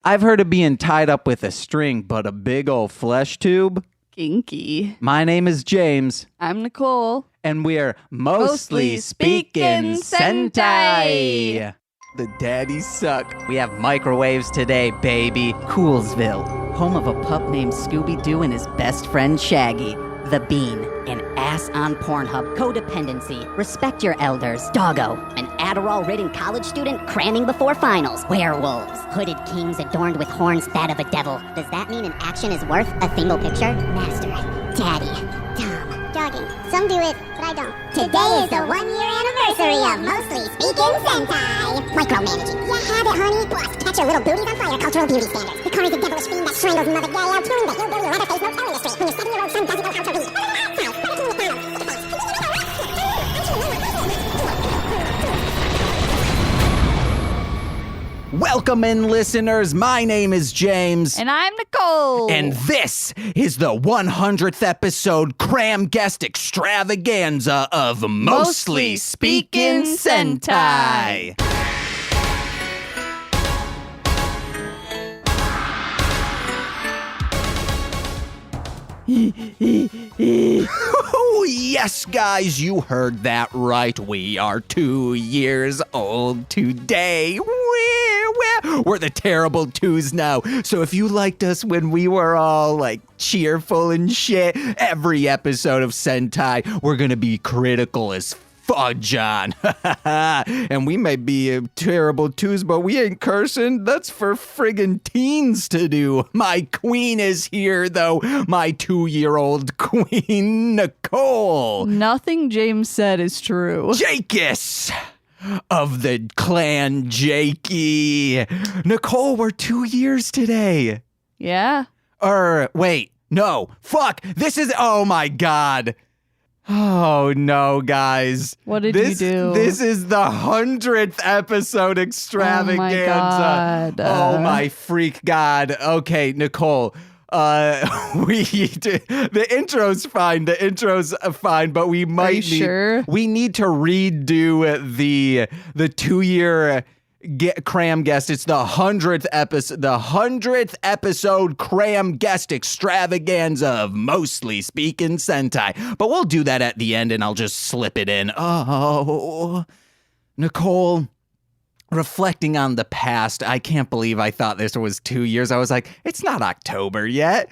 I've heard of being tied up with a string, but a big old flesh tube? Kinky. My name is James. I'm Nicole. And we're Mostly Speaking Sentai. The daddies suck. We have microwaves today, baby. Coolsville, home of a pup named Scooby-Doo and his best friend Shaggy. The Bean, an ass on Pornhub. Codependency, respect your elders. Doggo, an Adderall-ridden college student cramming before finals. Werewolves, hooded kings adorned with horns that of a devil. Does that mean an action is worth a single picture? Master, Daddy, Tom, jogging. Some do it, but I don't. Today is the 1-year anniversary of Mostly Speaking Sentai. Micromanaging. You had it, honey. Plus, catch your little booties on fire. Cultural beauty standards. The car is a devilish fiend that strangles mother gay out. Killing the hillbilly leatherface motel industry. When your 7-year-old son doesn't know how to read. Welcome in, listeners. My name is James. And I'm Nicole. And this is the 100th episode Cram Guest Extravaganza of Mostly Speaking Sentai. Oh, yes, guys, you heard that right. We are 2 years old today. We're the terrible twos now. So if you liked us when we were all like cheerful and shit, every episode of Sentai, we're gonna be critical as fudge on. And we may be terrible twos, but we ain't cursing. That's for friggin' teens to do. My queen is here, though. My 2-year-old queen, Nicole. Nothing James said is true. Jakis of the clan Jakey. Nicole, we're 2 years today. Yeah. Wait, no, fuck. This is, oh my God. Oh no, guys. What did you do? This is the 100th episode extravaganza. Oh my God. Oh my freak God. Okay, Nicole. The intro's fine. The intro's fine, but we might sure? We need to redo the 2-year Cram Guest. It's the 100th episode. The 100th episode Cram Guest Extravaganza of Mostly Speaking Sentai. But we'll do that at the end, and I'll just slip it in. Oh, Nicole. Reflecting on the past, I can't believe I thought this was 2 years. I was like, it's not October yet.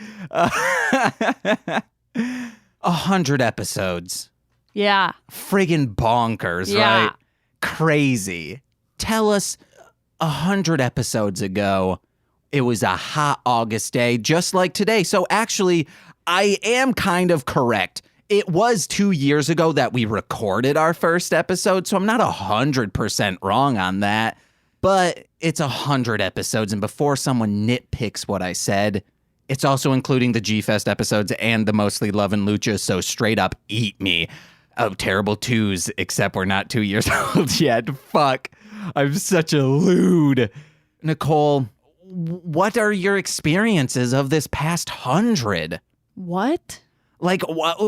100 episodes. Yeah. Friggin' bonkers, right? Crazy. Tell us, 100 episodes ago, it was a hot August day, just like today. So actually, I am kind of correct. It was 2 years ago that we recorded our first episode, so I'm not 100% wrong on that. But it's 100 episodes, and before someone nitpicks what I said, it's also including the G-Fest episodes and the mostly Lovin Luchas, so straight up eat me. Oh, terrible twos, except we're not 2 years old yet. Fuck. I'm such a lewd. Nicole, what are your experiences of this past 100? What? Like,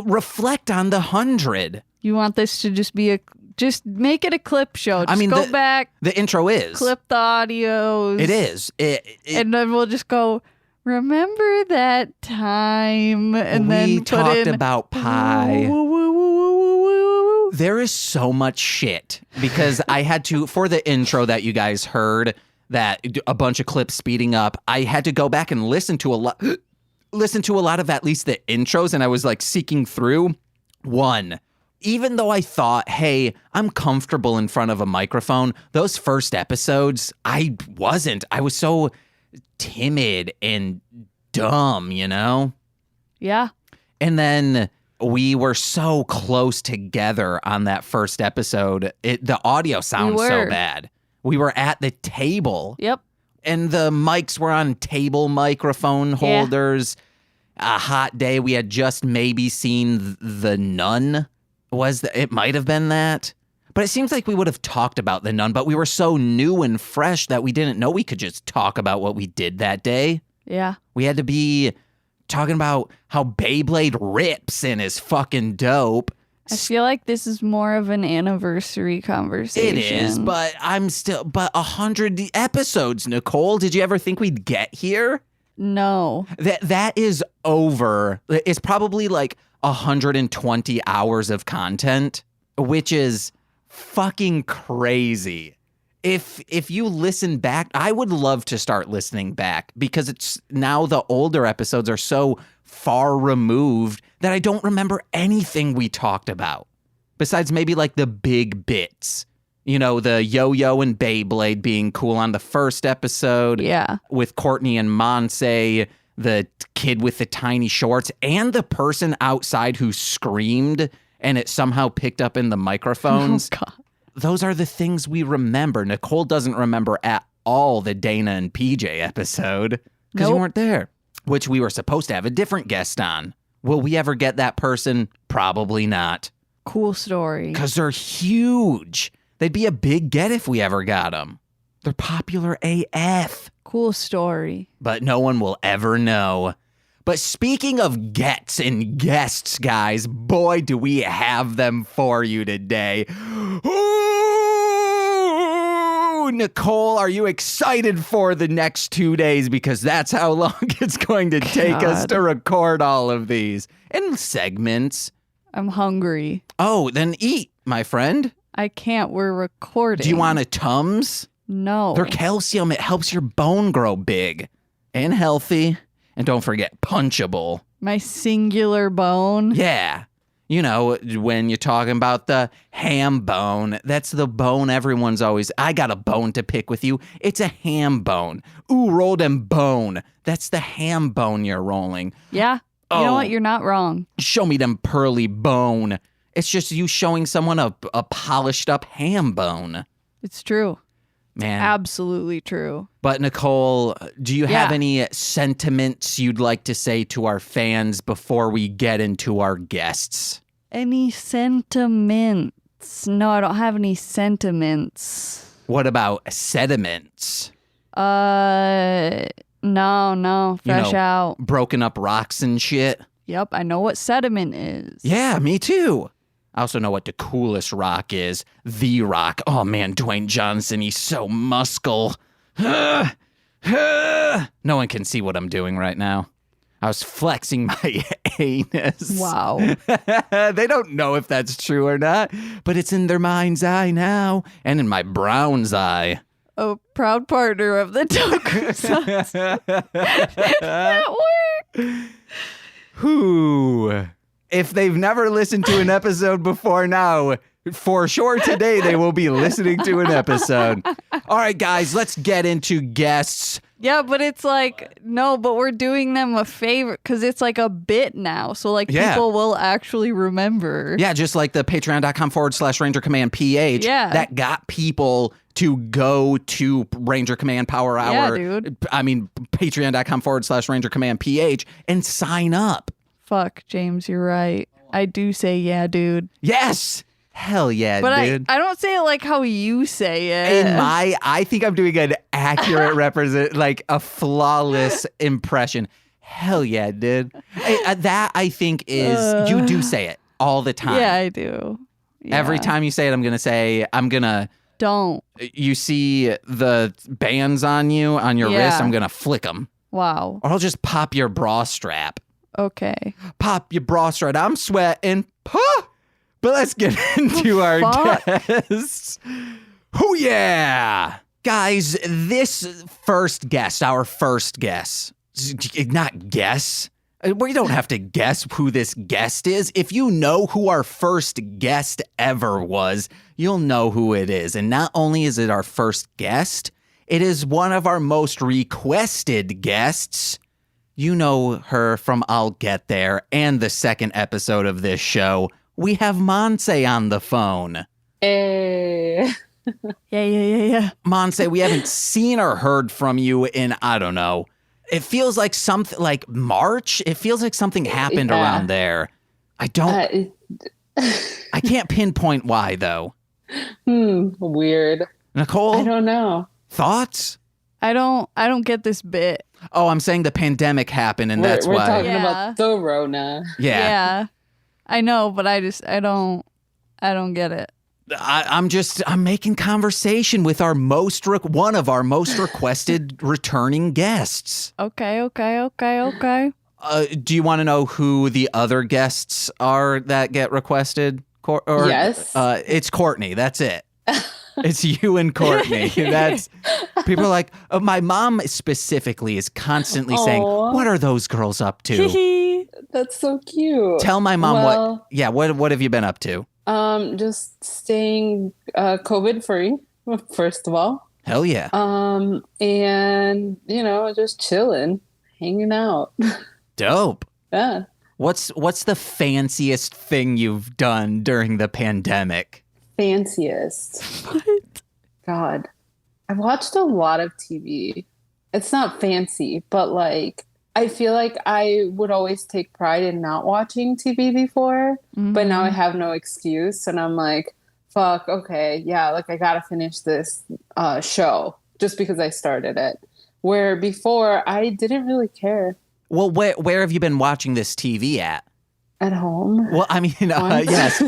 reflect on the 100. You want this to just be just make it a clip show. Just go back. The intro is. Clip the audios. It is. And then we'll just go, remember that time? And then we put talked in, about pie. Woo, woo, woo, woo, woo, woo. There is so much shit because I had to, for the intro that you guys heard, that a bunch of clips speeding up, I had to go back and listen to a lot of at least the intros, and I was like seeking through. One, even though I thought, hey, I'm comfortable in front of a microphone, those first episodes, I wasn't. I was so timid and dumb, you know? Yeah. And then we were so close together on that first episode. The audio sounds so bad. We were at the table. Yep. And the mics were on table microphone holders. Yeah. A hot day. We had just maybe seen The Nun. It might have been that. But it seems like we would have talked about The Nun, but we were so new and fresh that we didn't know we could just talk about what we did that day. Yeah. We had to be talking about how Beyblade rips and is fucking dope. I feel like this is more of an anniversary conversation. It is, but 100 episodes, Nicole. Did you ever think we'd get here? No. That is over. It's probably like 120 hours of content, which is fucking crazy. If you listen back, I would love to start listening back because it's now the older episodes are so far removed that I don't remember anything we talked about besides maybe like the big bits. You know, the yo-yo and Beyblade being cool on the first episode. Yeah. With Courtney and Monse, the kid with the tiny shorts, and the person outside who screamed and it somehow picked up in the microphones. Oh, God. Those are the things we remember. Nicole doesn't remember at all the Dana and PJ episode because you weren't there, which we were supposed to have a different guest on. Will we ever get that person? Probably not. Cool story. Because they're huge. They'd be a big get if we ever got them. They're popular AF. Cool story. But no one will ever know. But speaking of gets and guests, guys, boy, do we have them for you today. Ooh, Nicole, are you excited for the next 2 days? Because that's how long it's going to take us to record all of these. In segments. I'm hungry. Oh, then eat, my friend. I can't. We're recording. Do you want a Tums? No. They're calcium. It helps your bone grow big and healthy. And don't forget, punchable. My singular bone. Yeah. You know, when you're talking about the ham bone, that's the bone everyone's always, I got a bone to pick with you. It's a ham bone. Ooh, roll them bone. That's the ham bone you're rolling. Yeah. You know what? You're not wrong. Show me them pearly bone. It's just you showing someone a polished up ham bone. It's true. Man. Absolutely true. But Nicole, do you have any sentiments you'd like to say to our fans before we get into our guests? Any sentiments? No, I don't have any sentiments. What about sediments? No. Fresh out. Broken up rocks and shit? Yep, I know what sediment is. Yeah, me too. I also know what the coolest rock is. The Rock. Oh, man, Dwayne Johnson, he's so muscle. No one can see what I'm doing right now. I was flexing my anus. Wow. They don't know if that's true or not, but it's in their mind's eye now and in my Brown's eye. A proud partner of the Tokusatsu. That worked. Who? If they've never listened to an episode before now, for sure today they will be listening to an episode. All right, guys, let's get into guests. Yeah, but it's like, no, but we're doing them a favor because it's like a bit now. So like people will actually remember. Yeah, just like the patreon.com/Ranger Command PH. Yeah. That got people to go to Ranger Command Power Hour. Yeah, dude. I mean, patreon.com/Ranger Command PH and sign up. Fuck, James, you're right. I do say yeah, dude. Yes. Hell yeah, but dude. I don't say it like how you say it. I think I'm doing an accurate like a flawless impression. Hell yeah, dude. That I think is, you do say it all the time. Yeah, I do. Yeah. Every time you say it, I'm going to. Don't. You see the bands on your wrist, I'm going to flick them. Wow. Or I'll just pop your bra strap. Okay. Pop your bra strap. I'm sweating. But let's get into our guests. Oh, yeah. Guys, this our first guest, not guess. We don't have to guess who this guest is. If you know who our first guest ever was, you'll know who it is. And not only is it our first guest, it is one of our most requested guests. You know her from I'll Get There and the second episode of this show. We have Monse on the phone. Hey. Yeah. Monse, we haven't seen or heard from you in, I don't know. It feels like something like March. It feels like something happened around there. I can't pinpoint why though. Weird. Nicole? I don't know. Thoughts? I don't get this bit. Oh, I'm saying the pandemic happened and that's we're why. talking about the Rona. Yeah. I know, but I don't get it. I'm making conversation with one of our most requested returning guests. Okay. Do you want to know who the other guests are that get requested? Yes. It's Courtney. That's it. It's you and Courtney. That's people are like, my mom specifically is constantly saying, "What are those girls up to?" That's so cute. Tell my mom what have you been up to? Just staying COVID free, first of all. Hell yeah. And just chilling, hanging out. Dope. Yeah. What's the fanciest thing you've done during the pandemic? Fanciest. What? God. I've watched a lot of TV. It's not fancy, but like I feel like I would always take pride in not watching TV before, but now I have no excuse. And I'm like, fuck, okay, yeah, like I gotta finish this show just because I started it. Where before I didn't really care. Well, where have you been watching this TV at? At home. Well, I mean, yes.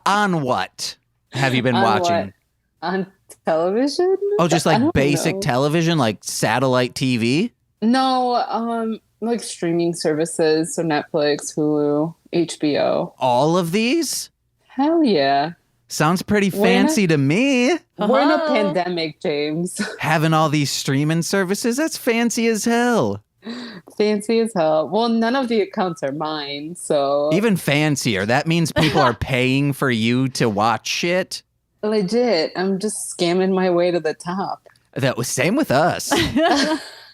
On what have you been watching? What? On television? Oh, just like basic know. television, like satellite TV? No, like streaming services, so Netflix, Hulu, HBO. All of these? Hell yeah. Sounds pretty fancy to me. We're in a pandemic, James. Having all these streaming services, that's fancy as hell. Fancy as hell. Well, none of the accounts are mine, so... Even fancier. That means people are paying for you to watch shit? Legit. I'm just scamming my way to the top. That was same with us.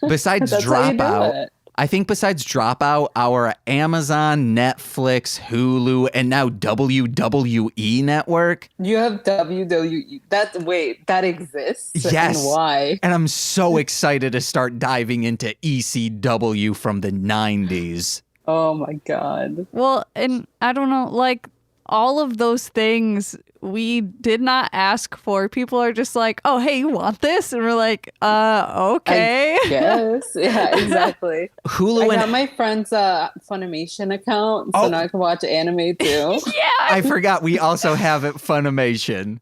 Besides Dropout, I think besides Dropout, our Amazon, Netflix, Hulu, and now WWE network. You have WWE. That exists? Yes. And why? And I'm so excited to start diving into ECW from the 90s. Oh my God. Well, and I don't know, like all of those things we did not ask for. People are just like, oh, hey, you want this? And we're like, okay. Yes. Yeah, exactly. Hulu I got my friend's Funimation account, so now I can watch anime too. Yeah. I forgot we also have it Funimation.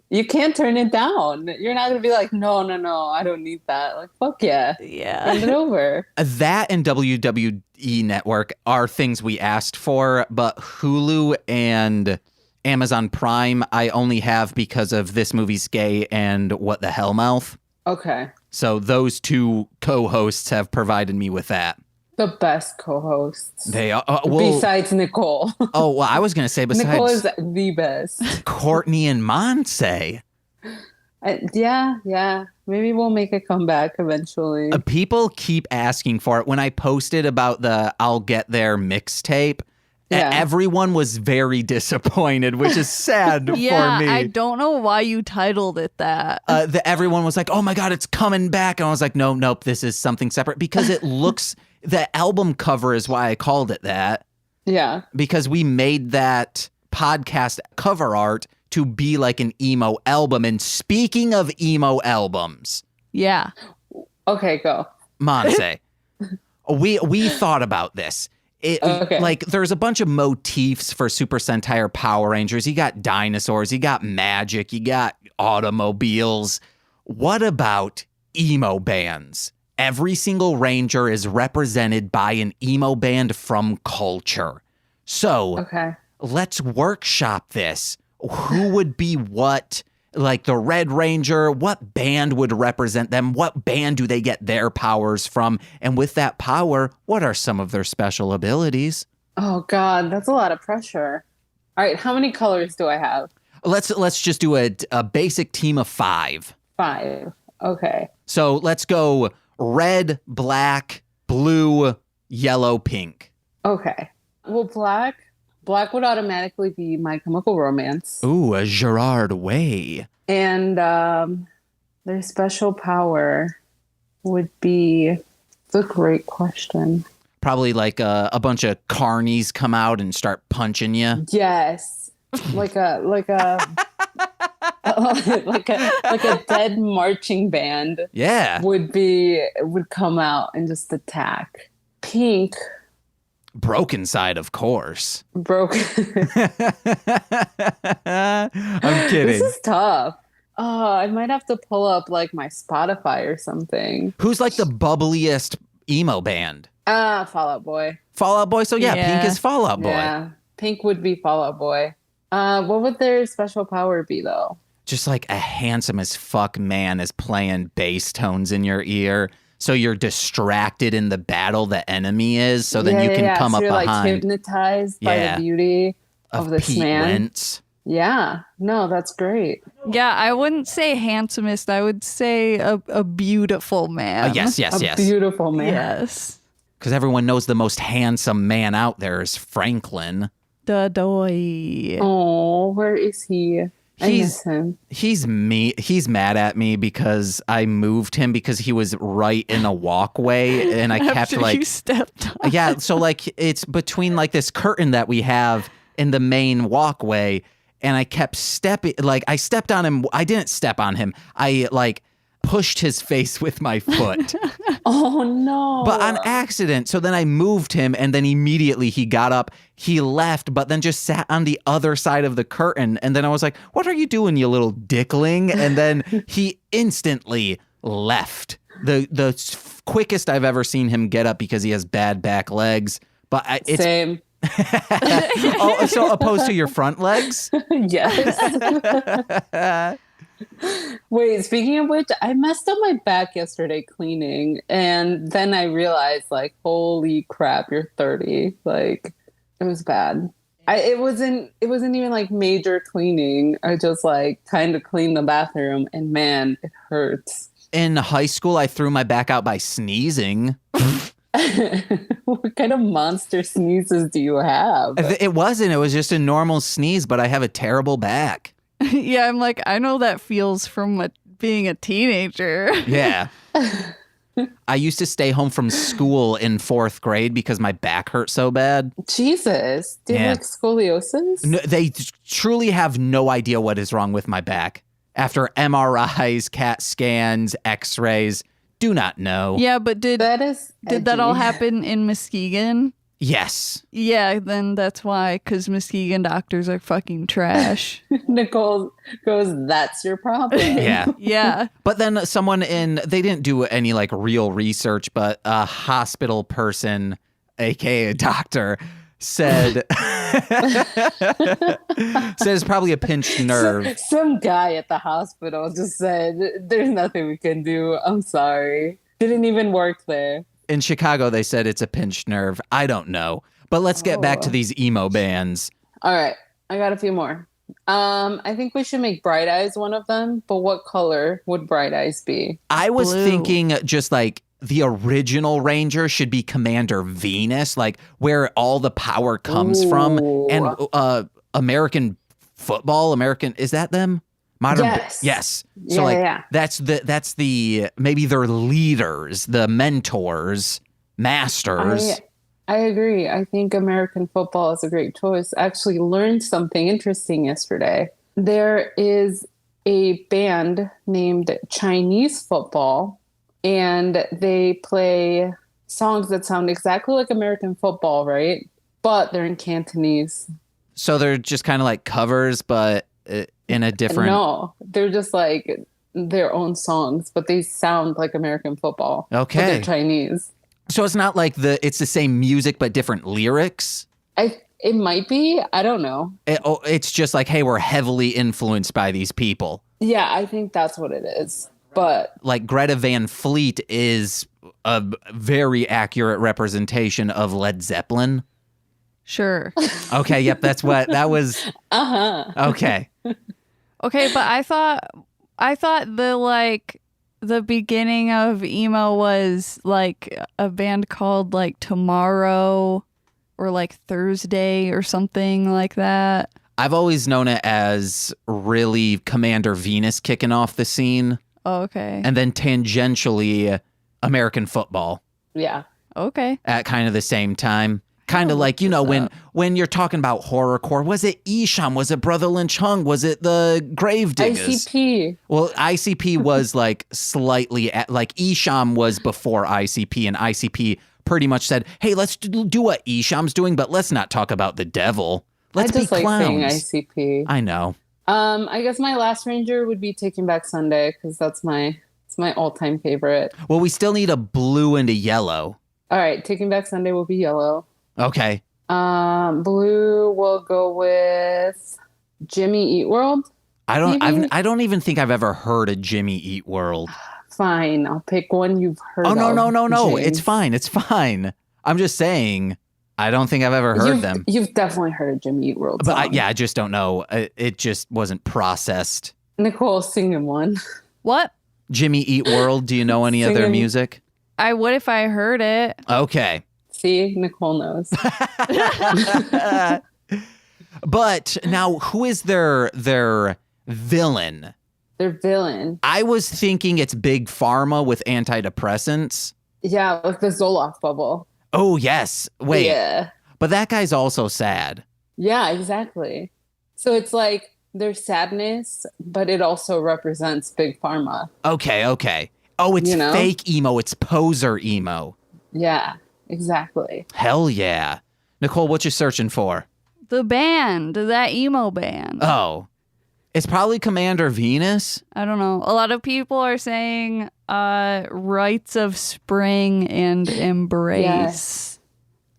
You can't turn it down. You're not going to be like, no, I don't need that. Like, fuck yeah. Yeah. Send it over. That and WWE Network are things we asked for, but Hulu and Amazon Prime I only have because of This Movie's Gay and What the Hell Mouth. Okay. So those two co-hosts have provided me with that. The best co-hosts. They are. Besides Nicole. Oh, well, I was going to say besides Nicole is the best. Courtney and Monse. Yeah. Maybe we'll make a comeback eventually. People keep asking for it. When I posted about the I'll Get There mixtape, everyone was very disappointed, which is sad for me. I don't know why you titled it that. Everyone was like, oh my God, it's coming back. And I was like, nope, this is something separate. Because it looks, the album cover is why I called it that. Yeah. Because we made that podcast cover art to be like an emo album. And speaking of emo albums. Yeah. Okay, go. Monse, we thought about this. Like there's a bunch of motifs for Super Sentai or Power Rangers. You got dinosaurs, you got magic, you got automobiles. What about emo bands? Every single ranger is represented by an emo band from culture. So let's workshop this. Who would be what? Like the Red Ranger, what band would represent them? What band do they get their powers from? And with that power, what are some of their special abilities? Oh God, that's a lot of pressure. All right, how many colors do I have? Let's just do a basic team of 5. 5. Okay. So let's go red, black, blue, yellow, pink. Okay. Well, black would automatically be My Chemical Romance. Ooh, a Gerard Way. And their special power would be, it's a great question. Probably like a bunch of carnies come out and start punching you. Yes. Like a like a dead marching band. Yeah. Would come out and just attack. Pink. Broken Side, of course. Broken. I'm kidding. This is tough. Oh, I might have to pull up like my Spotify or something. Who's like the bubbliest emo band? Fall Out Boy. Fall Out Boy. So yeah, Pink is Fall Out Boy. Yeah, Pink would be Fall Out Boy. What would their special power be though? Just like a handsome as fuck man is playing bass tones in your ear. So you're distracted in the battle the enemy is. So then you can come so up you're behind. Like hypnotized by the beauty of this Pete man. Wentz. Yeah. No, that's great. Yeah, I wouldn't say handsomest. I would say a beautiful man. Yes. A beautiful man. Yes. Because everyone knows the most handsome man out there is Franklin. The doy. Oh, where is he? I miss him. He's mad at me because I moved him because he was right in a walkway and I kept After like you stepped on. yeah, so like it's between like this curtain that we have in the main walkway and I kept stepping like I stepped on him. I didn't step on him. I like pushed his face with my foot. Oh no. But on accident. So then I moved him and then immediately he got up, he left, but then just sat on the other side of the curtain. And then I was like, what are you doing, you little dickling? And then he instantly left. The quickest I've ever seen him get up because he has bad back legs. But it's same. Oh, so opposed to your front legs? Yes. Wait, speaking of which, I messed up my back yesterday cleaning, and then I realized, like, holy crap, you're 30. Like, it was bad. It wasn't even like major cleaning. I just like kind of cleaned the bathroom, and man, it hurts. In high school, I threw my back out by sneezing. What kind of monster sneezes do you have? It wasn't. It was just a normal sneeze, but I have a terrible back. Yeah, I'm like, I know that feels from being a teenager. Yeah. I used to stay home from school in 4th grade because my back hurt so bad. Jesus. Do you have like scoliosis? No, they truly have no idea what is wrong with my back. After MRIs, CAT scans, x-rays, do not know. Yeah, but did that all edgy. happen in Muskegon? Yes. Yeah, then that's why, because Muskegon doctors are fucking trash. Nicole goes, that's your problem. Yeah. Yeah. But then they didn't do any like real research, but a hospital person, aka a doctor, said says probably a pinched nerve. Some guy at the hospital just said, there's nothing we can do. I'm sorry. Didn't even work there. In Chicago, they said it's a pinched nerve. I don't know. But let's get back to these emo bands. All right. I got a few more. I think we should make Bright Eyes one of them. But what color would Bright Eyes be? I was Blue. thinking just like the original Ranger should be Commander Venus, like where all the power comes from. And American football, is that them? Yes. So that's the maybe they're leaders, the mentors, masters. I agree. I think American football is a great choice. I actually learned something interesting yesterday. There is a band named Chinese Football, and they play songs that sound exactly like American football, right? But they're in Cantonese. So they're just kind of like covers, but in a different... No, they're just like their own songs, but they sound like American football. Okay. But they're Chinese. So it's not like it's the same music, but different lyrics? It might be. I don't know. It's just like, hey, we're heavily influenced by these people. Yeah, I think that's what it is. But like Greta Van Fleet is a very accurate representation of Led Zeppelin. Sure. Okay, yep, that was. Okay. Okay, but I thought the beginning of emo was like a band called like Tomorrow or like Thursday or something like that. I've always known it as really Commander Venus kicking off the scene. Oh, okay. And then tangentially American football. Yeah. Okay. At kind of the same time. Kind of like, when you're talking about horrorcore, was it Isham? Was it Brother Lynch Hung? Was it the Gravediggers? ICP. Well, ICP was like slightly like Isham was before ICP, and ICP pretty much said, hey, let's do what Isham's doing, but let's not talk about the devil. Let's I just be clowns. like saying ICP. I know. I guess my last Ranger would be Taking Back Sunday because it's my all-time favorite. Well, we still need a blue and a yellow. All right, Taking Back Sunday will be yellow. Okay. Blue will go with Jimmy Eat World. I don't Maybe? I don't even think I've ever heard of Jimmy Eat World. Fine, I'll pick one you've heard of. Oh, no. James. It's fine. I'm just saying, I don't think I've ever heard them. You've definitely heard of Jimmy Eat World. But I just don't know. It just wasn't processed. Nicole, singing one. What? Jimmy Eat World, do you know any of their Singing. music? I would if I heard it. Okay. See, Nicole knows. But now, who is their villain? Their villain. I was thinking it's Big Pharma with antidepressants. Yeah, like the Zoloft bubble. Oh, yes. Wait. Yeah. But that guy's also sad. Yeah, exactly. So it's like their sadness, but it also represents Big Pharma. Okay. Oh, it's You know? fake emo. It's poser emo. Yeah, exactly. Hell yeah. Nicole, what you searching for? The band, that emo band. Oh, it's probably Commander Venus. I don't know. A lot of people are saying Rites of Spring and Embrace. Yes.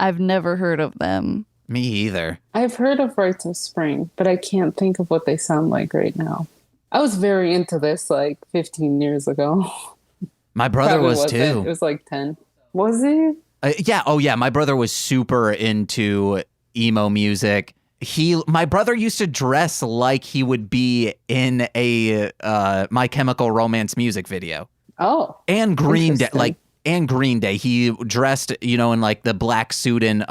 I've never heard of them. Me either. I've heard of Rites of Spring, but I can't think of what they sound like right now. I was very into this like 15 years ago. My brother Probably was wasn't. too. It was like 10. Was he? Yeah. Oh, yeah. My brother was super into emo music. My brother used to dress like he would be in a My Chemical Romance music video. Oh. And Green Day, Interesting. Green Day. He dressed, in like the black suit and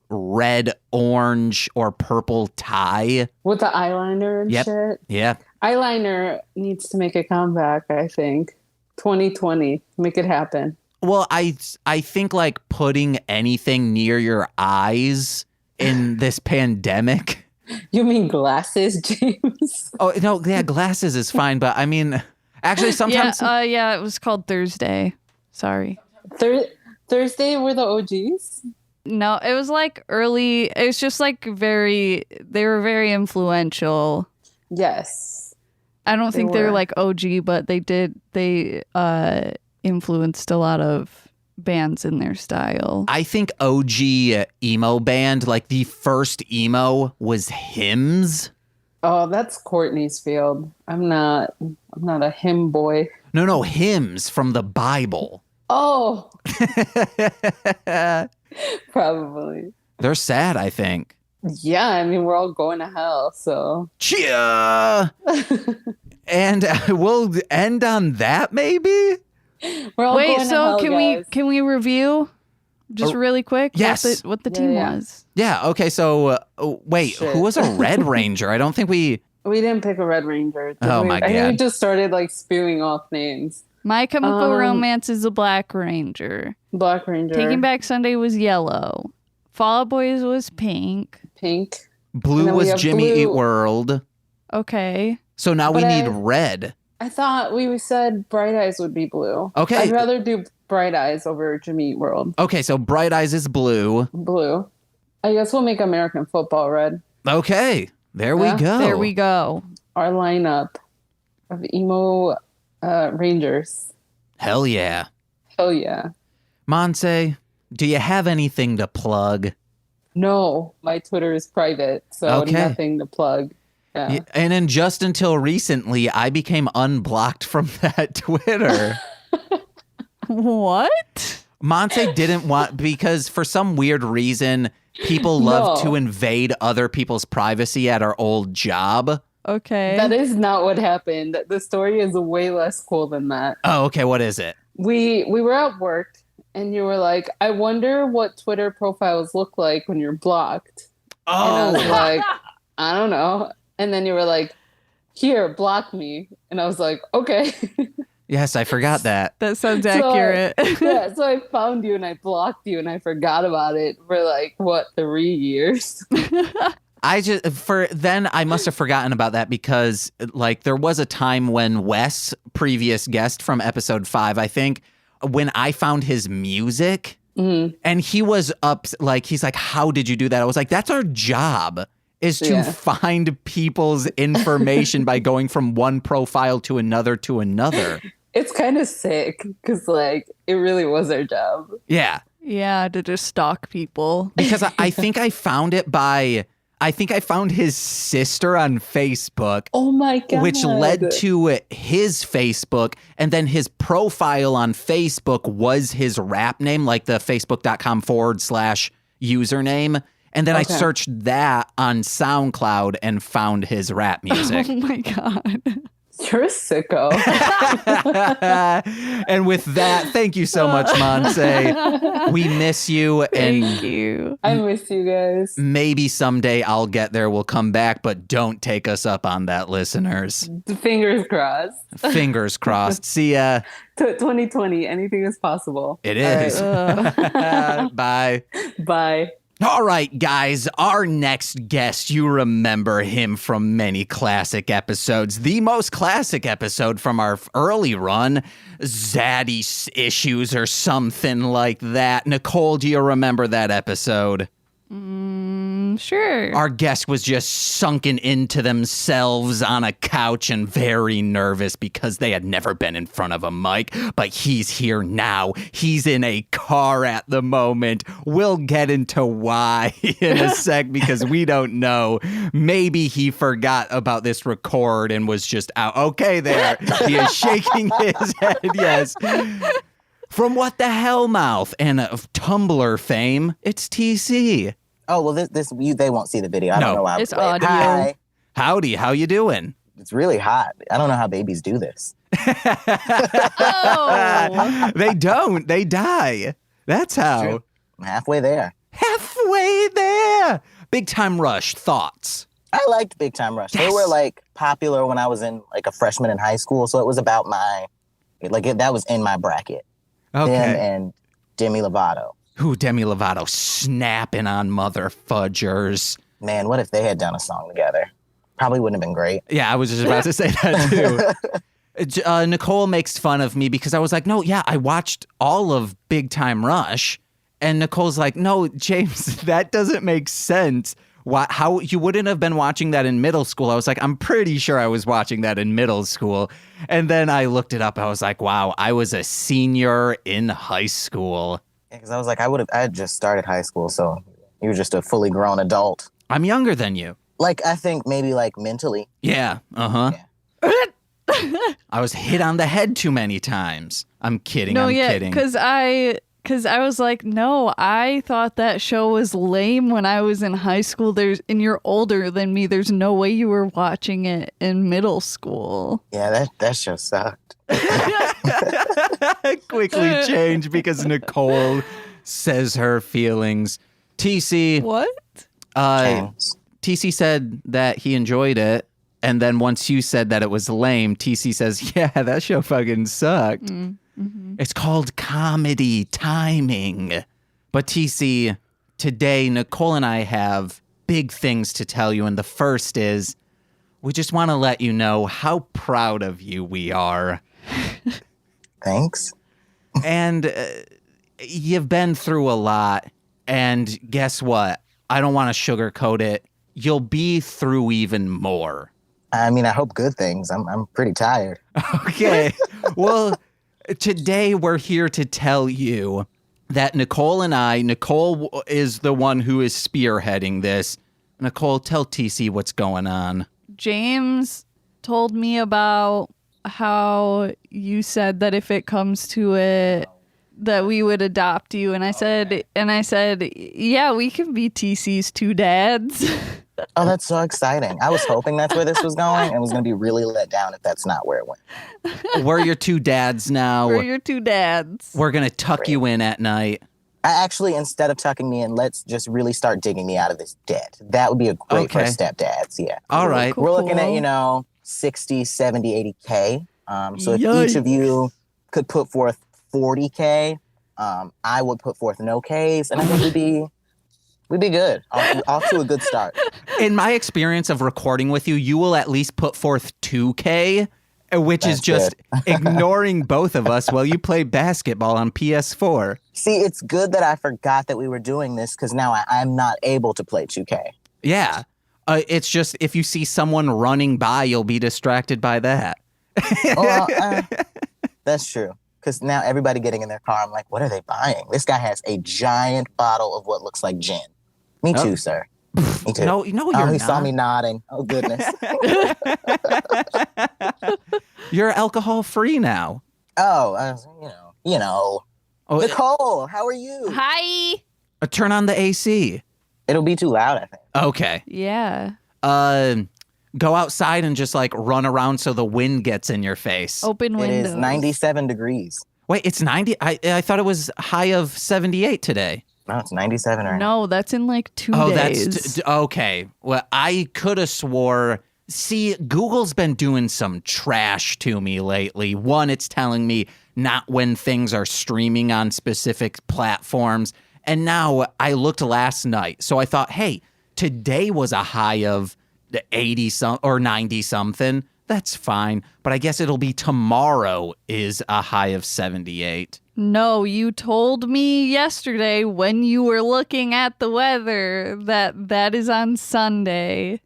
red, orange, or purple tie. With the eyeliner and Yep. shit. Yeah. Eyeliner needs to make a comeback, I think. 2020. Make it happen. Well, I think like putting anything near your eyes in this pandemic. You mean glasses, James? Oh, no, yeah, glasses is fine, but I mean, actually sometimes Yeah, it was called Thursday. Sorry. Thursday were the OGs? No, it was like early. It was just like they were very influential. Yes. I don't think they're were. like OG, but they influenced a lot of bands in their style. I think OG emo band, like the first emo was Hymns. Oh, that's Courtney's field. I'm not a hymn boy. No, Hymns from the Bible. Oh. Probably. They're sad, I think. Yeah, I mean we're all going to hell, so Cheer! And we'll end on that, maybe? we're all Wait, going to so hell, guys. can we review just really quick? Yes. What the team Yeah. was. Yeah, okay, so wait, Shit. who was a Red Ranger? I don't think we... We didn't pick a Red Ranger. did Oh, we? my I think we God. just started like spewing off names. My Chemical Um, Romance is a Black Ranger. Black Ranger. Taking Back Sunday was yellow. Fall Out Boys was pink. Pink. And Blue then we was have Jimmy blue. Eat World. Okay. So now we But need I- red. I thought we said Bright Eyes would be blue. Okay. I'd rather do Bright Eyes over Jimmy Eat World. Okay, so Bright Eyes is blue. Blue. I guess we'll make American football red. Okay, there we Yeah, go. There we go. Our lineup of emo Rangers. Hell yeah. Hell yeah. Monse, do you have anything to plug? No, my Twitter is private, so Okay. nothing to plug. Yeah. Y- And then just until recently, I became unblocked from that Twitter. What? Monse didn't want, because for some weird reason, people love No. to invade other people's privacy at our old job. Okay. That is not what happened. The story is way less cool than that. Oh, okay, what is it? We were at work and you were like, I wonder what Twitter profiles look like when you're blocked. And I was Oh, like, I don't know. And then you were like, here, block me. And I was like, okay. yes, I forgot that. That sounds So, accurate. Yeah, so I found you and I blocked you and I forgot about it for like, 3 years? I must have forgotten about that because like there was a time when Wes, previous guest from episode 5, I think, when I found his music, And he was up, like, he's like, how did you do that? I was like, that's our job, is to find people's information by going from one profile to another to another. It's kind of sick because, like, it really was our job. Yeah. Yeah, to just stalk people. Because I think I found it by, I think I found his sister on Facebook. Oh my God. Which led to his Facebook. And then his profile on Facebook was his rap name, like the facebook.com/username. And then I searched that on SoundCloud and found his rap music. Oh my God. You're a sicko. And with that, thank you so much, Monse. We miss you. And Thank you. I miss you guys. maybe someday I'll get there. We'll come back, but don't take us up on that, listeners. Fingers crossed. Fingers crossed. See ya. 2020, anything is possible. It is. Bye. Bye. All right, guys, our next guest, you remember him from many classic episodes. The most classic episode from our early run, Zaddy Issues or something like that. Nicole, do you remember that episode? Sure. Our guest was just sunken into themselves on a couch and very nervous because they had never been in front of a mic, but he's here now. He's in a car at the moment. We'll get into why in a sec because we don't know. Maybe he forgot about this record and was just out. Okay, there. He is shaking his head, yes. From What the Hell Mouth and of Tumblr fame, it's TC. Oh, well, they won't see the video. I don't know why. It's audio. Hi. Howdy, how you doing? It's really hot. I don't know how babies do this. Oh. They don't. They die. That's how. True. I'm halfway there. Halfway there. Big Time Rush, thoughts? I liked Big Time Rush. They were like popular when I was in like a freshman in high school. So it was about that was in my bracket. Okay. Them and Demi Lovato. Who, Demi Lovato snapping on mother fudgers. Man, what if they had done a song together? Probably wouldn't have been great. Yeah, I was just about to say that too. Nicole makes fun of me because I was like, no, yeah, I watched all of Big Time Rush. And Nicole's like, no, James, that doesn't make sense. How you wouldn't have been watching that in middle school? I was like, I'm pretty sure I was watching that in middle school. And then I looked it up. I was like, wow, I was a senior in high school. Because I was like, I had just started high school, so you were just a fully grown adult. I'm younger than you. Like, I think maybe like mentally. Yeah, uh-huh. Yeah. I was hit on the head too many times. I'm kidding, I'm kidding. Because I was like, no, I thought that show was lame when I was in high school. And you're older than me. There's no way you were watching it in middle school. Yeah, that show sucked. Quickly change because Nicole says her feelings. TC. What? TC said that he enjoyed it. And then once you said that it was lame, TC says, yeah, that show fucking sucked. Mm-hmm. It's called comedy timing. But TC, today, Nicole and I have big things to tell you. And the first is, we just want to let you know how proud of you we are. Thanks. And you've been through a lot. And guess what? I don't want to sugarcoat it. You'll be through even more. I mean, I hope good things. I'm pretty tired. Okay. Well, today we're here to tell you that Nicole is the one who is spearheading this. Nicole, tell TC what's going on. James told me about how you said that if it comes to it, that we would adopt you. And I said, yeah, we can be TC's two dads. Oh, that's so exciting. I was hoping that's where this was going and was going to be really let down if that's not where it went. We're your two dads now. We're your two dads. We're going to tuck you in at night. I actually, instead of tucking me in, let's just really start digging me out of this debt. That would be a great first step, dads. Yeah. All right. Cool. We're looking at, 60, 70, 80K. So if each of you could put forth 40K, I would put forth no Ks, and I think we'd be good. Off to a good start. In my experience of recording with you, you will at least put forth 2K, which is just ignoring both of us while you play basketball on PS4. See, it's good that I forgot that we were doing this because now I'm not able to play 2K. Yeah. It's just if you see someone running by, you'll be distracted by that. Well, that's true. Because now everybody getting in their car, I'm like, what are they buying? This guy has a giant bottle of what looks like gin. Me too, sir. Me too. No, you're not. He saw me nodding. Oh, goodness. You're alcohol free now. Oh, you know. Oh, Nicole, how are you? Hi. Turn on the AC. It'll be too loud, I think. Okay. Yeah. Go outside and just like run around so the wind gets in your face. Open windows. It is 97 degrees. Wait, it's 90? I thought it was high of 78 today. No, it's 97 right now. No, that's in like 2 days. That's okay. Well, I could have swore. See, Google's been doing some trash to me lately. One, it's telling me not when things are streaming on specific platforms. And now I looked last night. So I thought, hey, today was a high of 80 or 90 something. That's fine. But I guess it'll be tomorrow is a high of 78. No, you told me yesterday when you were looking at the weather that is on Sunday.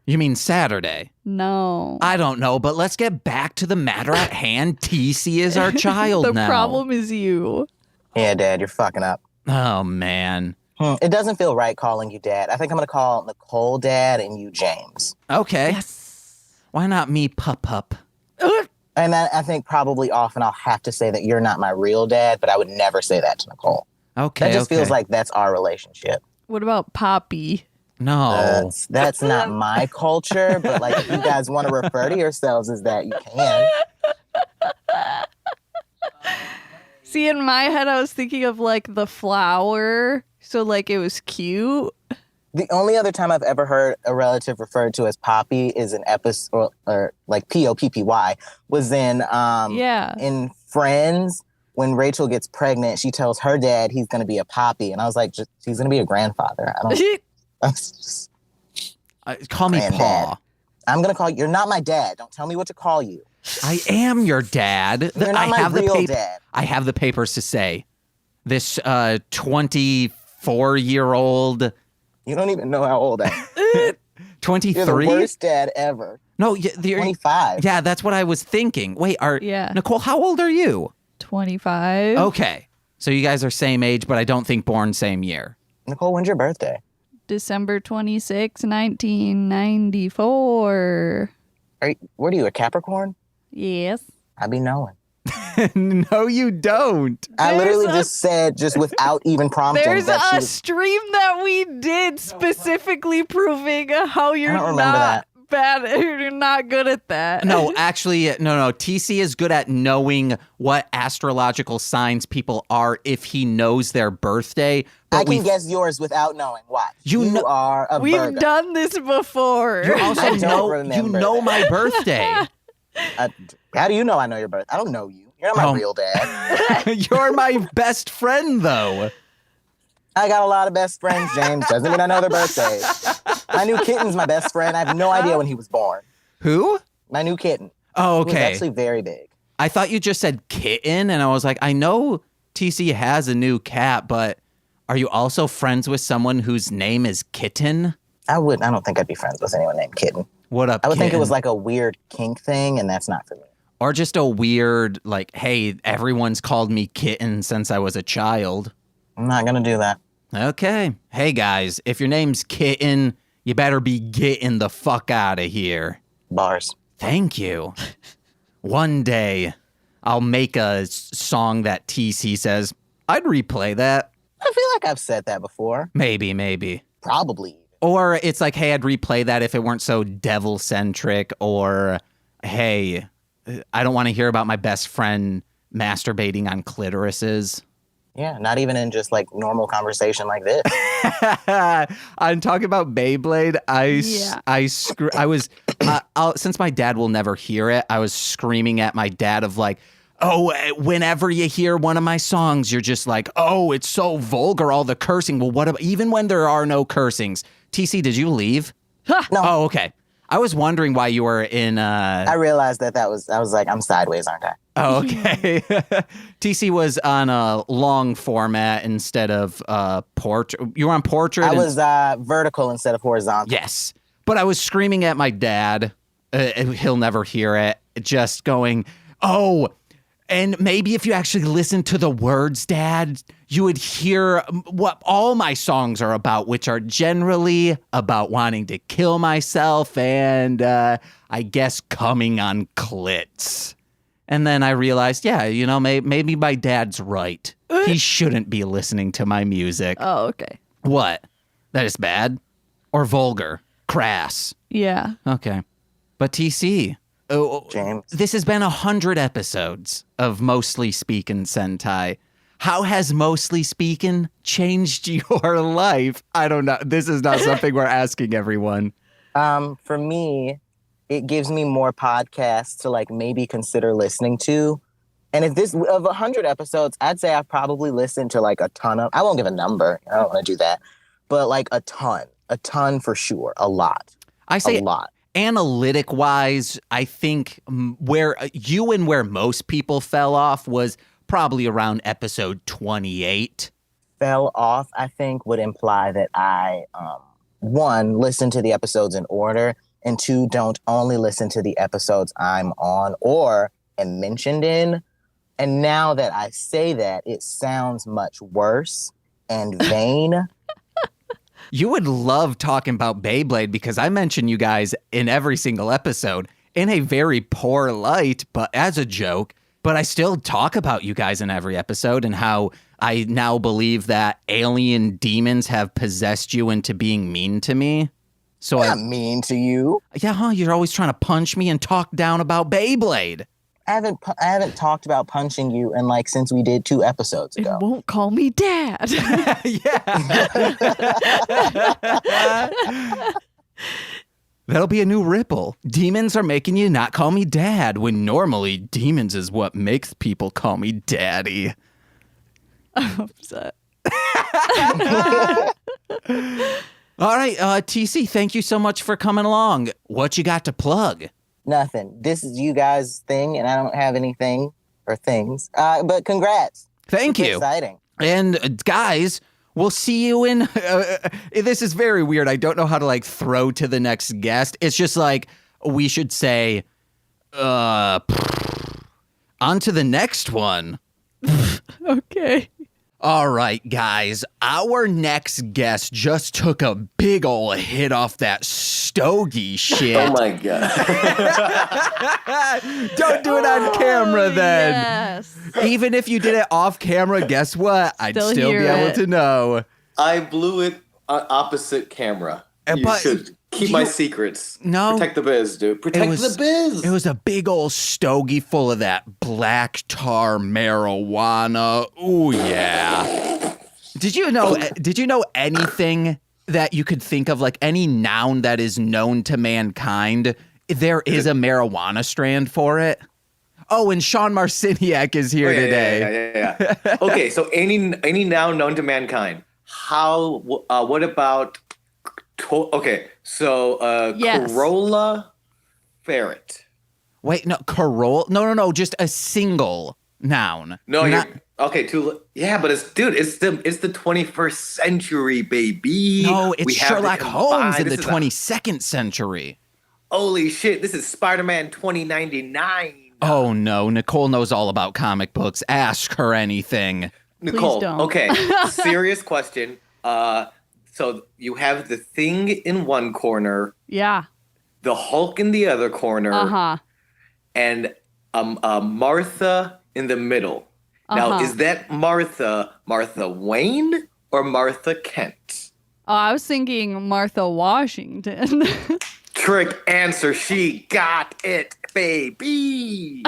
You mean Saturday? No. I don't know, but let's get back to the matter at hand. TC is our child now. The problem is you. Yeah, Dad, you're fucking up. Oh, man. It doesn't feel right calling you Dad. I think I'm going to call Nicole Dad and you James. Okay. Yes. Why not me Pup? And I think probably often I'll have to say that you're not my real dad, but I would never say that to Nicole. Okay. That just feels like that's our relationship. What about Poppy? No. That's not my culture, but like if you guys want to refer to yourselves as that, you can. See, in my head, I was thinking of like the flower. So like it was cute. The only other time I've ever heard a relative referred to as Poppy is an episode, or like Poppy, was in Friends. When Rachel gets pregnant, she tells her dad he's going to be a Poppy. And I was like, he's going to be a grandfather. Call me Pa. I'm going to call you. You're not my dad. Don't tell me what to call you. I am your dad. You're not my real dad. I have the papers to say this 24-year-old. You don't even know how old I am. 23? You're the worst dad ever. No, 25. Yeah, that's what I was thinking. Wait, Nicole, how old are you? 25. Okay. So you guys are same age, but I don't think born same year. Nicole, when's your birthday? December 26, 1994. What are you, a Capricorn? Yes. I be knowing. No, you don't. I literally just said, just without even prompting. There's a stream that we did specifically proving how you're not bad. You're not good at that. No, actually, no. TC is good at knowing what astrological signs people are if he knows their birthday. I can guess yours without knowing. Why? You are a Virgo. We've done this before. You also know my birthday. How do you know I know your birthday? I don't know you. You're not my real dad. You're my best friend, though. I got a lot of best friends, James. Doesn't mean I know their birthdays. My new kitten's my best friend. I have no idea when he was born. Who? My new kitten. Oh, okay. He was actually very big. I thought you just said kitten, and I was like, I know TC has a new cat, but are you also friends with someone whose name is Kitten? I don't think I'd be friends with anyone named Kitten. What up, I would Kitten? think it was like a weird kink thing, and that's not for me. Or just a weird, like, hey, everyone's called me Kitten since I was a child. I'm not going to do that. Okay. Hey, guys, if your name's Kitten, you better be getting the fuck out of here. Bars. Thank you. One day, I'll make a song that TC says, I'd replay that. I feel like I've said that before. Maybe. Probably. Or it's like, hey, I'd replay that if it weren't so devil-centric. Or, hey, I don't want to hear about my best friend masturbating on clitorises. Yeah, not even in just like normal conversation like this. I'm talking about Beyblade. Since my dad will never hear it, I was screaming at my dad of like, oh, whenever you hear one of my songs, you're just like, oh, it's so vulgar, all the cursing. Well, what about, even when there are no cursings? TC, did you leave? No. Oh, okay. I was wondering why you were in. I realized that I was like, I'm sideways, aren't I? Oh, okay. TC was on a long format instead of portrait. You were on portrait. I was vertical instead of horizontal. Yes, but I was screaming at my dad. He'll never hear it. Just going, oh. And maybe if you actually listen to the words, Dad, you would hear what all my songs are about, which are generally about wanting to kill myself and, I guess, coming on clits. And then I realized, yeah, maybe my dad's right. He shouldn't be listening to my music. Oh, okay. What? That is bad? Or vulgar? Crass? Yeah. Okay. But TC... Oh, James. This has been 100 episodes of Mostly Speakin' Sentai. How has Mostly Speakin' changed your life? I don't know. This is not something we're asking everyone. For me, it gives me more podcasts to like maybe consider listening to. And if this of 100 episodes, I'd say I've probably listened to like a ton of. I won't give a number. I don't want to do that, but like a ton for sure, a lot. I say a lot. Analytic wise, I think where most people fell off was probably around episode 28. Fell off, I think, would imply that I, one, listen to the episodes in order, and two, don't only listen to the episodes I'm on or am mentioned in. And now that I say that, it sounds much worse and vain. You would love talking about Beyblade because I mention you guys in every single episode in a very poor light, but as a joke. But I still talk about you guys in every episode and how I now believe that alien demons have possessed you into being mean to me. So I'm mean to you. Yeah, huh? You're always trying to punch me and talk down about Beyblade. I haven't talked about punching you in like since we did 2 episodes ago. It won't call me Dad. Yeah. That'll be a new ripple. Demons are making you not call me Dad when normally demons is what makes people call me Daddy. I'm upset. All right, TC, thank you so much for coming along. What you got to plug? Nothing. This is you guys' thing, and I don't have anything or things. But congrats. Thank Super you. Exciting. And guys, we'll see you in. This is very weird. I don't know how to like throw to the next guest. It's just like we should say, on to the next one. Okay. All right, guys, our next guest just took a big ol' hit off that stogie shit. Oh my God. Don't do it on camera then. Yes. Even if you did it off camera, guess what? I'd still be hear able it. to know. I blew it on opposite camera. You but should keep my secrets. No. Protect the biz, dude. Protect the biz. It was a big old stogie full of that black tar marijuana. Ooh, yeah. Did you know anything that you could think of, like any noun that is known to mankind? There is a marijuana strand for it. Oh, and Sean Marciniak is here today. Yeah. Okay, so any noun known to mankind. How? What about? Okay, so Yes. Corolla ferret. Wait, no, Corolla? No, just a single noun. No, Not- okay. But it's the 21st century, baby. No, it's We have to Sherlock Holmes in the this is 22nd century. Holy shit, this is Spider-Man 2099. Oh no, Nicole knows all about comic books. Ask her anything. Nicole, don't. okay, serious question. So you have the Thing in one corner, Yeah. the Hulk in the other corner, and Martha in the middle. Now, is that Martha Wayne or Martha Kent? Oh, I was thinking Martha Washington. Trick answer. She got it, baby.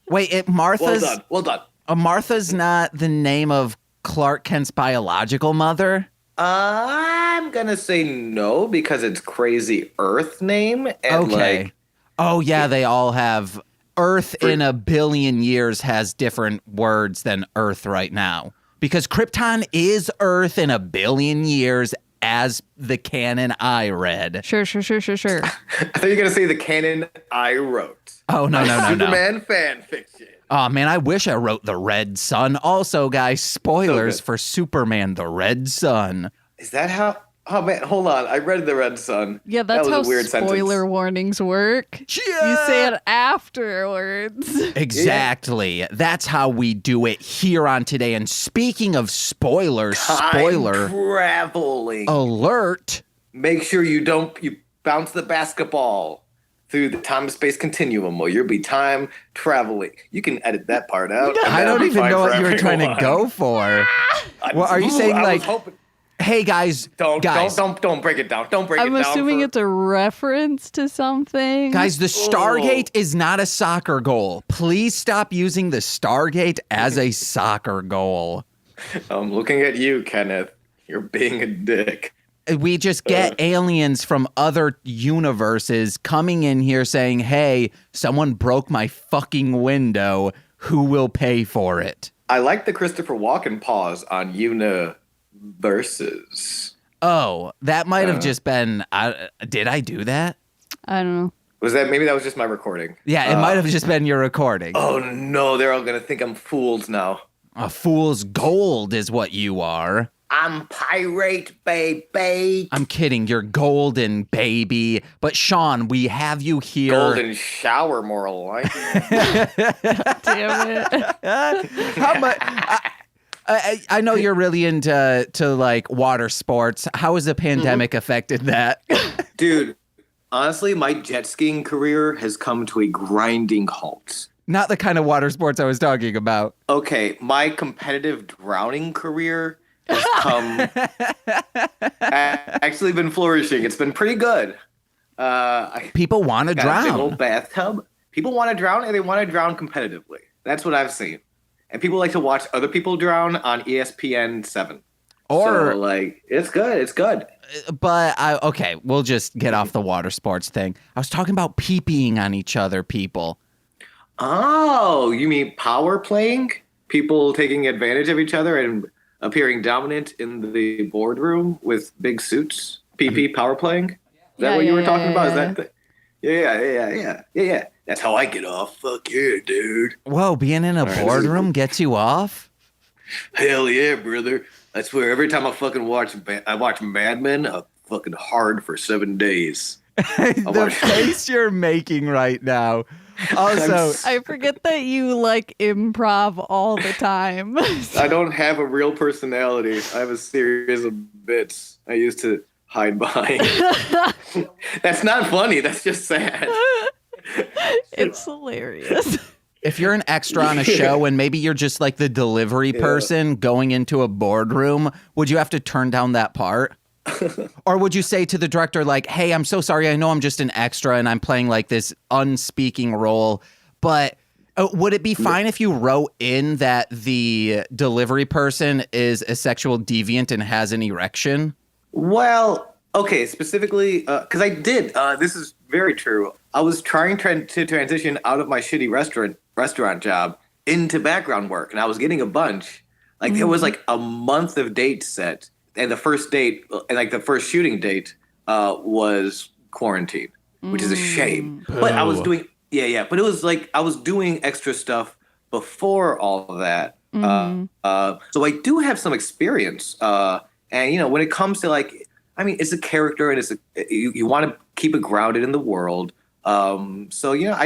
Wait, Martha's Well done. Martha's not the name of Clark Kent's biological mother? I'm gonna say no because it's Crazy Earth name. And Okay. Oh yeah, they all have Earth in a billion years has different words than Earth right now. Because Krypton is Earth in a billion years as the canon I read. Sure. I thought you were going to say the canon I wrote. Oh, no. Superman fan fiction. Oh, man, I wish I wrote The Red Sun. Also, guys, spoilers for Superman, The Red Sun. Is that how? Oh, man, hold on. I read The Red Sun. Yeah, that's that was how a weird spoiler warnings work. Yeah. You say it afterwards. Exactly. Yeah. That's how we do it here on Today. And speaking of spoilers, spoiler traveling alert. Make sure you bounce the basketball through the time-space continuum, or you'll be time traveling. You can edit that part out. I don't even know what you were trying to go for. Well, are you saying like, hey guys, don't break it down. Don't break it down. I'm assuming it's a reference to something. Guys, the Stargate is not a soccer goal. Please stop using the Stargate as a soccer goal. I'm looking at you, Kenneth. You're being a dick. We just get aliens from other universes coming in here saying, hey, someone broke my fucking window. Who will pay for it? I like the Christopher Walken pause on universes. Oh, that might have just been, did I do that? I don't know. Maybe that was just my recording. Yeah, it might have just been your recording. Oh no, they're all going to think I'm fooled now. A fool's gold is what you are. I'm pirate, baby. I'm kidding. You're golden, baby. But Sean, we have you here. Golden shower, more like. Damn it. How much? I know you're really into like water sports. How has the pandemic affected that? Dude, honestly, my jet skiing career has come to a grinding halt. Not the kind of water sports I was talking about. Okay, my competitive drowning career has actually been flourishing. It's been pretty good. People want to drown. A big old bathtub. People want to drown, and they want to drown competitively. That's what I've seen. And people like to watch other people drown on ESPN 7. Or it's good. It's good. But okay, we'll just get off the water sports thing. I was talking about pee-peeing on each other, people. Oh, you mean power playing? People taking advantage of each other and appearing dominant in the boardroom with big suits? PP power playing? Is that what you were talking about? Is that Yeah. That's how I get off. Fuck yeah, dude. Whoa, being in a boardroom gets you off? Hell yeah, brother. I swear, every time I fucking watch Mad Men, I'm fucking hard for 7 days. The face you're making right now. Also, I forget that you like improv all the time. I don't have a real personality. I have a series of bits I used to hide behind. That's not funny. That's just sad. It's hilarious. If you're an extra on a show and maybe you're just like the delivery person going into a boardroom, would you have to turn down that part? Or would you say to the director, like, hey, I'm so sorry. I know I'm just an extra and I'm playing like this unspeaking role. But would it be fine if you wrote in that the delivery person is a sexual deviant and has an erection? Well, okay, specifically, because I did. This is very true. I was trying to transition out of my shitty restaurant job into background work, and I was getting a bunch. Like, there was like a month of dates set. And the first date, like the first shooting date, was quarantine, which is a shame. But I was doing, but it was like I was doing extra stuff before all of that. So I do have some experience. And, you know, when it comes to like, I mean, it's a character and you want to keep it grounded in the world. So, you know,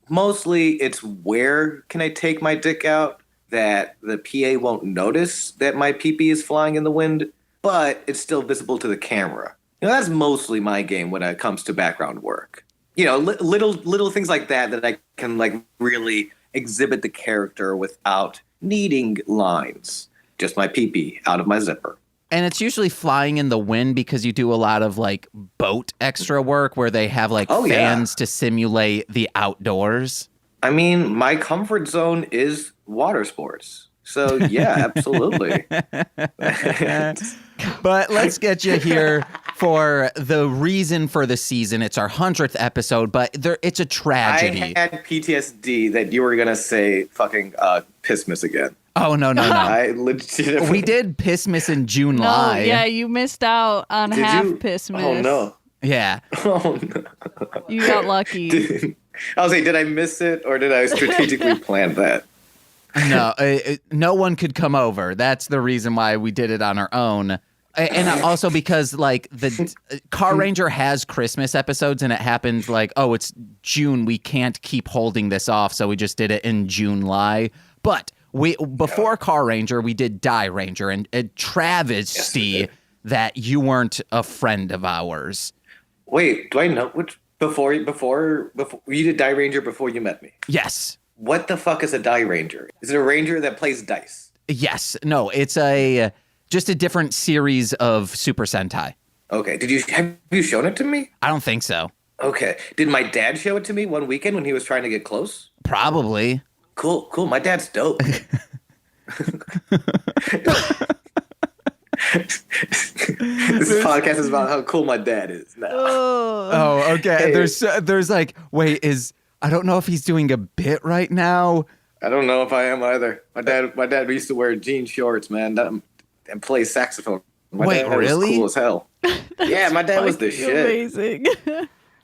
mostly it's where can I take my dick out that the PA won't notice that my pee-pee is flying in the wind, but it's still visible to the camera. You know, that's mostly my game when it comes to background work. You know, little things like that I can like really exhibit the character without needing lines. Just my pee-pee out of my zipper. And it's usually flying in the wind because you do a lot of like boat extra work where they have like fans to simulate the outdoors. I mean, my comfort zone is water sports. So, yeah, absolutely. But let's get you here for the reason for the season. It's our 100th episode, but it's a tragedy. I had PTSD that you were going to say fucking Pissmas again. Oh, no. I legitimately. We did Pissmas in June. No, yeah, you missed out on half you? Pissmas. Oh, no. Yeah. Oh, no. You got lucky. I was like, did I miss it or did I strategically plan that? No, no one could come over. That's the reason why we did it on our own. And also because, like, the Car Ranger has Christmas episodes, and it happened like, oh, it's June. We can't keep holding this off, so we just did it in June. But before Car Ranger, we did Die Ranger, and a travesty that you weren't a friend of ours. Wait, do I know which before you did Die Ranger before you met me? Yes. What the fuck is a Die Ranger? Is it a ranger that plays dice? Yes. No, it's just a different series of Super Sentai. Okay. Have you shown it to me? I don't think so. Okay. Did my dad show it to me one weekend when he was trying to get close? Probably. Cool. My dad's dope. This podcast is about how cool my dad is now. Oh, okay. Hey. There's like, wait, I don't know if he's doing a bit right now. I don't know if I am either. My dad used to wear jean shorts, man, and play saxophone. My dad really? was cool as hell. Yeah, my dad was the shit. Amazing.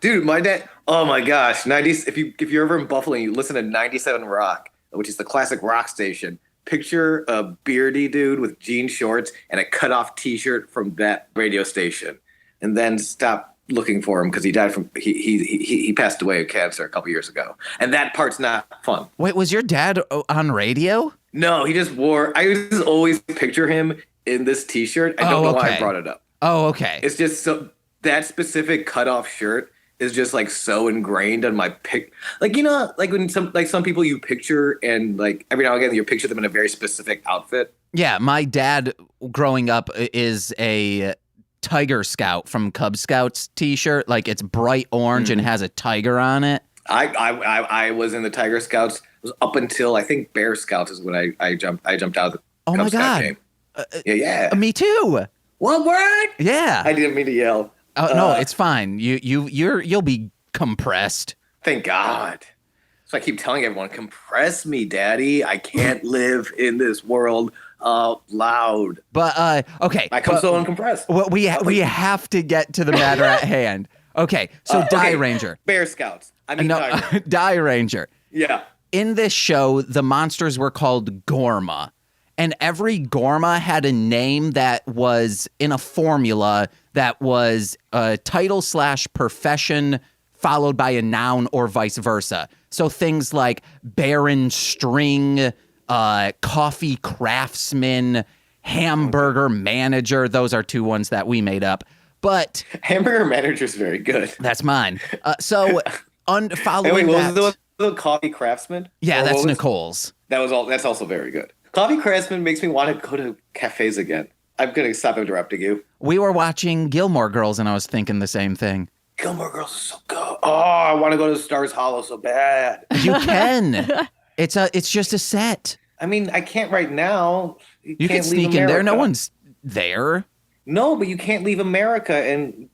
Dude, my dad. Oh my gosh, 90s. If you're ever in Buffalo and you listen to 97 Rock, which is the classic rock station, picture a beardy dude with jean shorts and a cut-off T-shirt from that radio station, and then stop looking for him because he died from he passed away of cancer a couple years ago, and that part's not fun. Wait, was your dad on radio? No, he just wore. I just always picture him in this T-shirt. I don't know why I brought it up. Oh, okay. It's just so that specific cut-off shirt is just like so ingrained on my pic. Like, you know, like when some people you picture and like every now and again you picture them in a very specific outfit. Yeah, my dad growing up is a Tiger Scout from Cub Scouts T-shirt. Like it's bright orange and has a tiger on it. I was in the Tiger Scouts. It was up until I think Bear Scouts is when I jumped out of the Cub Scout game. Yeah. Me too. What word? Yeah. I didn't mean to yell. No, it's fine. You'll be compressed. Thank God. So I keep telling everyone, compress me, Daddy. I can't live in this world loud. But okay, I come so uncompressed. Well, we have to get to the matter at hand. Okay, so Die Ranger, Bear Scouts. I mean, Die Ranger. Yeah. In this show, the monsters were called Gorma. And every Gorma had a name that was in a formula that was a title / profession followed by a noun or vice versa. So things like Baron String, coffee craftsman, hamburger manager. Those are two ones that we made up. But hamburger manager is very good. That's mine. So following that, was the coffee craftsman? Yeah, that's Nicole's. That's also very good. Coffee Craftsman makes me want to go to cafes again. I'm going to stop interrupting you. We were watching Gilmore Girls, and I was thinking the same thing. Gilmore Girls is so good. Oh, I want to go to Stars Hollow so bad. You can. It's just a set. I mean, I can't right now. You can sneak in there. No one's there. No, but you can't leave America, and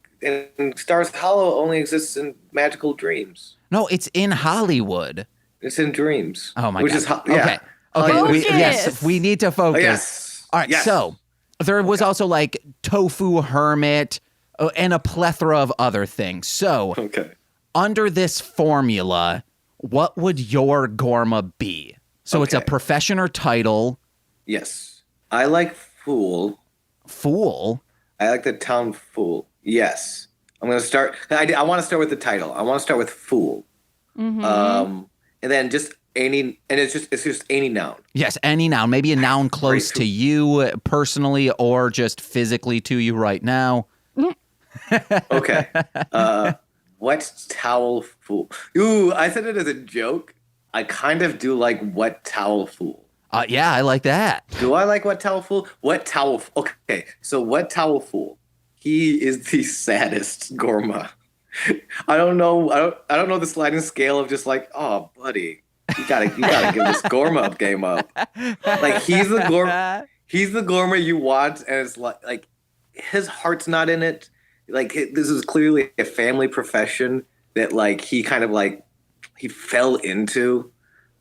Stars Hollow only exists in magical dreams. No, it's in Hollywood. It's in dreams. Oh, my God. Yeah. Okay, we need to focus. Yes. All right, so there was also like Tofu Hermit and a plethora of other things. So under this formula, what would your Gorma be? So it's a profession or title. Yes. I like Fool. Fool? I like the town Fool. Yes. I'm going to start. I want to start with the title. I want to start with Fool. Mm-hmm. And then just it's just any noun. Yes, any noun. Maybe a noun close to you personally or just physically to you right now. Okay. What towel fool? Ooh, I said it as a joke. I kind of do like what towel fool. Yeah, I like that. Do I like what towel fool? What towel? Okay, so what towel fool? He is the saddest Gorma. I don't know. I don't know the sliding scale of just like, oh, buddy. You gotta give this Gorma game up. Like he's the Gorma you want, and it's like his heart's not in it. Like this is clearly a family profession that like he kind of like he fell into.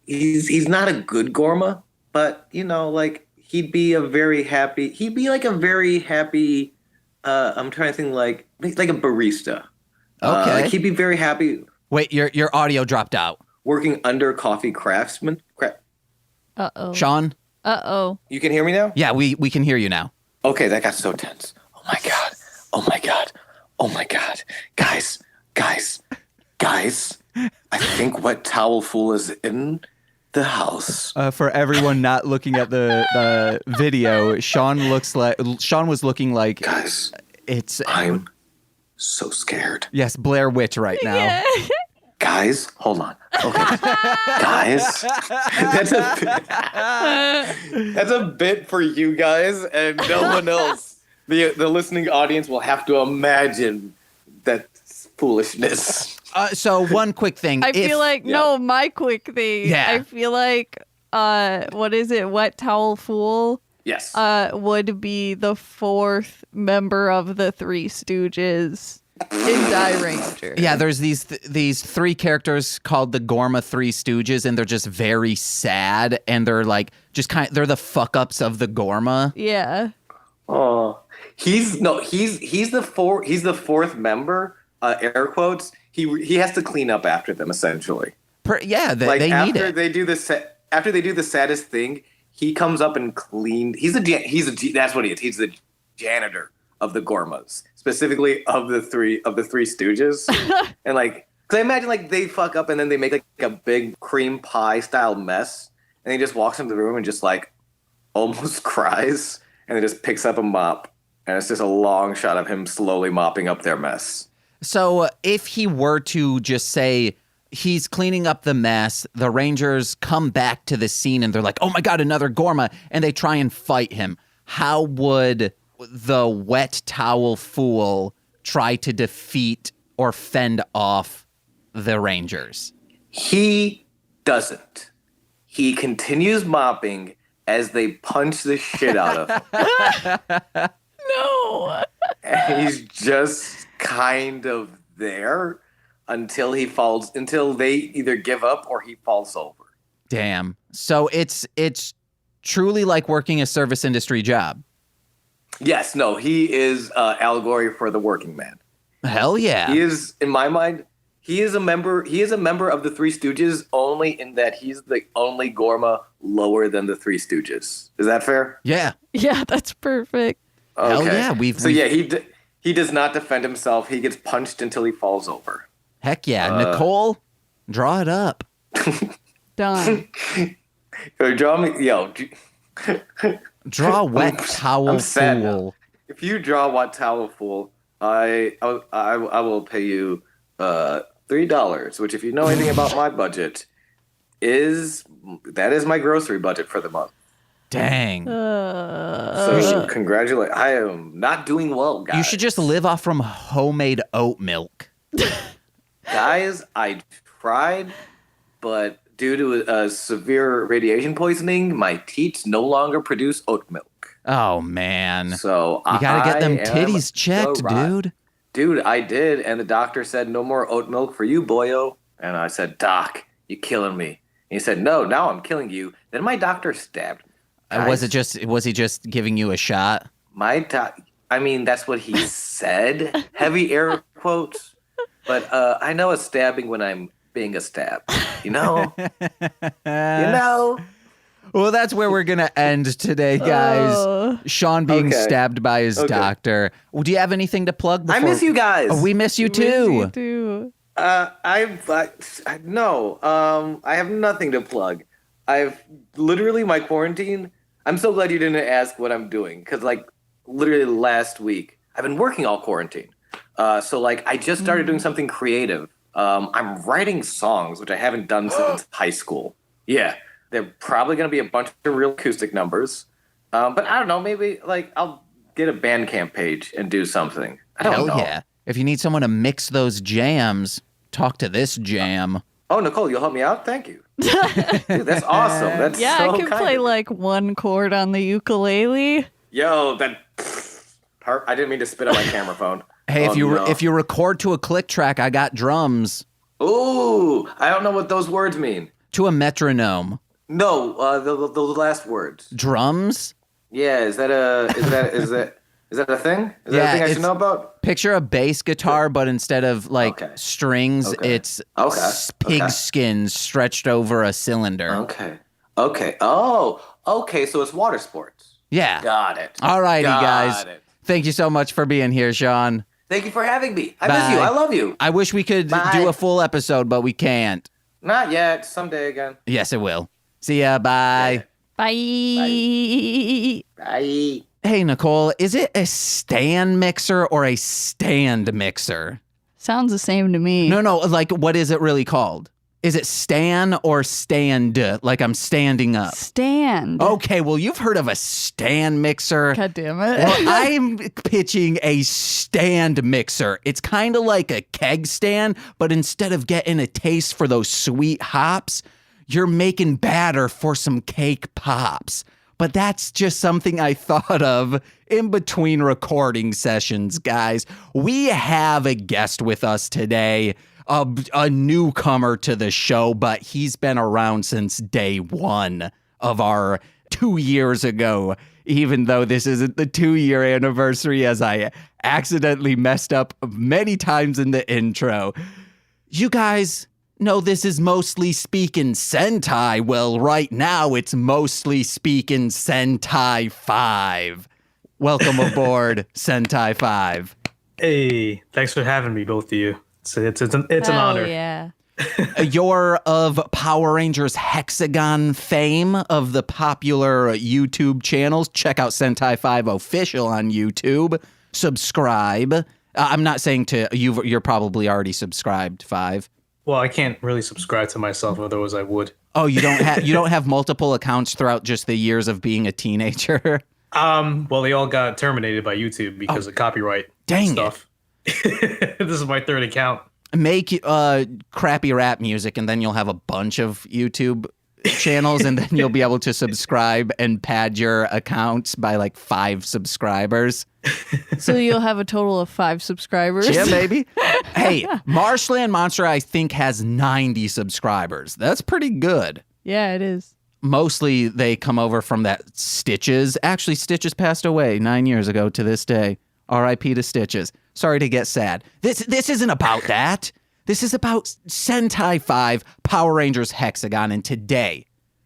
He's not a good Gorma, but like he'd be a very happy. He'd be like a very happy. I'm trying to think like a barista. Okay. Like he'd be very happy. Wait, your audio dropped out. Working under coffee craftsman. Uh-oh. Sean? Uh-oh. You can hear me now? Yeah, we can hear you now. Okay, that got so tense. Oh my god. Oh my god. Oh my god. Guys. I think Wet Towel Fool is in the house. For everyone not looking at the video, Sean was looking like Guys, it's I'm so scared. Yes, Blair Witch right now. Yeah. Guys, hold on. Okay. Guys, that's a bit for you guys and no one else. The listening audience will have to imagine that foolishness. So one quick thing. I feel like, my quick thing. Yeah. I feel like, what is it? Wet Towel Fool? Yes. Would be the fourth member of the Three Stooges in Die Ranger. Yeah, there's these three characters called the Gorma Three Stooges, and they're just very sad, and they're like they're the fuck ups of the Gorma. Yeah. Oh, he's the fourth member. Air quotes. He has to clean up after them essentially. They need it. After they do the saddest thing, he comes up and clean. That's what he is. He's the janitor of the Gormas, specifically of the three Stooges. And like, cause I imagine like they fuck up and then they make like a big cream pie style mess, and he just walks into the room and just like almost cries, and then just picks up a mop, and it's just a long shot of him slowly mopping up their mess. So if he were to just say he's cleaning up the mess, the Rangers come back to the scene and they're like, oh my God, another Gorma, and they try and fight him. How would the Wet Towel Fool try to defeat or fend off the Rangers? He doesn't. He continues mopping as they punch the shit out of him. No. And he's just kind of there until they either give up or he falls over. Damn. So it's truly like working a service industry job. Yes, no, he is allegory for the working man. Hell yeah. He is, in my mind, he is a member of the Three Stooges only in that he's the only Gorma lower than the Three Stooges. Is that fair? Yeah. Yeah, that's perfect. Hell Okay. yeah. He does not defend himself. He gets punched until he falls over. Heck yeah. Nicole, draw it up. Done. Draw me, Draw Wet Towel I'm sad now. Fool. If you draw Wet Towel Fool, I will pay you $3, which if you know anything about my budget, is my grocery budget for the month. Dang. So congratulate. I am not doing well, guys. You should just live off from homemade oat milk. Guys, I tried, but due to a severe radiation poisoning, my teats no longer produce oat milk. Oh, man. So you gotta get them I titties checked, dude. Dude, I did, and the doctor said, no more oat milk for you, boyo. And I said, Doc, you're killing me. And he said, no, now I'm killing you. Then my doctor stabbed me. Was he just giving you a shot? That's what he said. Heavy air quotes. But I know a stabbing when I'm being a stab. You know? Well, that's where we're going to end today, guys. Sean being stabbed by his doctor. Well, do you have anything to plug before? I miss you guys. Oh, we miss you too. Miss you too. I have nothing to plug. I've literally my quarantine. I'm so glad you didn't ask what I'm doing because literally last week I've been working all quarantine. So I just started doing something creative. I'm writing songs, which I haven't done since high school. Yeah, they're probably going to be a bunch of real acoustic numbers. But I don't know, maybe I'll get a Bandcamp page and do something. I don't know. Hell yeah. If you need someone to mix those jams, talk to this jam. Oh, Nicole, you'll help me out? Thank you. Dude, that's awesome. That's so I can kind play of one chord on the ukulele. Yo, I didn't mean to spit on my camera phone. Hey, if you record to a click track, I got drums. Ooh, I don't know what those words mean. To a metronome. No, the last words. Drums? Yeah, is that a thing? Is that a thing I should know about? Picture a bass guitar, but instead of strings, it's pig skins stretched over a cylinder. Okay. Oh, okay. So it's water sports. Yeah. Got it. All righty, guys. Thank you so much for being here, Sean. Thank you for having me. I miss you. I love you. I wish we could do a full episode, but we can't. Not yet. Someday again. Yes, it will. See ya. Bye. Bye. Bye. Hey, Nicole, is it a stand mixer or a stand mixer? Sounds the same to me. No, like, what is it really called? Is it stan or stand? Like I'm standing up. Stand. Okay, well, you've heard of a stand mixer. God damn it. Well, I'm pitching a stand mixer. It's kind of like a keg stand, but instead of getting a taste for those sweet hops, you're making batter for some cake pops. But that's just something I thought of in between recording sessions, guys. We have a guest with us today. A newcomer to the show, but he's been around since day one of our 2 years ago, even though this isn't the 2-year anniversary, as I accidentally messed up many times in the intro. You guys know this is Mostly Speaking Sentai. Well, right now it's Mostly Speaking Sentai 5. Welcome aboard, Sentai 5. Hey, thanks for having me, both of you. It's an honor. Yeah. You're of Power Rangers Hexagon fame, of the popular YouTube channels. Check out Sentai 5 Official on YouTube. Subscribe. I'm not saying you're probably already subscribed, 5. Well, I can't really subscribe to myself, otherwise I would. Oh, you don't have multiple accounts throughout just the years of being a teenager? Well, they all got terminated by YouTube because of copyright stuff. This is my 3rd account. Make crappy rap music, and then you'll have a bunch of YouTube channels, and then you'll be able to subscribe and pad your accounts by like 5 subscribers. So you'll have a total of 5 subscribers. Yeah, baby. Hey, Marshland Monster, I think, has 90 subscribers. That's pretty good. Yeah, it is. Mostly they come over from that Stitches. Actually, Stitches passed away 9 years ago to this day. R.I.P. to Stitches. Sorry to get sad. This isn't about that. This is about Sentai 5 Power Rangers Hexagon. And today,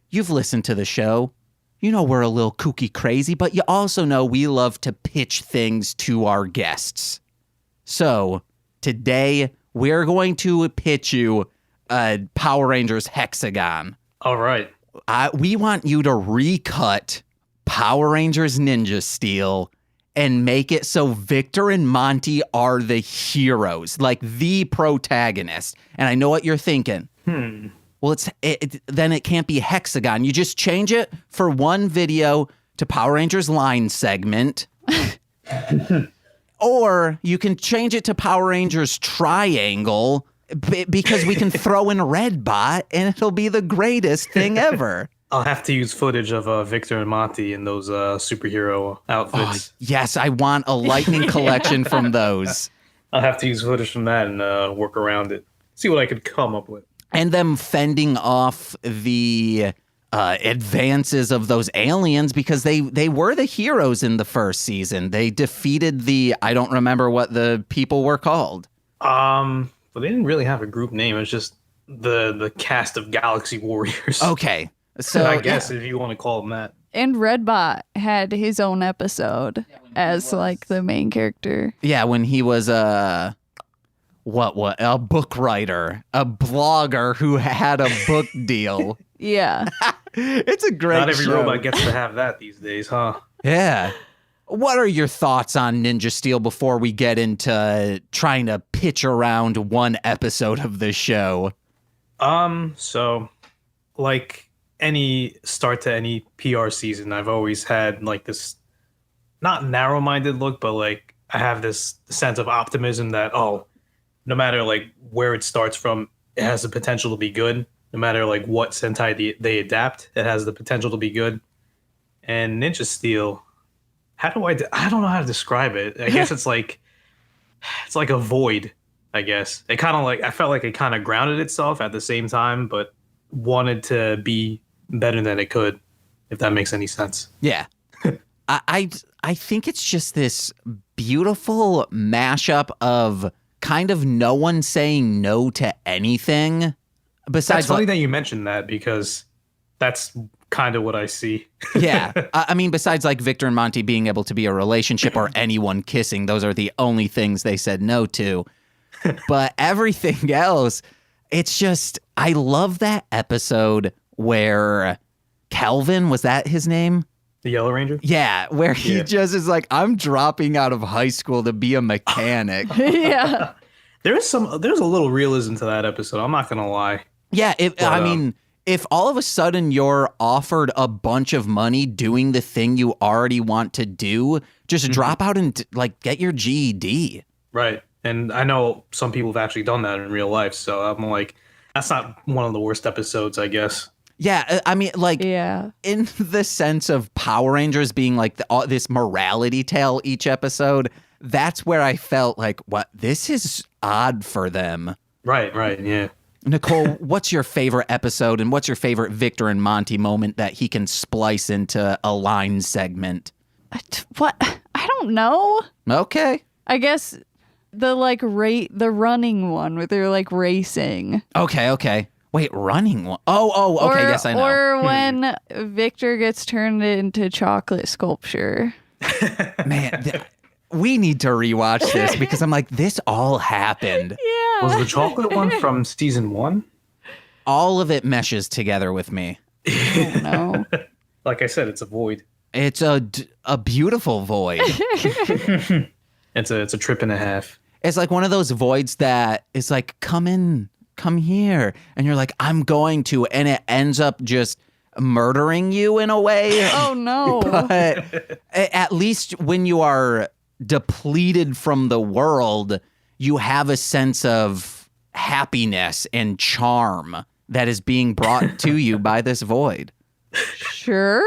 you've listened to the show. You know we're a little kooky crazy, but you also know we love to pitch things to our guests. So today, we're going to pitch you Power Rangers Hexagon. All right. We want you to recut Power Rangers Ninja Steel and make it so Victor and Monty are the heroes, like the protagonist. And I know what you're thinking. Well, then it can't be Hexagon. You just change it for one video to Power Rangers Line segment. Or you can change it to Power Rangers Triangle because we can throw in Red Bot and it'll be the greatest thing ever. I'll have to use footage of Victor and Monty in those superhero outfits. Oh, yes, I want a lightning collection from those. I'll have to use footage from that and work around it. See what I could come up with. And them fending off the advances of those aliens because they were the heroes in the first season. They defeated I don't remember what the people were called. But they didn't really have a group name. It was just the cast of Galaxy Warriors. Okay. So I guess if you want to call them that. And Redbot had his own episode as like the main character. Yeah, when he was a book writer, a blogger who had a book deal. Yeah. It's a great Not every show. robot gets to have that these days, huh? Yeah. What are your thoughts on Ninja Steel before we get into trying to pitch around one episode of the show? So like any start to any PR season, I've always had like this not narrow-minded look, but like I have this sense of optimism that no matter like where it starts from, it has the potential to be good. No matter like what Sentai they adapt, it has the potential to be good. And Ninja Steel, I don't know how to describe it. I guess it's like a void, I guess. It kind of like, I felt like it kind of grounded itself at the same time, but wanted to be better than it could, if that makes any sense. Yeah. I think it's just this beautiful mashup of kind of no one saying no to anything. Besides, That's funny that you mentioned that, because that's kind of what I see. Yeah. I mean, besides like Victor and Monty being able to be a relationship or anyone kissing, those are the only things they said no to. But everything else, it's just, I love that episode where Calvin, was that his name? The Yellow Ranger? Yeah, where he just is like, I'm dropping out of high school to be a mechanic. Yeah. There's a little realism to that episode. I'm not going to lie. Yeah, I mean, if all of a sudden you're offered a bunch of money doing the thing you already want to do, just drop out and like get your GED. Right. And I know some people have actually done that in real life. So I'm like, that's not one of the worst episodes, I guess. Yeah, I mean, like, in the sense of Power Rangers being like this morality tale each episode, that's where I felt like, what, this is odd for them. Right, yeah. Nicole, what's your favorite episode and what's your favorite Victor and Monty moment that he can splice into a line segment? What? I don't know. Okay. I guess the the running one where they're like racing. Okay. Wait, running one? Oh, okay, yes, I know. Or when Victor gets turned into chocolate sculpture. Man, we need to rewatch this because I'm like, this all happened. Yeah. Was the chocolate one from season 1? All of it meshes together with me. I don't know. Like I said, it's a void. It's a beautiful void. It's a trip and a half. It's like one of those voids that is like, come here. And you're like, I'm going to. And it ends up just murdering you in a way. Oh, no. But at least when you are depleted from the world, you have a sense of happiness and charm that is being brought to you by this void. Sure.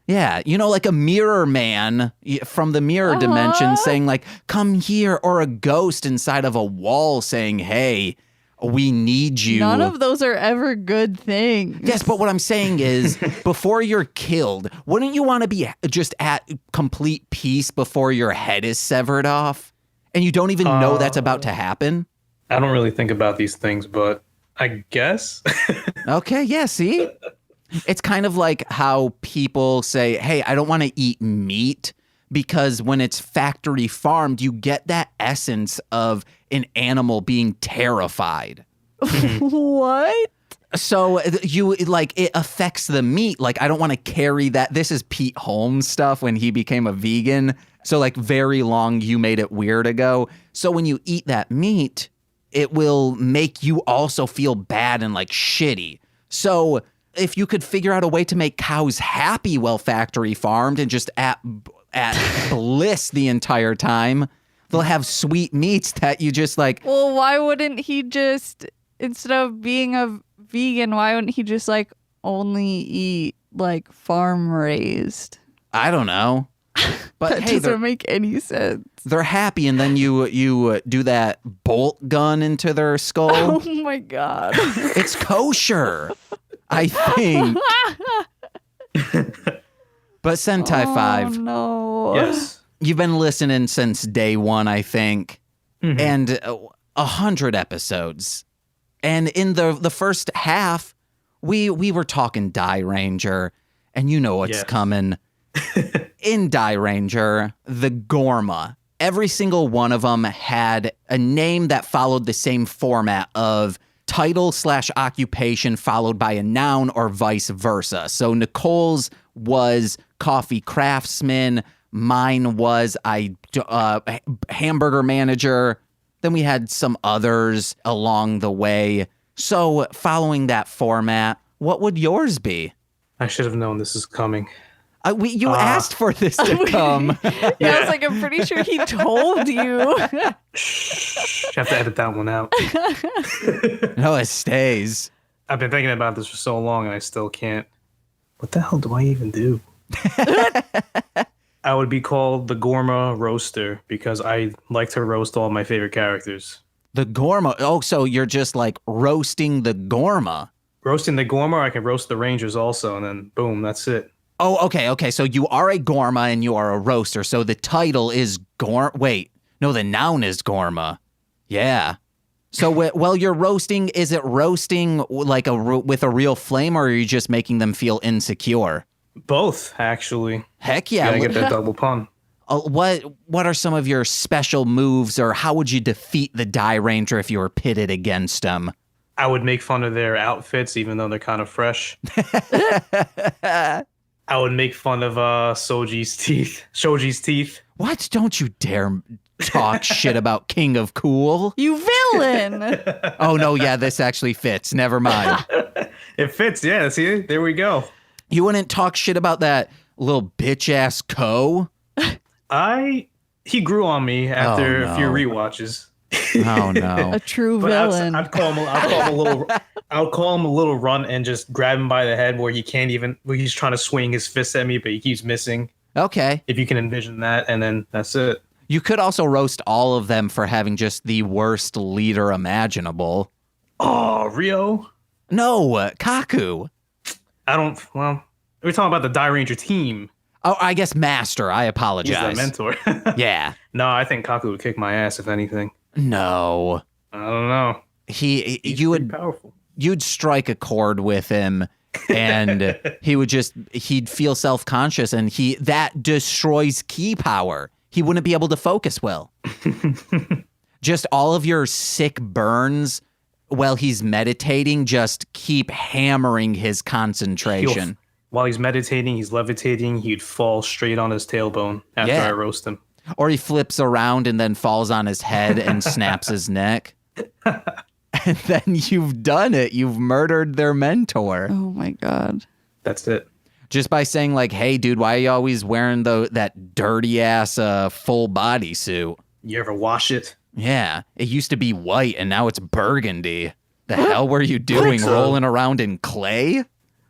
Yeah, like a mirror man from the mirror dimension saying like, come here, or a ghost inside of a wall saying, hey, we need you. None of those are ever good things. Yes, but what I'm saying is, before you're killed, wouldn't you want to be just at complete peace before your head is severed off? And you don't even know that's about to happen? I don't really think about these things, but I guess. Okay, yeah, see? It's kind of like how people say, hey, I don't want to eat meat, because when it's factory farmed, you get that essence of an animal being terrified. What? So it affects the meat. Like, I don't want to carry that. This is Pete Holmes stuff when he became a vegan. So like very long, you made it weird ago. So when you eat that meat, it will make you also feel bad and like shitty. So if you could figure out a way to make cows happy while factory farmed and just at bliss the entire time, they'll have sweet meats that you just like. Well, why wouldn't he just, instead of being a vegan, why wouldn't he just like only eat like farm raised? I don't know. But that doesn't make any sense. They're happy, and then you do that bolt gun into their skull. Oh my God. It's kosher, I think. But Sentai 5. No. Yes. You've been listening since day one, I think. Mm-hmm. And 100 episodes. And in the first half, we were talking Die Ranger, and you know what's coming. In Die Ranger, the Gorma, every single one of them had a name that followed the same format of title/occupation followed by a noun or vice versa. So Nicole's was coffee craftsman. Mine was hamburger manager. Then we had some others along the way. So following that format, what would yours be? I should have known this is coming. You asked for this to come. Yeah, I was like, I'm pretty sure he told you. Shh, you have to edit that one out. No, it stays. I've been thinking about this for so long and I still can't. What the hell do I even do? I would be called the Gorma Roaster because I like to roast all my favorite characters. The Gorma. Oh, so you're just like roasting the Gorma. roasting the Gorma, or I can roast the Rangers also, and then boom, that's it. Oh, okay. So you are a Gorma and you are a roaster. So the title is Wait, no, the noun is Gorma. Yeah. So while you're roasting, is it roasting like with a real flame, or are you just making them feel insecure? Both, actually. Heck yeah. I get that double pun. What are some of your special moves, or how would you defeat the Die Ranger if you were pitted against them? I would make fun of their outfits, even though they're kind of fresh. I would make fun of Shoji's teeth. What? Don't you dare talk shit about King of Cool. You villain! Oh, no, yeah, this actually fits. Never mind. It fits, yeah. See, there we go. You wouldn't talk shit about that little bitch-ass Ko? He grew on me after a few rewatches. Oh, no. A true villain. I'd call him a little runt and just grab him by the head where he's trying to swing his fist at me, but he keeps missing. Okay. If you can envision that, and then that's it. You could also roast all of them for having just the worst leader imaginable. Oh, Rio? No, Kaku. We're talking about the Die Ranger team. Oh, I guess Master. I apologize. He's the mentor. Yeah. No, I think Kaku would kick my ass, if anything. No. I don't know. He's powerful. You'd strike a chord with him, and he'd feel self-conscious, and that destroys ki power. He wouldn't be able to focus well. Just all of your sick burns while he's meditating just keep hammering his concentration. While he's meditating, he's levitating, he'd fall straight on his tailbone after I roast him. Or he flips around and then falls on his head and snaps his neck. And then you've done it. You've murdered their mentor. Oh, my God. That's it. Just by saying, like, hey, dude, why are you always wearing that dirty-ass full body suit? You ever wash it? Yeah. It used to be white, and now it's burgundy. The hell were you doing, rolling around in clay?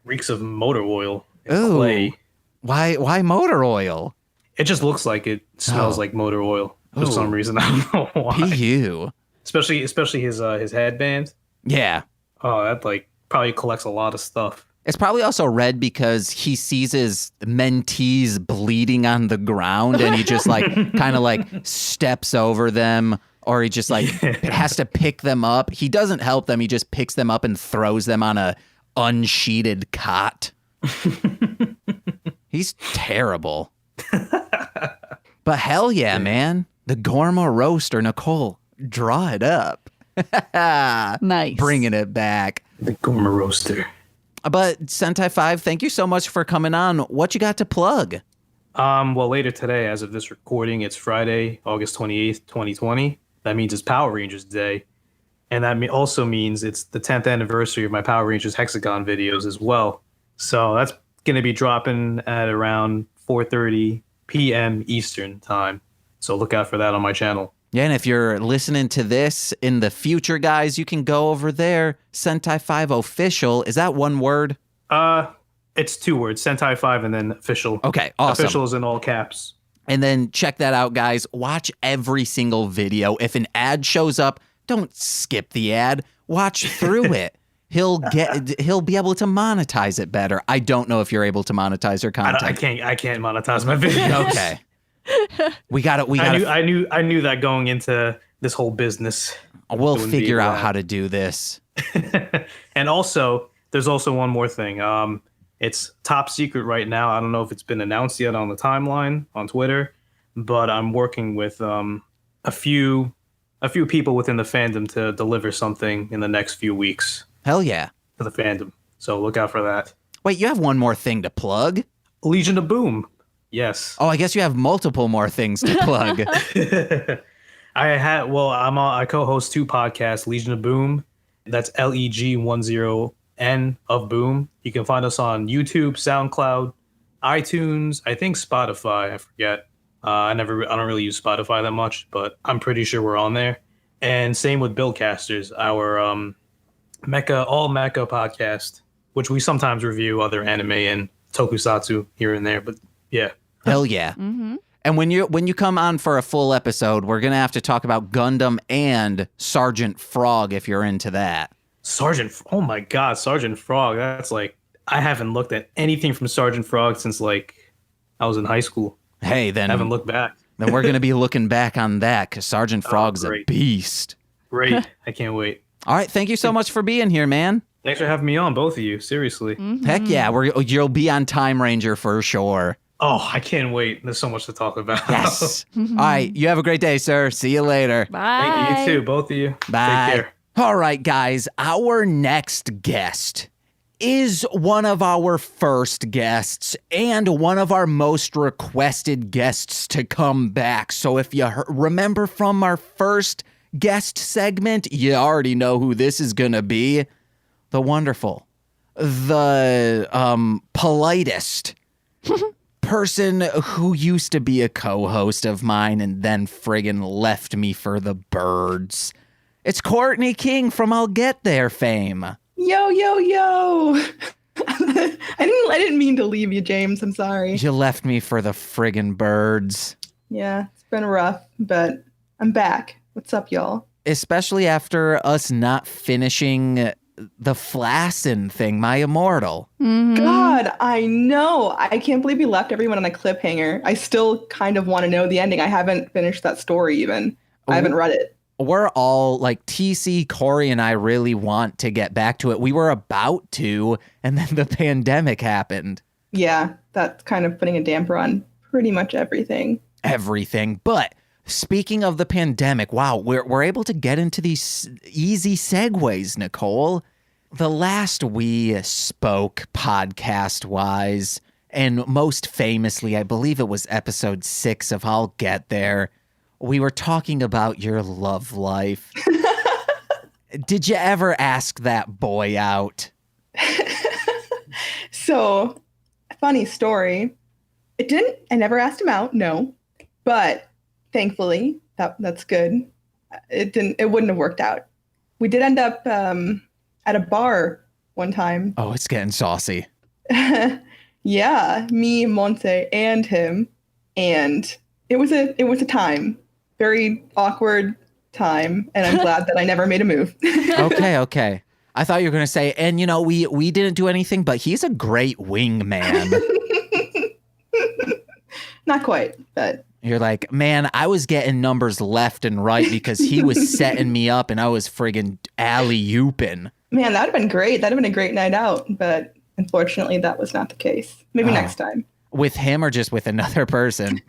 Reeks of motor oil and Ooh. clay. Why motor oil? It just looks like it smells like motor oil for some reason. I don't know why. P.U. Especially his headband. Yeah. Oh, that probably collects a lot of stuff. It's probably also red because he sees his mentees bleeding on the ground and he just kind of steps over them, or he just has to pick them up. He doesn't help them. He just picks them up and throws them on a unsheeted cot. He's terrible. But hell yeah, man. The Gorma roaster, Nicole, draw it up. Nice. Bringing it back. The Gorma roaster. But Sentai 5, thank you so much for coming on. What you got to plug? Well, later today, as of this recording, it's Friday, August 28th, 2020. That means it's Power Rangers Day. And that also means it's the 10th anniversary of my Power Rangers Hexagon videos as well. So that's going to be dropping at around 4:30 p.m. Eastern time. So look out for that on my channel. Yeah, and if you're listening to this in the future, guys, you can go over there. Sentai 5 Official. Is that one word? It's 2 words. Sentai 5 and then official. Okay, awesome. Official is in all caps. And then check that out, guys. Watch every single video. If an ad shows up, don't skip the ad. Watch through it. He'll be able to monetize it better. I don't know if you're able to monetize your content. I can't monetize my videos. Okay. We got it. I knew that going into this whole business. We'll figure out how to do this. And also, there's also one more thing. It's top secret right now. I don't know if it's been announced yet on the timeline on Twitter, but I'm working with a few people within the fandom to deliver something in the next few weeks. Hell yeah. To the fandom. So look out for that. Wait, you have one more thing to plug? Legion of Boom. Yes. Oh, I guess you have multiple more things to plug. I co-host 2 podcasts, Legion of Boom. That's LEG10N of Boom. You can find us on YouTube, SoundCloud, iTunes, I think Spotify, I forget. I don't really use Spotify that much, but I'm pretty sure we're on there. And same with Buildcasters, our all mecha podcast, which we sometimes review other anime and tokusatsu here and there, but yeah. Hell yeah. Mm-hmm. And when you come on for a full episode, we're going to have to talk about Gundam and Sergeant Frog if you're into that. Oh my God, Sergeant Frog. That's like, I haven't looked at anything from Sergeant Frog since like I was in high school. Hey, then I haven't looked back. Then we're going to be looking back on that because Sergeant Frog's a beast. Great. I can't wait. All right. Thank you so much for being here, man. Thanks for having me on, both of you. Seriously. Mm-hmm. Heck yeah. You'll be on Time Ranger for sure. Oh, I can't wait. There's so much to talk about. Yes. All right. You have a great day, sir. See you later. Bye. Thank you, you too. Both of you. Bye. Take care. All right, guys. Our next guest is one of our first guests and one of our most requested guests to come back. So if you remember from our first guest segment, you already know who this is going to be. The wonderful, the politest person who used to be a co-host of mine and then friggin' left me for the birds. It's Courtney King from I'll Get There fame. Yo, yo, yo. I didn't mean to leave you, James. I'm sorry. You left me for the friggin' birds. Yeah, it's been rough, but I'm back. What's up, y'all? Especially after us not finishing the Flassin thing, my immortal. Mm-hmm. God, I know. I can't believe we left everyone on a cliffhanger. I still kind of want to know the ending. I haven't finished that story even. I haven't read it. We're all like TC, Corey, and I really want to get back to it. We were about to, and then the pandemic happened. Yeah, that's kind of putting a damper on pretty much everything. Everything. But speaking of the pandemic, wow, we're able to get into these easy segues, Nicole. The last we spoke podcast-wise, and most famously, I believe it was episode 6 of I'll Get There, we were talking about your love life. Did you ever ask that boy out? So, funny story. I never asked him out, no. But thankfully, that's good. It wouldn't have worked out. We did end up at a bar one time. Oh, it's getting saucy. Yeah, me, Monte, and him. And it was a time. Very awkward time, and I'm glad that I never made a move. Okay. I thought you were going to say, and you know, we didn't do anything, but he's a great wingman. Not quite, but... You're like, man, I was getting numbers left and right because he was setting me up and I was friggin' alley-ooping. Man, that would have been great. That would have been a great night out, but unfortunately that was not the case. Maybe next time. With him or just with another person?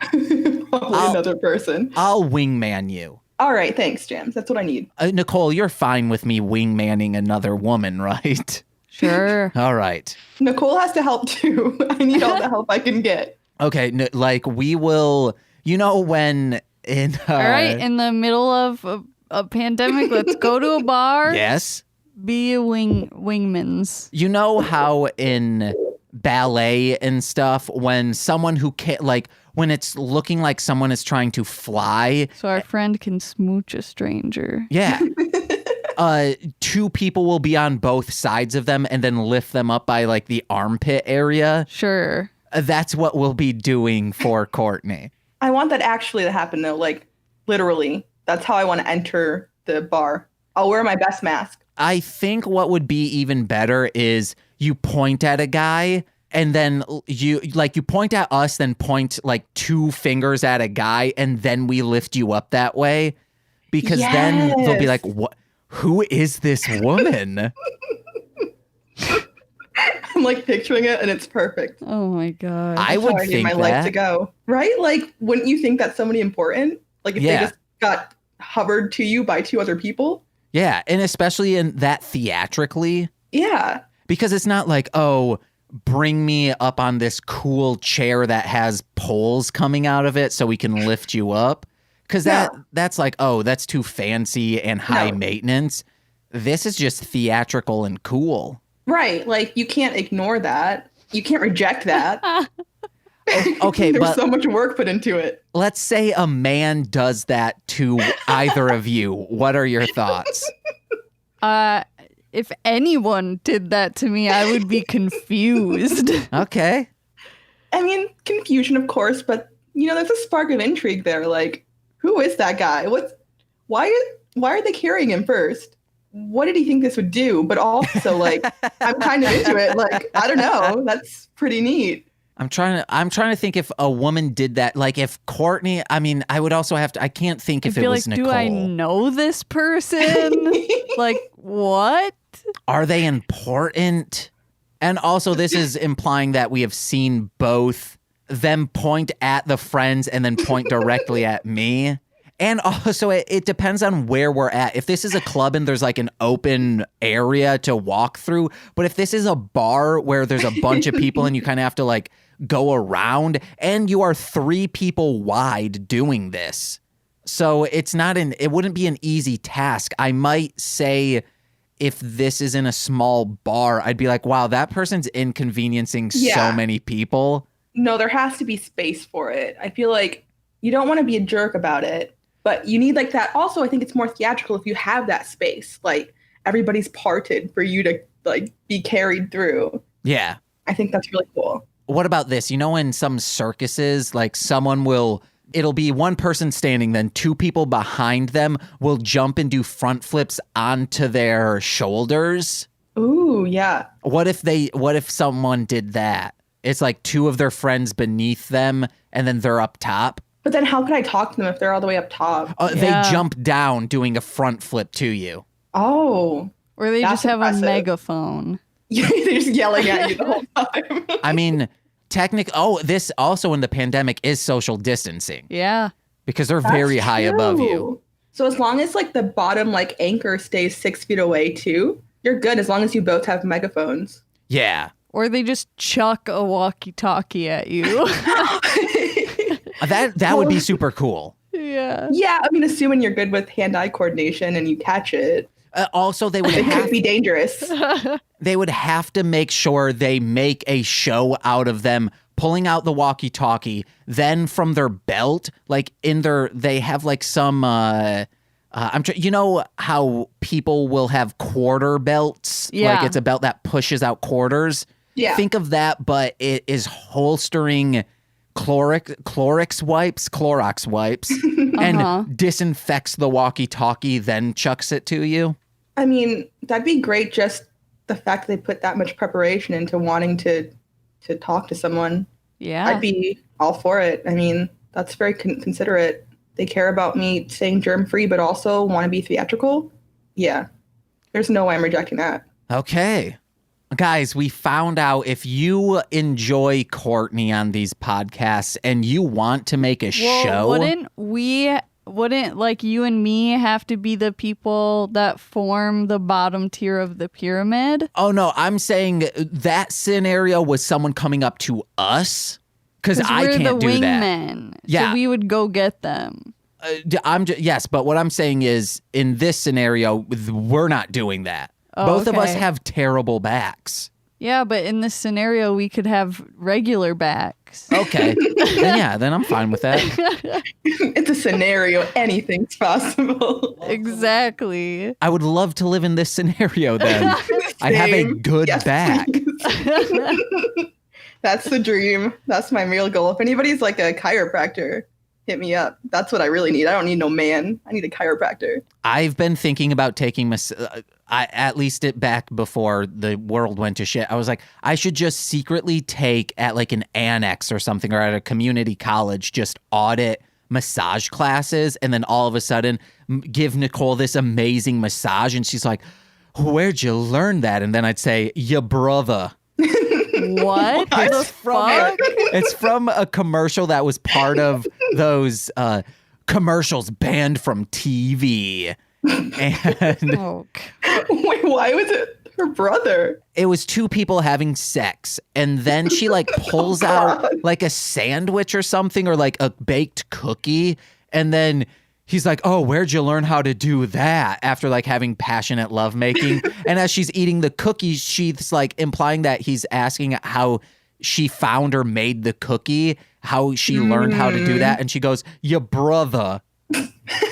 Probably another person. I'll wingman you. All right, thanks, Jams. That's what I need. Nicole, you're fine with me wingmanning another woman, right? Sure. All right. Nicole has to help too. I need all the help I can get. Okay, like we will, you know, when in... All right, in the middle of a pandemic, let's go to a bar. Yes. Be a wingmans. You know how in ballet and stuff, when someone who can't, like, when it's looking like someone is trying to fly. So our friend can smooch a stranger. Yeah. Two people will be on both sides of them and then lift them up by like the armpit area. Sure. That's what we'll be doing for Courtney. I want that actually to happen though. Like literally, that's how I want to enter the bar. I'll wear my best mask. I think what would be even better is you point at a guy and then you point at us, then point like 2 fingers at a guy, and then we lift you up that way. Because then they'll be like, "What? Who is this woman?" I'm like picturing it, and it's perfect. Oh my god! I would think need my that. life to go, right? Like, wouldn't you think that's somebody important? Like, if they just got hovered to you by 2 other people. Yeah, and especially in that theatrically. Yeah. Because it's not like, oh, bring me up on this cool chair that has poles coming out of it so we can lift you up. Because that's like, oh, that's too fancy and high maintenance. This is just theatrical and cool. Right. Like, you can't ignore that. You can't reject that. Okay, There's but so much work put into it. Let's say a man does that to either of you. What are your thoughts? If anyone did that to me, I would be confused. Okay. I mean, confusion, of course, but, you know, there's a spark of intrigue there. Like, who is that guy? Why are they carrying him first? what did he think this would do? But also, like, I'm kind of into it. Like, I don't know. That's pretty neat. I'm trying to think if a woman did that. Like if Courtney, I mean, I would also have to, I can't think if it was Nicole. Do I know this person? Like, what? Are they important? And also, this is implying that we have seen both them point at the friends and then point directly at me. And also, it depends on where we're at. If this is a club and there's like an open area to walk through, but if this is a bar where there's a bunch of people and you kind of have to like go around and you are 3 people wide doing this. So it wouldn't be an easy task. I might say if this is in a small bar, I'd be like, wow, that person's inconveniencing so many people. No, there has to be space for it. I feel like you don't want to be a jerk about it, but you need like that. Also, I think it's more theatrical if you have that space, like everybody's parted for you to like be carried through. Yeah. I think that's really cool. What about this? You know, in some circuses, like it'll be one person standing, then 2 people behind them will jump and do front flips onto their shoulders. Ooh, yeah. What if someone did that? It's like 2 of their friends beneath them and then they're up top. But then how could I talk to them if they're all the way up top? They jump down doing a front flip to you. Oh. Or they just have a megaphone. They're just yelling at you the whole time. I mean, this also in the pandemic is social distancing. Yeah. Because they're very high above you. So as long as like the bottom like anchor stays 6 feet away too, you're good as long as you both have megaphones. Yeah. Or they just chuck a walkie-talkie at you. That would be super cool. Yeah. Yeah, I mean, assuming you're good with hand-eye coordination and you catch it. Also, it could be dangerous. They would have to make sure they make a show out of them pulling out the walkie-talkie, then from their belt, like they have like some, you know how people will have quarter belts? Yeah. Like it's a belt that pushes out quarters? Yeah. Think of that, but it is holstering Clorox wipes, and disinfects the walkie-talkie, then chucks it to you. I mean, that'd be great. Just the fact they put that much preparation into wanting to talk to someone. Yeah. I'd be all for it. I mean, that's very considerate. They care about me staying germ-free, but also want to be theatrical. Yeah. There's no way I'm rejecting that. Okay. Guys, we found out if you enjoy Courtney on these podcasts and you want to make a show. Wouldn't like you and me have to be the people that form the bottom tier of the pyramid? Oh, no, I'm saying that scenario was someone coming up to us because I can't do that. Wingmen, yeah. So we would go get them. Yes, but what I'm saying is in this scenario, we're not doing that. Both of us have terrible backs. Yeah, but in this scenario, we could have regular backs. Okay. then I'm fine with that. It's a scenario. Anything's possible. Exactly. I would love to live in this scenario then. I have a good back. That's the dream. That's my real goal. If anybody's like a chiropractor, hit me up. That's what I really need. I don't need no man. I need a chiropractor. I've been thinking about taking at least it back before the world went to shit. I was like, I should just secretly take at like an annex or something or at a community college, just audit massage classes. And then all of a sudden give Nicole this amazing massage. And she's like, where'd you learn that? And then I'd say, your brother. What the fuck? It's from a commercial that was part of those commercials banned from TV. And wait, why was it her brother? It was 2 people having sex, and then she like pulls out like a sandwich or something, or like a baked cookie, and then he's like, oh, where'd you learn how to do that? After like having passionate lovemaking. And as she's eating the cookies, she's like implying that he's asking how she found or made the cookie, how she learned how to do that. And she goes, your brother.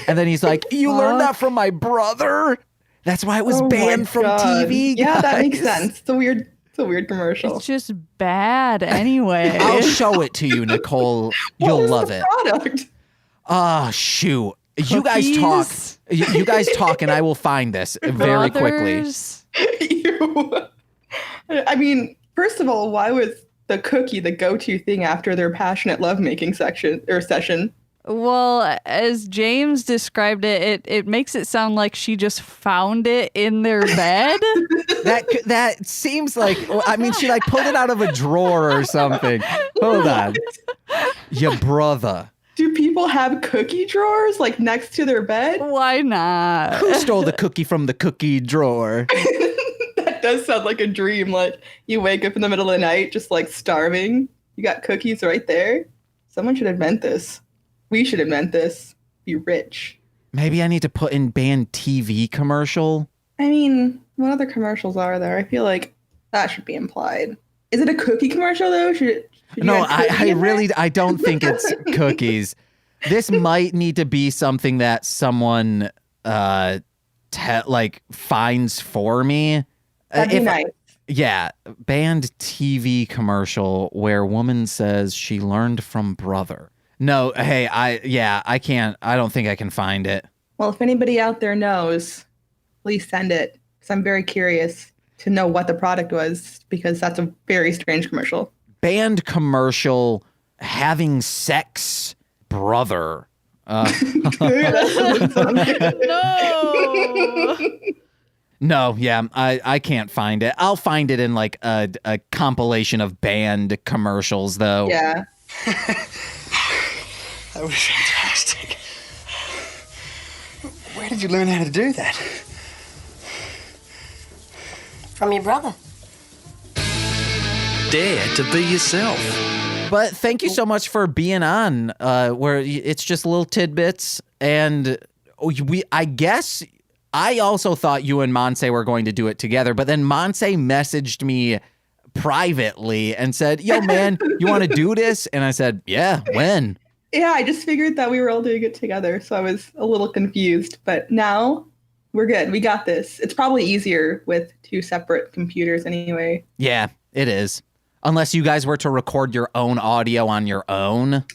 And then he's like, you learned that from my brother? That's why it was banned from TV. Yeah, guys. that makes sense. It's a weird commercial. It's just bad anyway. I'll show it to you, Nicole. You'll love it. Product? Oh, shoot. You guys talk. You guys talk, and I will find this very quickly. I mean, first of all, why was the cookie the go-to thing after their passionate lovemaking session? Well, as James described it, it makes it sound like she just found it in their bed. That seems like, I mean, she like pulled it out of a drawer or something. Hold on. Your brother. Do people have cookie drawers like next to their bed? Why not? Who stole the cookie from the cookie drawer? That does sound like a dream. Like you wake up in the middle of the night just like starving. You got cookies right there. Someone should invent this. We should invent this. Be rich. Maybe I need to put in band TV commercial. I mean, what other commercials are there? I feel like that should be implied. Is it a cookie commercial though? Should no, I don't think it's cookies. This might need to be something that someone finds for me. That'd be nice. Yeah, band TV commercial where woman says she learned from brother. No, hey, I can't. I don't think I can find it. Well, if anybody out there knows, please send it. Because I'm very curious to know what the product was, because that's a very strange commercial. Band commercial, having sex, brother. No, yeah, I can't find it. I'll find it in like a compilation of band commercials, though. Yeah. That was fantastic. Where did you learn how to do that? From your brother. Dare to be yourself. But thank you so much for being on, where it's just little tidbits. And I guess I also thought you and Monse were going to do it together, but then Monse messaged me privately and said, yo, man, you want to do this? And I said, yeah, when? Yeah, I just figured that we were all doing it together, so I was a little confused. But now we're good. We got this. It's probably easier with two separate computers anyway. Yeah, it is. Unless you guys were to record your own audio on your own.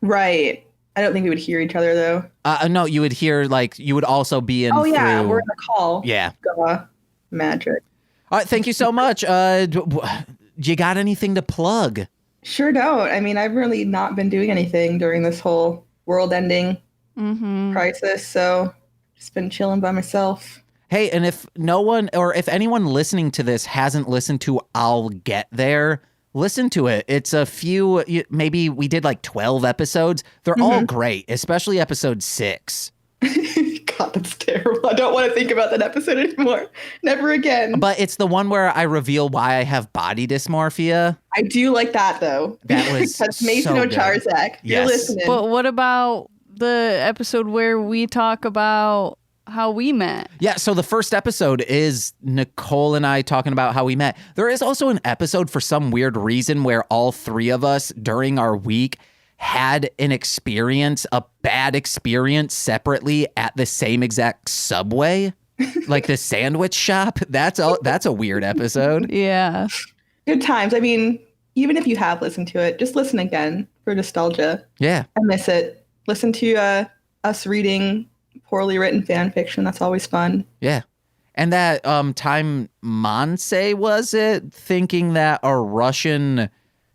Right. I don't think we would hear each other, though. No, you would hear, like, you would also be in. Oh, yeah, we're in a call. Yeah. Magic. All right, thank you so much. You got anything to plug? Sure don't. I mean, I've really not been doing anything during this whole world-ending crisis, so just been chilling by myself. Hey, and if no one, or if anyone listening to this hasn't listened to I'll Get There, listen to it. It's a few, maybe we did like 12 episodes. They're all great, especially episode 6. God, that's terrible. I don't want to think about that episode anymore. Never again. But it's the one where I reveal why I have body dysmorphia. I do like that, though. That was that's Mason so Ocharzak. Yes. You're listening. But what about the episode where we talk about how we met? Yeah, so the first episode is Nicole and I talking about how we met. There is also an episode for some weird reason where all three of us during our week had an experience, a bad experience separately at the same exact Subway, like the sandwich shop. That's a weird episode. Yeah. Good times. I mean, even if you have listened to it, just listen again for nostalgia. Yeah. I miss it. Listen to us reading poorly written fan fiction. That's always fun. Yeah. And that time Monse, was it, thinking that a Russian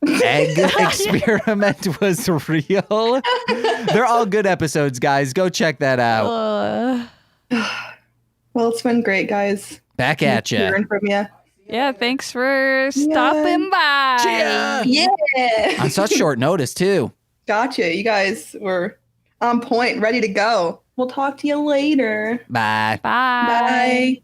egg experiment was real? They're all good episodes, guys. Go check that out. Well, it's been great, guys. Back at you. Hearing from you. Yeah, thanks for stopping by. Yeah. On such short notice, too. Gotcha. You guys were on point, ready to go. We'll talk to you later. Bye. Bye.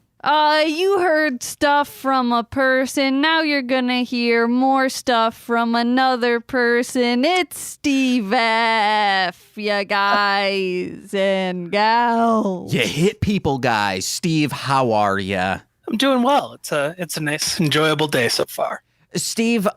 You heard stuff from a person. Now you're gonna hear more stuff from another person. It's Steve F, you guys and gals. You hit people, guys. Steve, how are ya? I'm doing well. It's a nice, enjoyable day so far. Steve,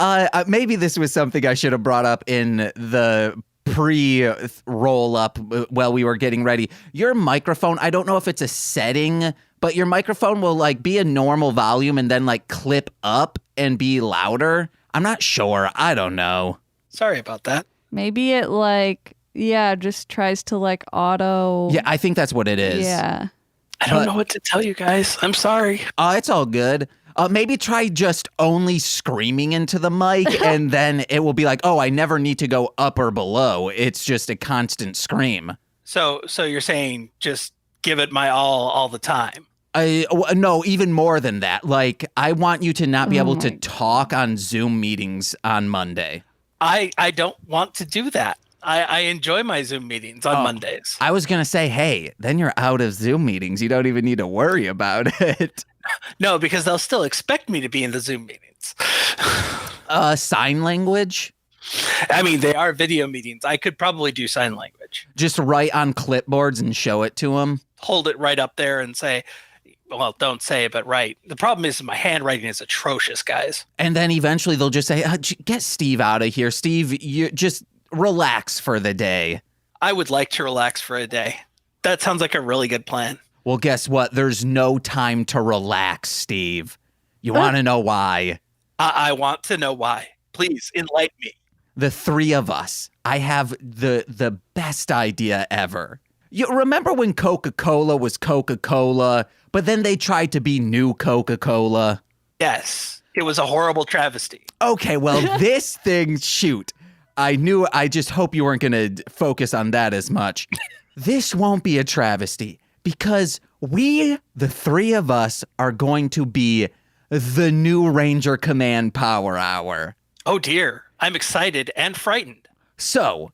maybe this was something I should have brought up in the pre-roll up while we were getting ready. Your microphone, I don't know if it's a setting, but your microphone will like be a normal volume and then like clip up and be louder. I'm not sure. I don't know. Sorry about that. Maybe it like just tries to like auto. Yeah, I think that's what it is. Yeah. I don't know what to tell you guys. I'm sorry. It's all good. Maybe try just only screaming into the mic, and then it will be like, oh, I never need to go up or below. It's just a constant scream. So you're saying just give it my all the time? No, even more than that. Like, I want you to not be able to talk on Zoom meetings on Monday. I don't want to do that. I enjoy my Zoom meetings on Mondays. I was going to say, hey, then you're out of Zoom meetings. You don't even need to worry about it. No, because they'll still expect me to be in the Zoom meetings. Sign language? I mean, they are video meetings. I could probably do sign language. Just write on clipboards and show it to them? Hold it right up there and say, well, don't say it, but write. The problem is my handwriting is atrocious, guys. And then eventually they'll just say, get Steve out of here. Steve, you just relax for the day. I would like to relax for a day. That sounds like a really good plan. Well, guess what? There's no time to relax, Steve. You want to know why? I want to know why. Please enlighten me. The three of us. I have the best idea ever. You remember when Coca-Cola was Coca-Cola, but then they tried to be new Coca-Cola? Yes. It was a horrible travesty. Okay, well, this thing, shoot. I just hope you weren't going to focus on that as much. This won't be a travesty because we, the three of us, are going to be the new Ranger Command Power Hour. Oh, dear. I'm excited and frightened. So,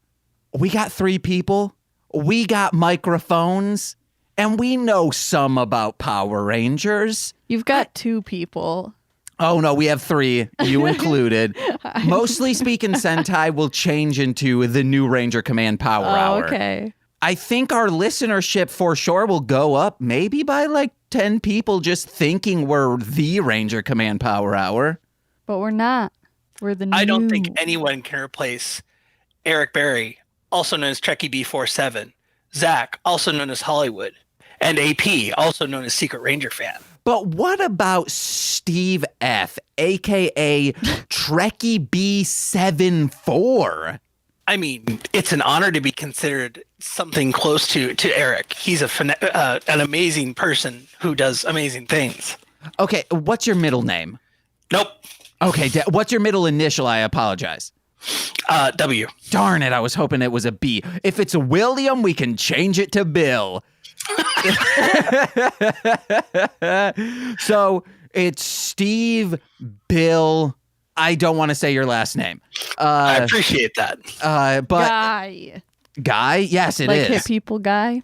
we got three people, we got microphones, and we know some about Power Rangers. You've got two people. Oh, no, we have three, you included. Mostly Speaking Sentai will change into the new Ranger Command Power Hour. Okay. I think our listenership for sure will go up maybe by like 10 people just thinking we're the Ranger Command Power Hour. But we're not. We're the new. I don't think anyone can replace Eric Berry, also known as Trekkie B47, Zach, also known as Hollywood, and AP, also known as Secret Ranger Fan. But what about Steve F., a.k.a. Trekkie B74? I mean, it's an honor to be considered something close to Eric. He's an amazing person who does amazing things. Okay, what's your middle name? Nope. Okay, what's your middle initial? I apologize. W. Darn it, I was hoping it was a B. If it's a William, we can change it to Bill. So it's Steve, Bill. I don't want to say your last name. I appreciate that. Guy. Guy? Yes, it is. Like hit people guy.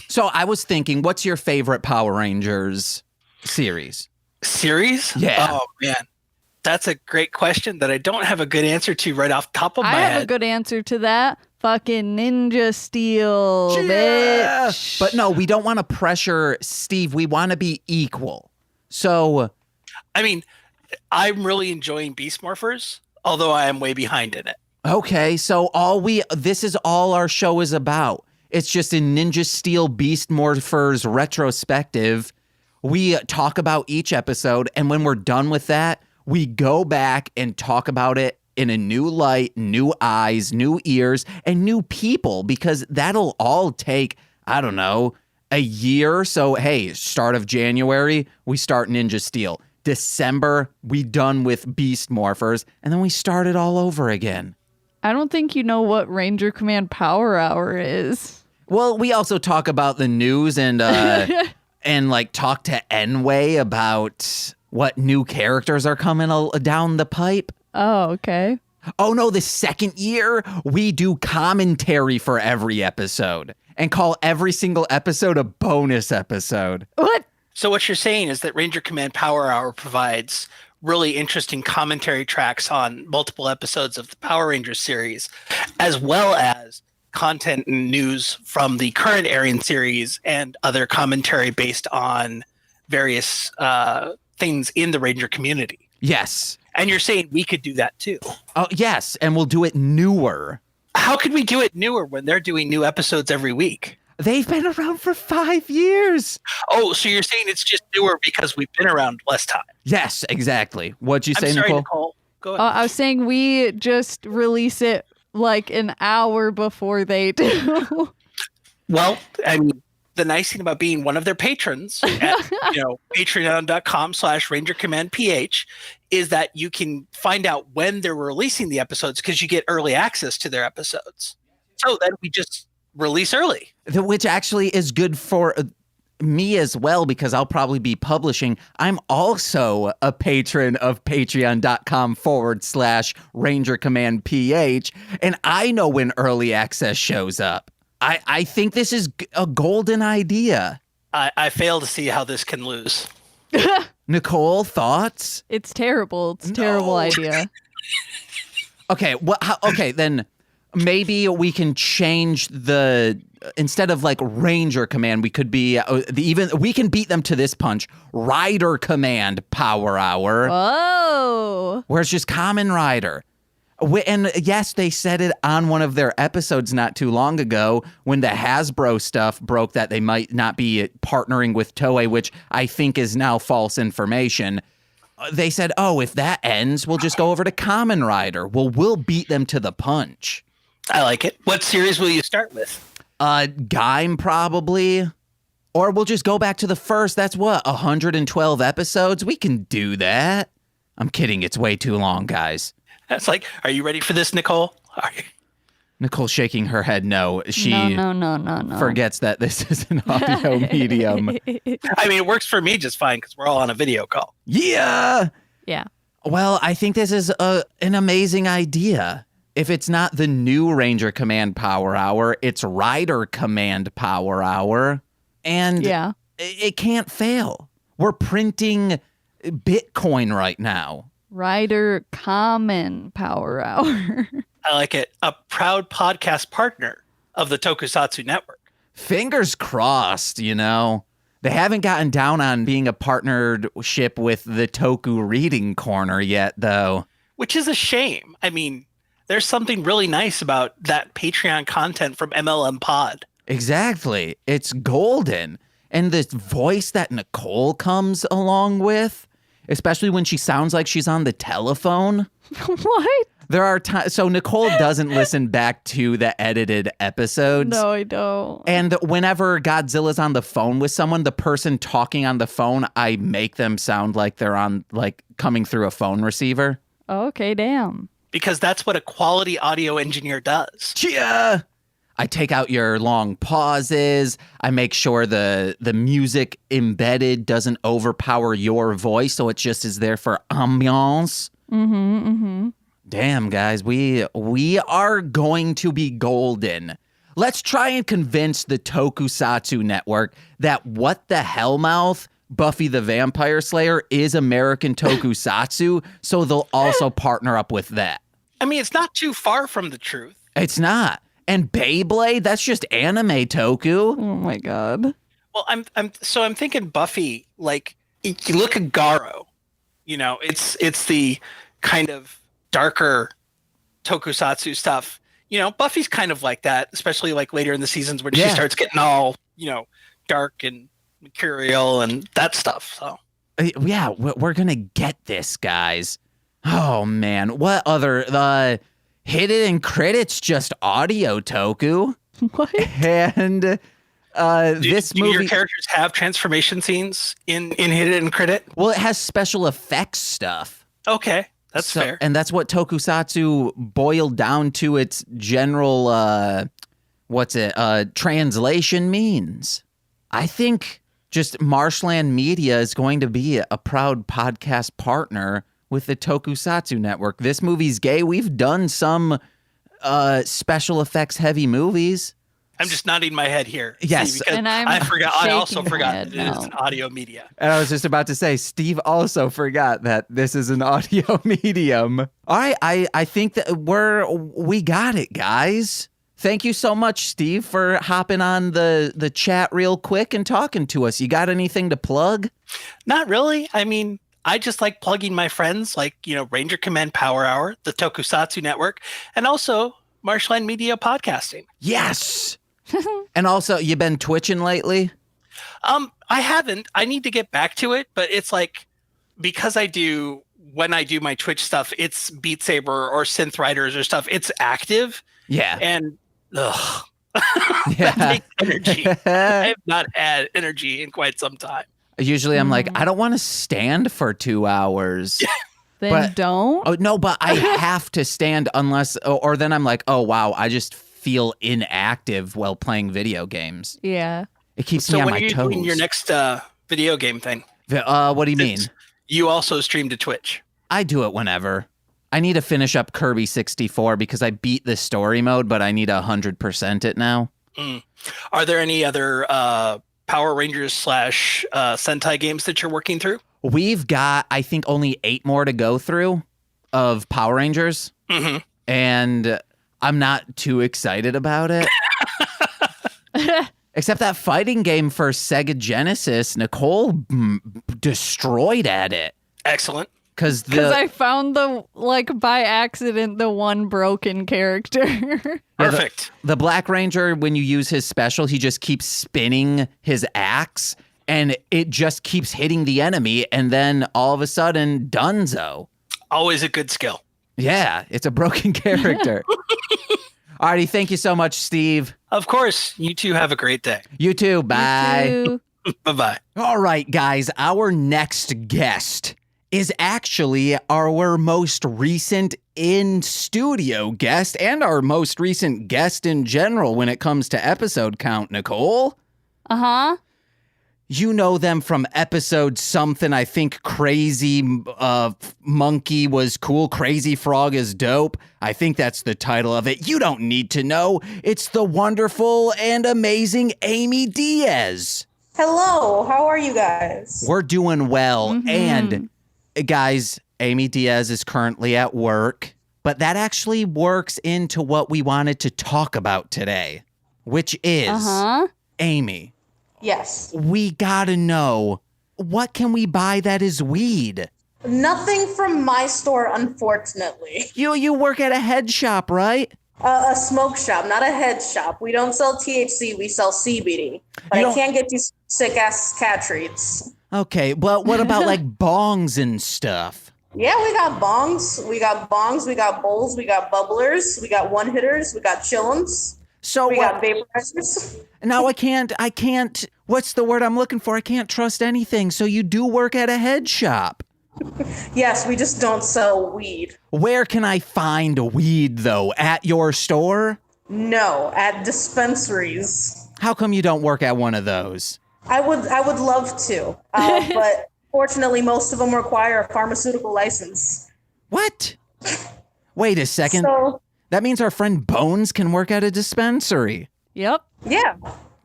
So I was thinking, what's your favorite Power Rangers series? Series? Yeah. Oh, man. That's a great question that I don't have a good answer to right off the top of my head. I have a good answer to that. Fucking Ninja Steel, Yeah! bitch. But no, we don't want to pressure Steve. We want to be equal. So, I mean, I'm really enjoying Beast Morphers, although I am way behind in it. okay, so this is all our show is about. It's just a Ninja Steel Beast Morphers retrospective. We talk about each episode, and when we're done with that, we go back and talk about it in a new light, new eyes, new ears, and new people, because that'll all take, I don't know, a year. So, hey, start of January, we start Ninja Steel. December, we done with Beast Morphers, and then we start it all over again. I don't think you know what Ranger Command Power Hour is. Well, we also talk about the news and and like talk to Enway about what new characters are coming down the pipe. Oh, okay. Oh no, the second year we do commentary for every episode and call every single episode a bonus episode. What? So what you're saying is that Ranger Command Power Hour provides really interesting commentary tracks on multiple episodes of the Power Rangers series, as well as content and news from the current airing series and other commentary based on various things in the Ranger community. Yes. And you're saying we could do that too? Oh, yes, and we'll do it newer. How could we do it newer when they're doing new episodes every week? They've been around for 5 years. Oh, so you're saying it's just newer because we've been around less time? Yes, exactly. What'd you say, I'm sorry, Nicole? Nicole. Go ahead. I was saying we just release it like an hour before they do. Well, I mean, the nice thing about being one of their patrons at patreon.com/rangercommandph is that you can find out when they're releasing the episodes because you get early access to their episodes. So then we just release early. Which actually is good for me as well, because I'll probably be publishing. I'm also a patron of patreon.com/rangercommandph, and I know when early access shows up. I think this is a golden idea. I fail to see how this can lose. Nicole, thoughts? It's terrible. It's a terrible idea. Okay, okay, then maybe we can change instead of like Ranger Command, we could be we can beat them to this punch. Rider Command Power Hour. Oh. Where it's just Common Rider. And yes, they said it on one of their episodes not too long ago when the Hasbro stuff broke that they might not be partnering with Toei, which I think is now false information. They said, oh, if that ends, we'll just go over to Common Rider. Well, we'll beat them to the punch. I like it. What series will you start with? Gaim, probably. Or we'll just go back to the first. That's what, 112 episodes? We can do that. I'm kidding. It's way too long, guys. That's like, are you ready for this, Nicole? Nicole's shaking her head no. She no. forgets that this is an audio medium. I mean, it works for me just fine because we're all on a video call. Yeah. Yeah. Well, I think this is an amazing idea. If it's not the new Ranger Command Power Hour, it's Rider Command Power Hour. And it can't fail. We're printing Bitcoin right now. Rider Common Power Hour. I like it. A proud podcast partner of the Tokusatsu Network. Fingers crossed, you know. They haven't gotten down on being a partnership with the Toku Reading Corner yet, though. Which is a shame. I mean, there's something really nice about that Patreon content from MLM Pod. Exactly. It's golden. And the voice that Nicole comes along with, especially when she sounds like she's on the telephone. What? There are times, so Nicole doesn't listen back to the edited episodes. No, I don't. And whenever Godzilla's on the phone with someone, the person talking on the phone, I make them sound like they're on, like, coming through a phone receiver. Okay, damn. Because that's what a quality audio engineer does. Yeah. I take out your long pauses. I make sure the music embedded doesn't overpower your voice, so it just is there for ambiance. Damn, guys, we are going to be golden. Let's try and convince the Tokusatsu Network that What the Hellmouth, Buffy the Vampire Slayer, is American Tokusatsu, so they'll also partner up with that. I mean, it's not too far from the truth. It's not. And Beyblade, that's just anime Toku. Oh my god. Well, I'm thinking Buffy, like, you look at Garo, you know, it's the kind of darker Tokusatsu stuff. You know, Buffy's kind of like that, especially like later in the seasons when she starts getting all, you know, dark and mercurial and that stuff. So yeah, we're gonna get this, guys. Oh man, what other Hidden in Credits just audio Toku. What? And this movie. Do your characters have transformation scenes in Hidden Credit? Well, it has special effects stuff. Okay, that's fair. And that's what Tokusatsu boiled down to its general translation means. I think just Marshland Media is going to be a proud podcast partner with the Tokusatsu Network. This movie's gay. We've done some special effects heavy movies. I'm just nodding my head here. Yes. See, because and I also forgot head, that it is an audio media. And I was just about to say, Steve also forgot that this is an audio medium. All right, I think that we got it, guys. Thank you so much, Steve, for hopping on the chat real quick and talking to us. You got anything to plug? Not really. I mean, I just like plugging my friends like, you know, Ranger Command Power Hour, the Tokusatsu Network, and also Marshland Media Podcasting. Yes. And also, you been twitching lately? I haven't. I need to get back to it, but it's like, because I do when I do my Twitch stuff, it's Beat Saber or Synth Riders or stuff. It's active. Yeah. And ugh. Yeah. That takes energy. I have not had energy in quite some time. Usually I'm like, I don't want to stand for 2 hours. Then don't. Oh, no, but I have to stand unless, or then I'm like, oh, wow, I just feel inactive while playing video games. Yeah. It keeps me on my toes. So when are you doing your next video game thing? What do you mean? You also stream to Twitch. I do it whenever. I need to finish up Kirby 64 because I beat the story mode, but I need 100% it now. Are there any other Power Rangers / Sentai games that you're working through? We've got, I think, only 8 more to go through of Power Rangers. Mm-hmm. And I'm not too excited about it. Except that fighting game for Sega Genesis, Nicole destroyed at it. Excellent. Because I found by accident, the one broken character. Perfect. The Black Ranger, when you use his special, he just keeps spinning his axe and it just keeps hitting the enemy. And then all of a sudden, dunzo. Always a good skill. Yeah, it's a broken character. Alrighty, thank you so much, Steve. Of course. You two have a great day. You too. Bye. You too. Bye-bye. All right, guys, our next guest is actually our most recent in-studio guest and our most recent guest in general when it comes to episode count, Nicole. Uh-huh. You know them from episode something, I think Crazy Monkey was cool, Crazy Frog is dope. I think that's the title of it. You don't need to know. It's the wonderful and amazing Amy Diaz. Hello, how are you guys? We're doing well. Mm-hmm. And guys, Amy Diaz is currently at work, but that actually works into what we wanted to talk about today, which is, Amy. Yes. We gotta know, what can we buy that is weed? Nothing from my store, unfortunately. You work at a head shop, right? A smoke shop, not a head shop. We don't sell THC, we sell CBD. But I can't get you sick-ass cat treats. Okay, but what about like bongs and stuff? Yeah, we got bongs. We got bowls, we got bubblers, we got one-hitters, we got chillums. So we got vaporizers. Now I can't, what's the word I'm looking for? I can't trust anything. So you do work at a head shop? Yes, we just don't sell weed. Where can I find weed though? At your store? No, at dispensaries. How come you don't work at one of those? I would love to, but fortunately most of them require a pharmaceutical license. What? Wait a second. So, that means our friend Bones can work at a dispensary. Yep. Yeah.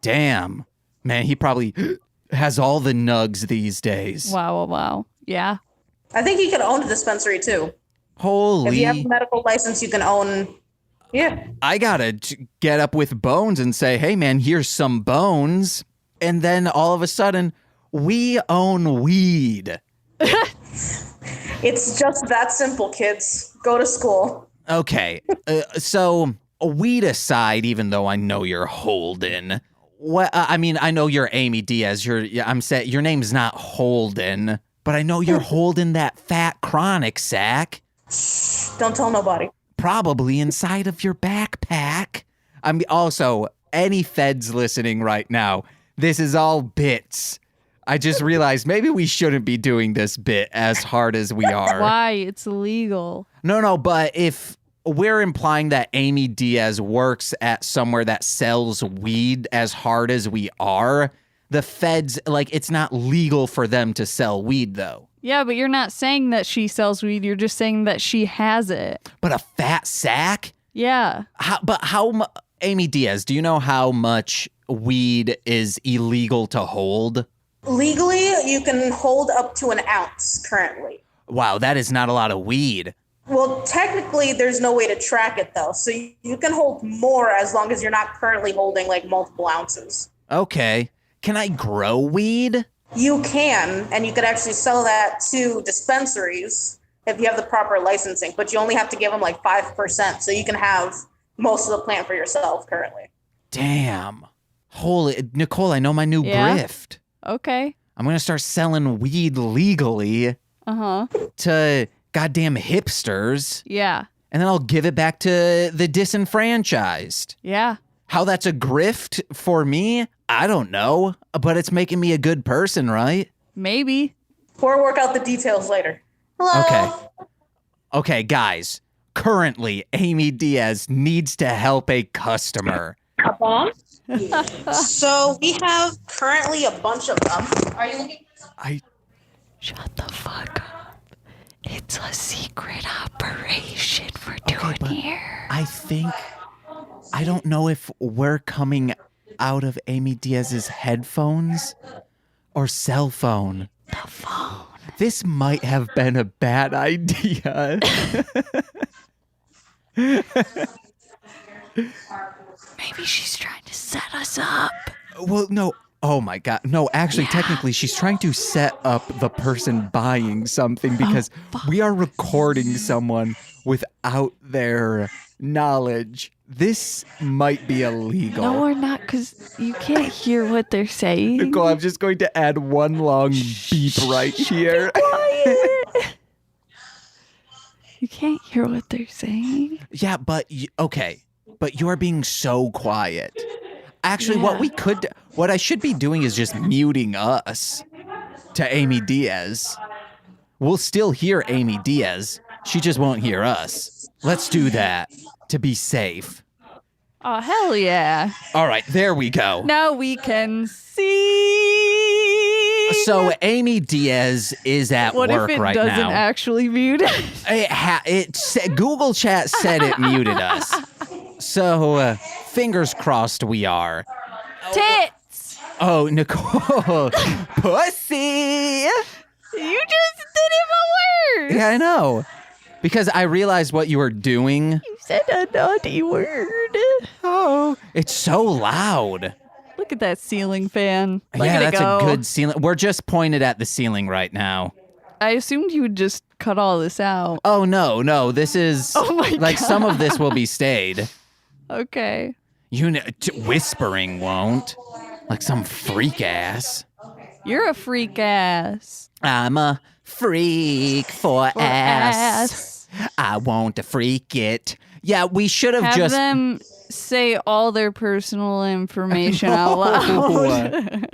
Damn. Man, he probably has all the nugs these days. Wow. Yeah. I think you can own a dispensary too. Holy. If you have a medical license, you can own. Yeah. I gotta get up with Bones and say, hey man, here's some bones. And then all of a sudden, we own weed. It's just that simple, kids. Go to school. Okay, so weed aside, even though I know you're Holden, I know you're Amy Diaz. Your name's not Holden, but I know you're holding that fat chronic sack. Shh, don't tell nobody. Probably inside of your backpack. Also, any feds listening right now, this is all bits. I just realized maybe we shouldn't be doing this bit as hard as we are. Why? It's illegal. No, but if we're implying that Amy Diaz works at somewhere that sells weed as hard as we are, the feds, it's not legal for them to sell weed, though. Yeah, but you're not saying that she sells weed. You're just saying that she has it. But a fat sack? Yeah. Amy Diaz, do you know how much weed is illegal to hold? Legally, you can hold up to an ounce currently. Wow, that is not a lot of weed. Well, technically, there's no way to track it, though. So you can hold more as long as you're not currently holding, multiple ounces. Okay. Can I grow weed? You can, and you could actually sell that to dispensaries if you have the proper licensing. But you only have to give them, 5%, so you can have most of the plant for yourself currently. Damn. Holy, Nicole, I know my new grift. Okay. I'm going to start selling weed legally to goddamn hipsters. Yeah. And then I'll give it back to the disenfranchised. Yeah. How that's a grift for me, I don't know. But it's making me a good person, right? Maybe. Or work out the details later. Hello. Okay, guys. Currently, Amy Diaz needs to help a customer. So we have currently a bunch of them. Are you looking for something? Shut the fuck up. It's a secret operation we're doing here. I don't know if we're coming out of Amy Diaz's headphones or cell phone. The phone. This might have been a bad idea. Maybe she's trying to set us up. Well, no. Oh my God. No, actually, technically, she's trying to set up the person buying something because we are recording someone without their knowledge. This might be illegal. No, we're not, because you can't hear what they're saying. Nicole, I'm just going to add one long beep right here. Quiet. You can't hear what they're saying. Yeah, but okay. But you're being so quiet. Actually, what I should be doing is just muting us to Amy Diaz. We'll still hear Amy Diaz. She just won't hear us. Let's do that to be safe. Oh, hell yeah. All right, there we go. Now we can see. So Amy Diaz is at work right now. What if it doesn't actually mute us? Google Chat said it muted us. So fingers crossed we are. Tits. Oh, Nicole. Pussy. You just did it my words. Yeah, I know. Because I realized what you were doing. You said a naughty word. Oh, it's so loud. Look at that ceiling fan. Yeah, that's a good ceiling. We're just pointed at the ceiling right now. I assumed you would just cut all this out. Oh, no. This is... Oh, my like, God. some of this will be stayed. Okay. You know, whispering won't. Like some freak ass. You're a freak ass. I'm a freak for ass. I want to freak it. Yeah, we should have just... them say all their personal information out loud.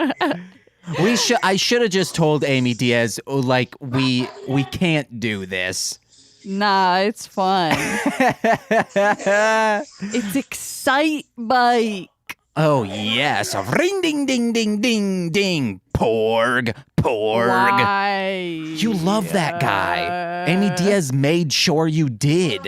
I should have just told Amy Diaz, like, we can't do this. Nah, it's fun. It's Excite Bike. Oh, yes. Ring, ding, ding, ding, ding, ding. Porg. Why? You love that guy. Amy Diaz made sure you did.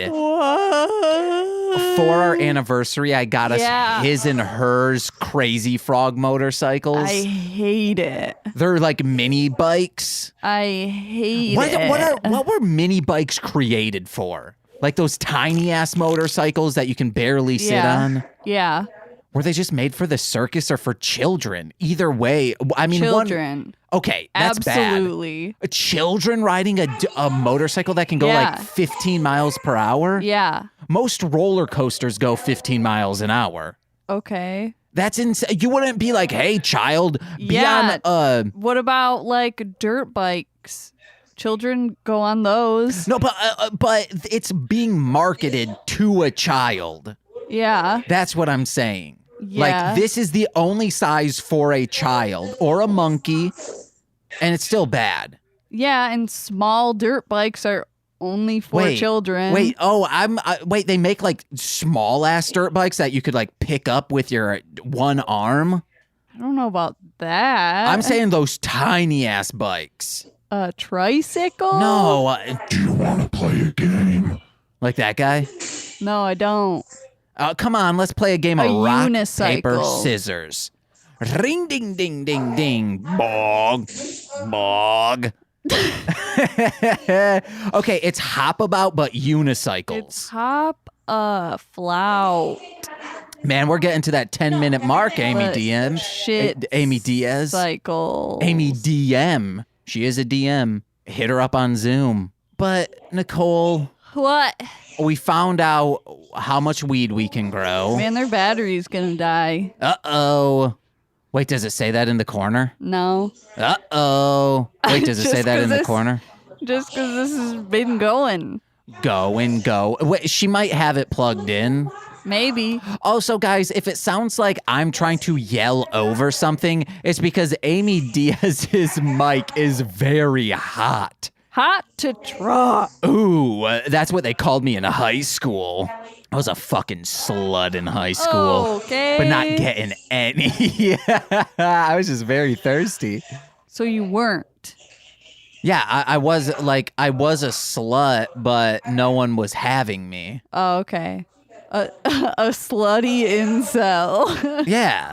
For our anniversary, I got us his and hers crazy frog motorcycles. I hate it. They're like mini bikes. I hate it. What were mini bikes created for? Like those tiny ass motorcycles that you can barely sit on? Yeah. Were they just made for the circus or for children? Either way, I mean, children. Okay, that's absolutely bad. Children riding a motorcycle that can go like 15 miles per hour? Yeah. Most roller coasters go 15 miles an hour. Okay. That's insane. You wouldn't be like, hey, child, be on what about like dirt bikes? Children go on those. No, but it's being marketed to a child. Yeah. That's what I'm saying. Yeah. Like, this is the only size for a child or a monkey, and it's still bad. Yeah, and small dirt bikes are only for children. Wait, wait, they make like small ass dirt bikes that you could like pick up with your one arm? I don't know about that. I'm saying those tiny ass bikes. A tricycle? No. Do you want to play a game? Like that guy? No, I don't. Come on, let's play a game of rock, unicycle. paper, scissors. Ring, ding, ding, ding, ding. Bog. Okay, it's hop about, but unicycles. It's hop flout. Man, we're getting to that 10-minute mark, Amy DM. Shit. Amy Diaz. Cycle. Amy DM. She is a DM. Hit her up on Zoom. But, Nicole... What? We found out how much weed we can grow. Man, their battery's gonna die. Uh-oh. Wait, does it say that in the corner? No. Uh-oh. Wait, does it say that in the corner? just because this has been going. Go. Wait, she might have it plugged in. Maybe. Also, guys, if it sounds like I'm trying to yell over something, it's because Amy Diaz's mic is very hot. Hot to trot. Ooh, that's what they called me in high school. I was a fucking slut in high school. Okay. But not getting any. I was just very thirsty. So you weren't. Yeah, I was a slut, but no one was having me. Oh, okay. A slutty incel. Yeah.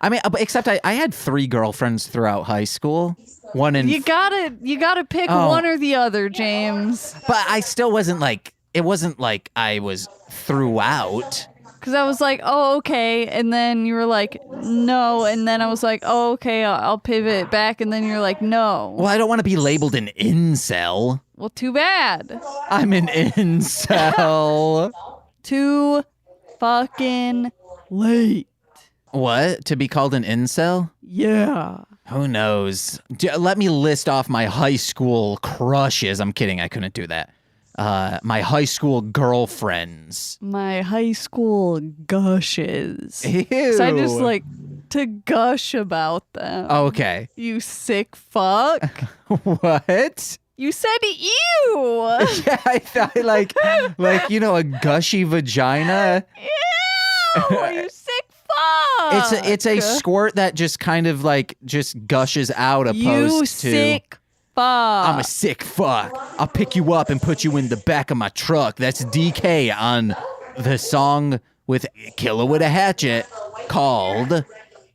I mean, except I had 3 girlfriends throughout high school. One in... You gotta pick one or the other, James. But I still wasn't like... It wasn't like I was throughout. Because I was like, oh, okay. And then you were like, no. And then I was like, oh, okay, I'll pivot back. And then you're like, no. Well, I don't want to be labeled an incel. Well, too bad. I'm an incel. Too fucking late. What? To be called an incel? Yeah. Who knows? Let me list off my high school crushes. I'm kidding. I couldn't do that. My high school girlfriends. My high school gushes. Ew. So I just like to gush about them. Okay. You sick fuck. What? You said ew. Yeah, I thought like a gushy vagina. Ew, you sick fuck. It's a squirt that just kind of like just gushes out opposed you to sick fuck. I'm a sick fuck. I'll pick you up and put you in the back of my truck. That's DK on the song with Killer with a Hatchet called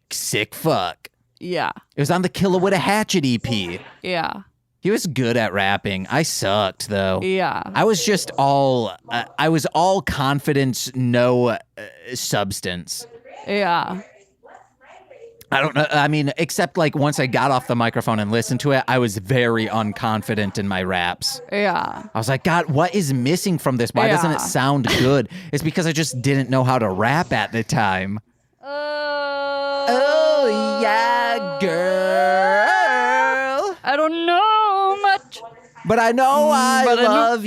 Sick Fuck. Yeah. It was on the Killer with a Hatchet EP. Yeah. He was good at rapping. I sucked though. Yeah. I was just all I was all confidence, no substance. Yeah. I don't know. I mean, except like once I got off the microphone and listened to it, I was very unconfident in my raps. Yeah. I was like, God, what is missing from this? Why doesn't it sound good? It's because I just didn't know how to rap at the time. Oh, yeah, girl. I don't know much. But I know I love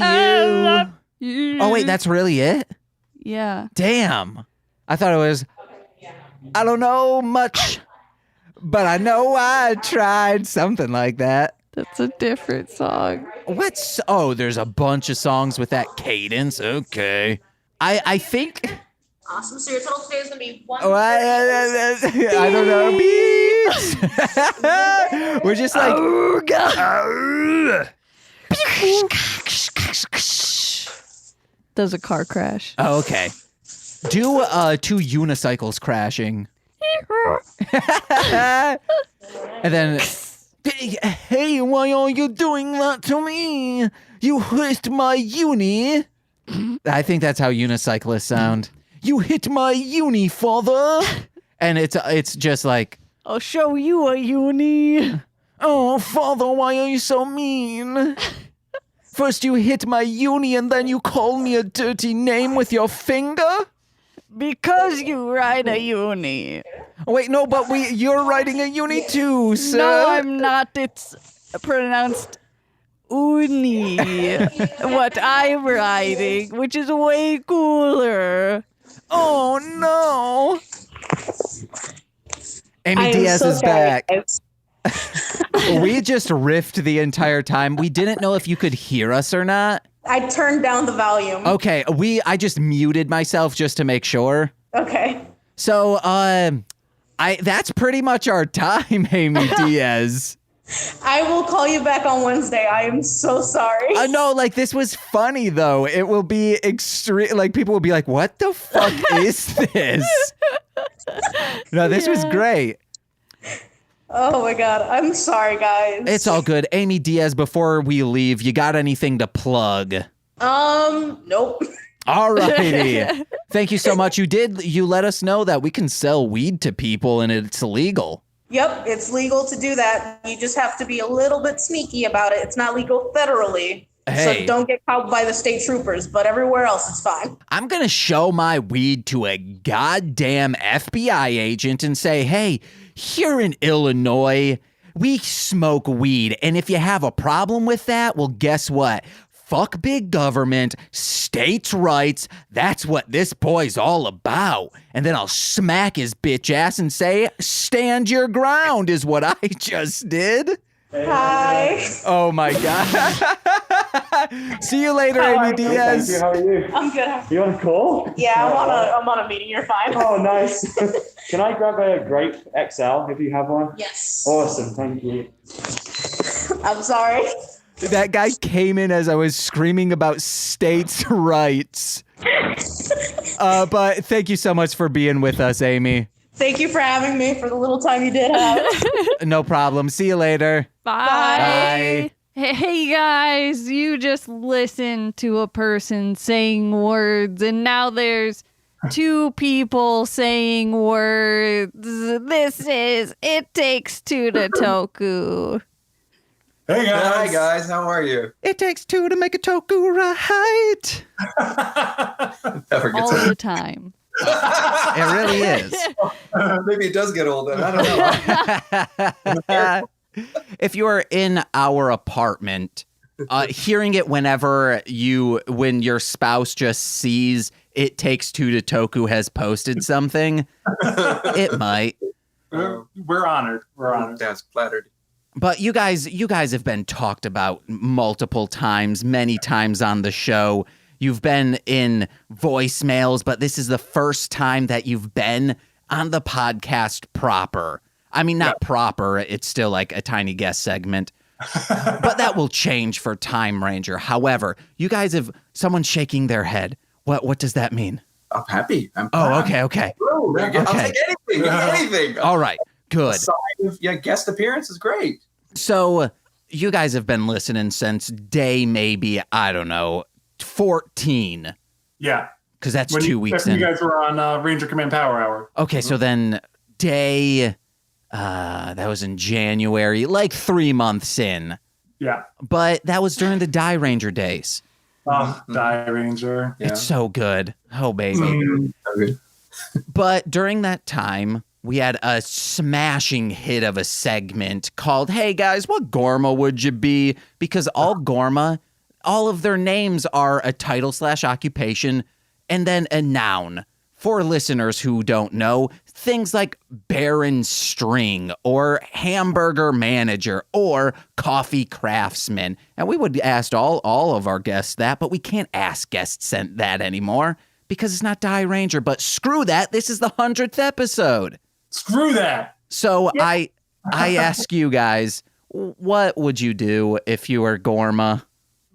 you. Oh, wait, that's really it? Yeah. Damn. I thought it was, I don't know much, but I know I tried, something like that. That's a different song. There's a bunch of songs with that cadence. Okay. I think... Awesome. So your total today is going to be 1. I don't know. Beats. We're just like... Oh, God. Does a car crash. Oh, okay. Do 2 unicycles crashing. And then... Hey, why are you doing that to me? You hit my uni. I think that's how unicyclists sound. You hit my uni, father. And it's just like... I'll show you a uni. Oh, father, why are you so mean? First you hit my uni and then you call me a dirty name with your finger? Because you ride a uni. Wait, no, but you're riding a uni too, sir. No, I'm not. It's pronounced uni. What I'm riding, which is way cooler. Oh, no. Amy Diaz is back. We just riffed the entire time. We didn't know if you could hear us or not. I turned down the volume. Okay, I just muted myself just to make sure. Okay. So, that's pretty much our time, Amy Diaz. I will call you back on Wednesday. I am so sorry. No, like this was funny though. It will be extreme. Like people will be like, "What the fuck is this?" No, this was great. Oh my God. I'm sorry, guys. It's all good. Amy Diaz, before we leave, you got anything to plug? Nope. All righty. Thank you so much. You let us know that we can sell weed to people and it's legal. Yep, it's legal to do that. You just have to be a little bit sneaky about it. It's not legal federally. Hey. So don't get caught by the state troopers, but everywhere else it's fine. I'm going to show my weed to a goddamn FBI agent and say, hey, here in Illinois, We smoke weed. And if you have a problem with that, well, guess what? Fuck big government, states' rights. That's what this boy's all about. And then I'll smack his bitch ass and say, stand your ground is what I just did. Hi. Oh my God. See you later, Amy Diaz. Thank you. How are you? I'm good. You on a call? Yeah, I'm on a meeting. You're fine. Oh, nice. Can I grab a grape XL if you have one? Yes. Awesome. Thank you. I'm sorry. That guy came in as I was screaming about states' rights. But thank you so much for being with us, Amy. Thank you for having me for the little time you did have. No problem. See you later. Bye. Bye. Hey guys, you just listened to a person saying words, and now there's two people saying words. This is It Takes Two to Toku. Hey guys. Hi guys, how are you? It takes two to make a toku right. Never gets All old. the time. It really is. Maybe it does get old then. I don't know. If you are in our apartment, hearing it when your spouse just sees It Takes Two to Toku has posted something, it might. We're honored. We're honored. That's flattered. But you guys have been talked about multiple times, many times on the show. You've been in voicemails, but this is the first time that you've been on the podcast proper. I mean, not proper. It's still like a tiny guest segment. But that will change for Time Ranger. However, you guys have someone shaking their head. What does that mean? I'm happy. Okay. I'll take anything. All right. Good. Guest appearance is great. So you guys have been listening since day maybe, I don't know, 14. Yeah. Because that's 2 weeks in. You guys were on Ranger Command Power Hour. Okay, so then day, that was in January, like 3 months in. Yeah. But that was during the Die Ranger days. Die Ranger. Yeah. It's so good. Oh, baby. So good. But during that time, we had a smashing hit of a segment called, Hey Guys, what Gorma would you be? Because all Gorma, all of their names are a title/occupation and then a noun. For listeners who don't know, things like Baron String or Hamburger Manager or Coffee Craftsman. And we would ask all of our guests that, but we can't ask guests that anymore because it's not Die Ranger. But screw that. This is the 100th episode. Screw that. So yeah. I ask you guys, what would you do if you were Gorma?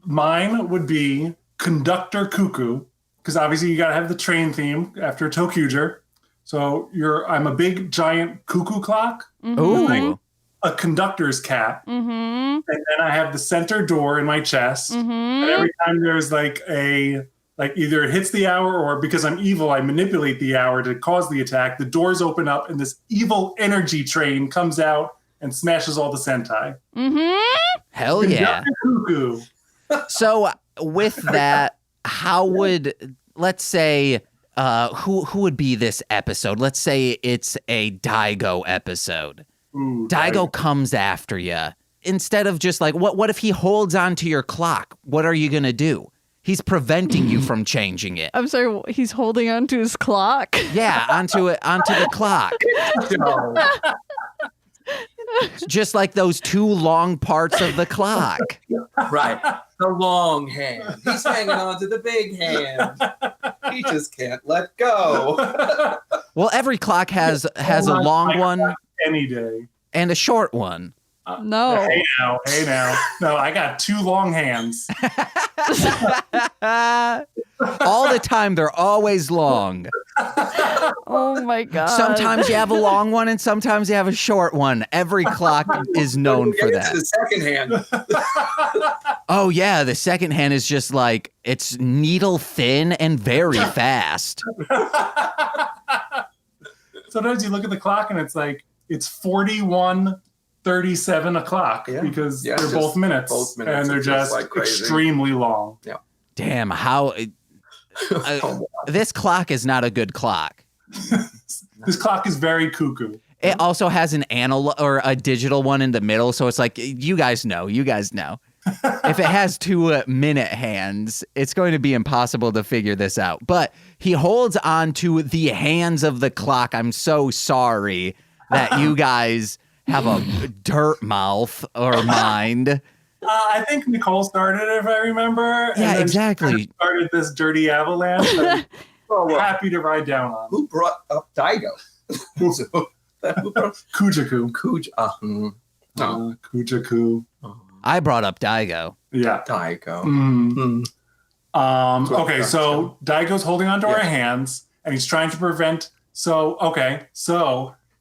Mine would be Conductor Cuckoo, because obviously you got to have the train theme after Tokuger. So I'm a big giant cuckoo clock. Mm-hmm. Ooh. Like a conductor's cap. Mm-hmm. And then I have the center door in my chest. Mm-hmm. And every time there's either it hits the hour or because I'm evil, I manipulate the hour to cause the attack. The doors open up and this evil energy train comes out and smashes all the Sentai. Mm-hmm. Hell yeah. Cuckoo. So with that, how would, let's say, who would be this episode? Let's say it's a Daigo episode. Ooh, Daigo comes after you. Instead of just like, what if he holds onto your clock? What are you going to do? He's preventing you from changing it. I'm sorry, he's holding onto his clock? Yeah, onto the clock. Just like those two long parts of the clock. Right. The long hand. He's hanging on to the big hand. He just can't let go. Well, every clock has a long one any day and a short one. No. Hey now. No, I got two long hands. All the time, they're always long. Oh my God. Sometimes you have a long one and sometimes you have a short one. Every clock is known for that. The second hand. Oh yeah, the second hand is just like, it's needle thin and very fast. Sometimes you look at the clock and it's like, it's 41:37 o'clock because they're both minutes and they're just like extremely long. Yeah. Damn, how this clock is not a good clock. This clock is very cuckoo. It also has an analog or a digital one in the middle, so it's like you guys know. If it has 2-minute hands, it's going to be impossible to figure this out. But he holds on to the hands of the clock. I'm so sorry that you guys have a dirt mouth or mind. I think Nicole started it, if I remember. Yeah, and exactly. She started this dirty avalanche. I'm happy to ride down on. Who brought up Daigo? Kujaku. Kujaku. I brought up Daigo. Yeah. Daigo. Okay, so Daigo's holding onto our hands, and he's trying to prevent. So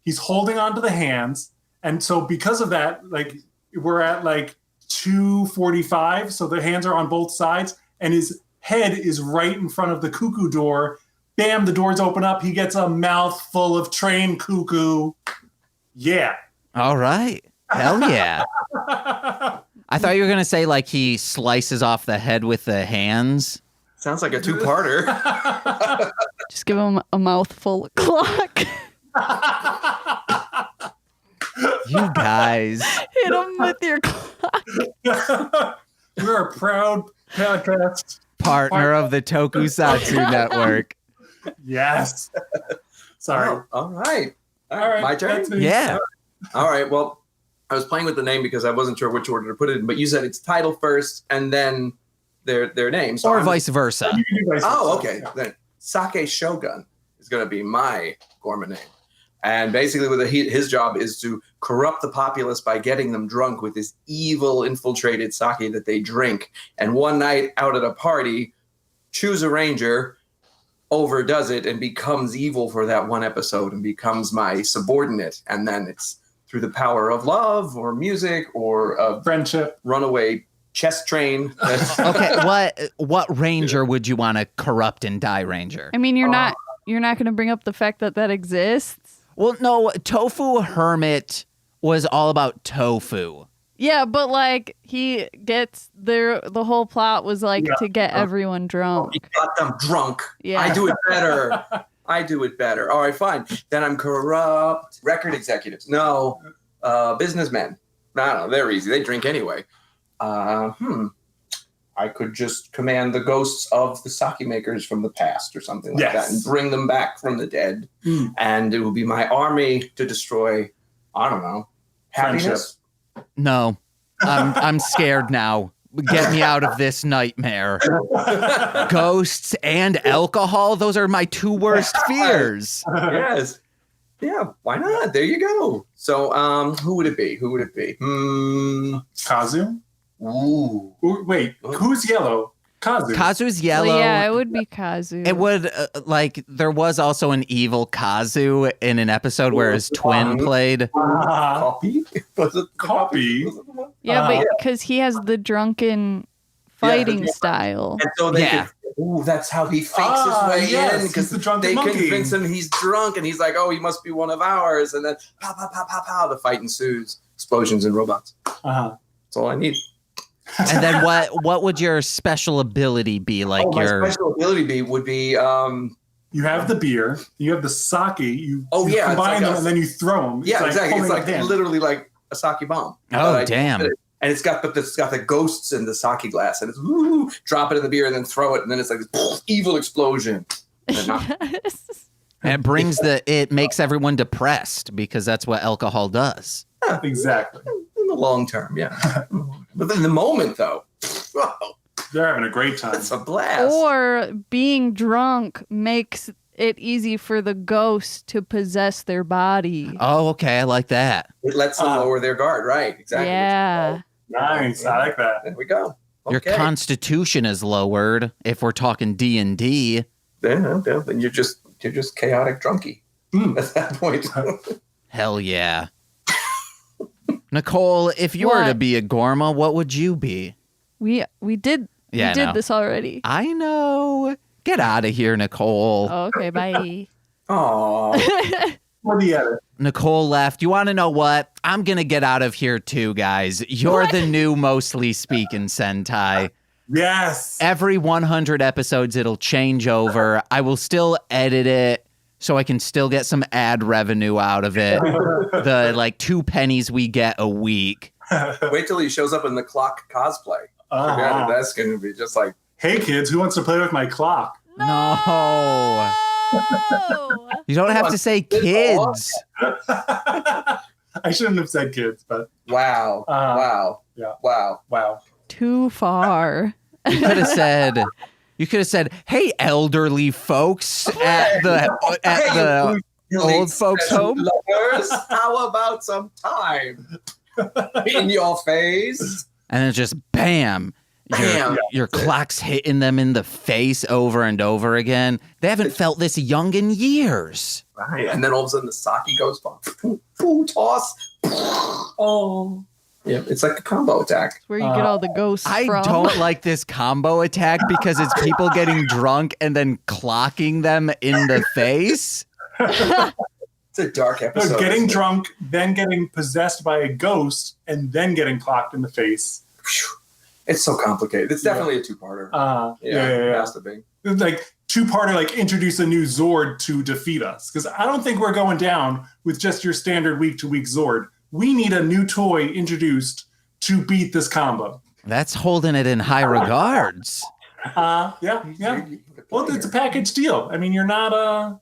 he's holding onto the hands, and so because of that, like we're at like 245. So the hands are on both sides, and his head is right in front of the cuckoo door. Bam! The doors open up. He gets a mouthful of train cuckoo. Yeah. All right. Hell yeah. I thought you were going to say like he slices off the head with the hands. Sounds like a two-parter. Just give him a mouthful of clock. You guys. Hit him with your clock. We're a proud podcast partner of the Tokusatsu Network. Yes. Sorry. Oh, all right. My turn? Yeah. All right. Well, I was playing with the name because I wasn't sure which order to put it in, but you said it's title first and then their name. So or vice versa. Oh, okay. Then Sake Shogun is going to be my gourmet name. And basically his job is to corrupt the populace by getting them drunk with this evil infiltrated sake that they drink. And one night out at a party, choose a ranger, overdoes it, and becomes evil for that one episode and becomes my subordinate. And then it's through the power of love or music or a friendship, runaway chess train. Okay, what ranger would you want to corrupt in Die Ranger? I mean, you're not going to bring up the fact that exists. Well, no, Tofu Hermit was all about tofu. Yeah, but like he gets there. The whole plot was like to get everyone drunk. He got them drunk. Yeah, I do it better. All right, fine. Then I'm corrupt. Record executives. No. Businessmen. I don't know. They're easy. They drink anyway. I could just command the ghosts of the sake makers from the past or something like that and bring them back from the dead. And it will be my army to destroy, I don't know, happiness. No, I'm scared now. Get me out of this nightmare. Ghosts and alcohol, those are my two worst fears. Yes. Yeah, why not? There you go. So who would it be? Kazu? Ooh. Wait, who's yellow? Kazu. Kazu's yellow. Well, yeah, it would be Kazu. It would, there was also an evil Kazu in an episode where his twin played. Copy? Was it Copy? Yeah, but because he has the drunken fighting style. And so that's how he fakes his way in because they convince him he's drunk and he's like, oh, he must be one of ours. And then pow, pow, pow, pow, pow, the fight ensues. Explosions and robots. That's all I need. And then what would your special ability be? My special ability would be you have the beer, you have the sake, you combine like them and then you throw them. Yeah, exactly. It's like literally like a sake bomb. Oh, damn. And it's got the ghosts in the sake glass and it's drop it in the beer and then throw it and then it's like this evil explosion. And it makes everyone depressed because that's what alcohol does. Yeah, exactly. In the long term, yeah. But in the moment, though, they're having a great time. It's a blast. Or being drunk makes it easy for the ghost to possess their body. Oh, okay. I like that. It lets them lower their guard, right? Exactly. Yeah. Nice. I like that. There we go. Okay. Your constitution is lowered if we're talking D&D. Then you're just chaotic drunkie at that point. Hell yeah. Nicole, if you were to be a Gorma, what would you be? We did this already. I know. Get out of here, Nicole. Okay, bye. Aww. For the edit. Nicole left. You want to know what? I'm going to get out of here too, guys. You're the new Mostly Speaking Sentai. Yes. Every 100 episodes, it'll change over. I will still edit it so I can still get some ad revenue out of it. The like 2 pennies we get a week. Wait till he shows up in the clock cosplay. Forget it. That's going to be just like, hey kids, who wants to play with my clock? No. You don't have to say kids. I shouldn't have said kids, but wow. Yeah. Wow. Too far. You could have said, "Hey, elderly folks at the old folks home. Lovers, how about some time in your face?" And then just bam. Your clock's hitting them in the face over and over again. They haven't felt this young in years. Right. And then all of a sudden the sake goes off. Toss. Oh. Yeah, it's like a combo attack. It's where you get all the ghosts I from. don't like this combo attack because it's people getting drunk and then clocking them in the face. It's a dark episode. So getting drunk, then getting possessed by a ghost, and then getting clocked in the face. It's so complicated. It's definitely a two-parter. It has to be. Like two-parter, like introduce a new Zord to defeat us. Because I don't think we're going down with just your standard week-to-week Zord. We need a new toy introduced to beat this combo. That's holding it in high regards. Yeah. Well, it's a package deal. I mean, you're not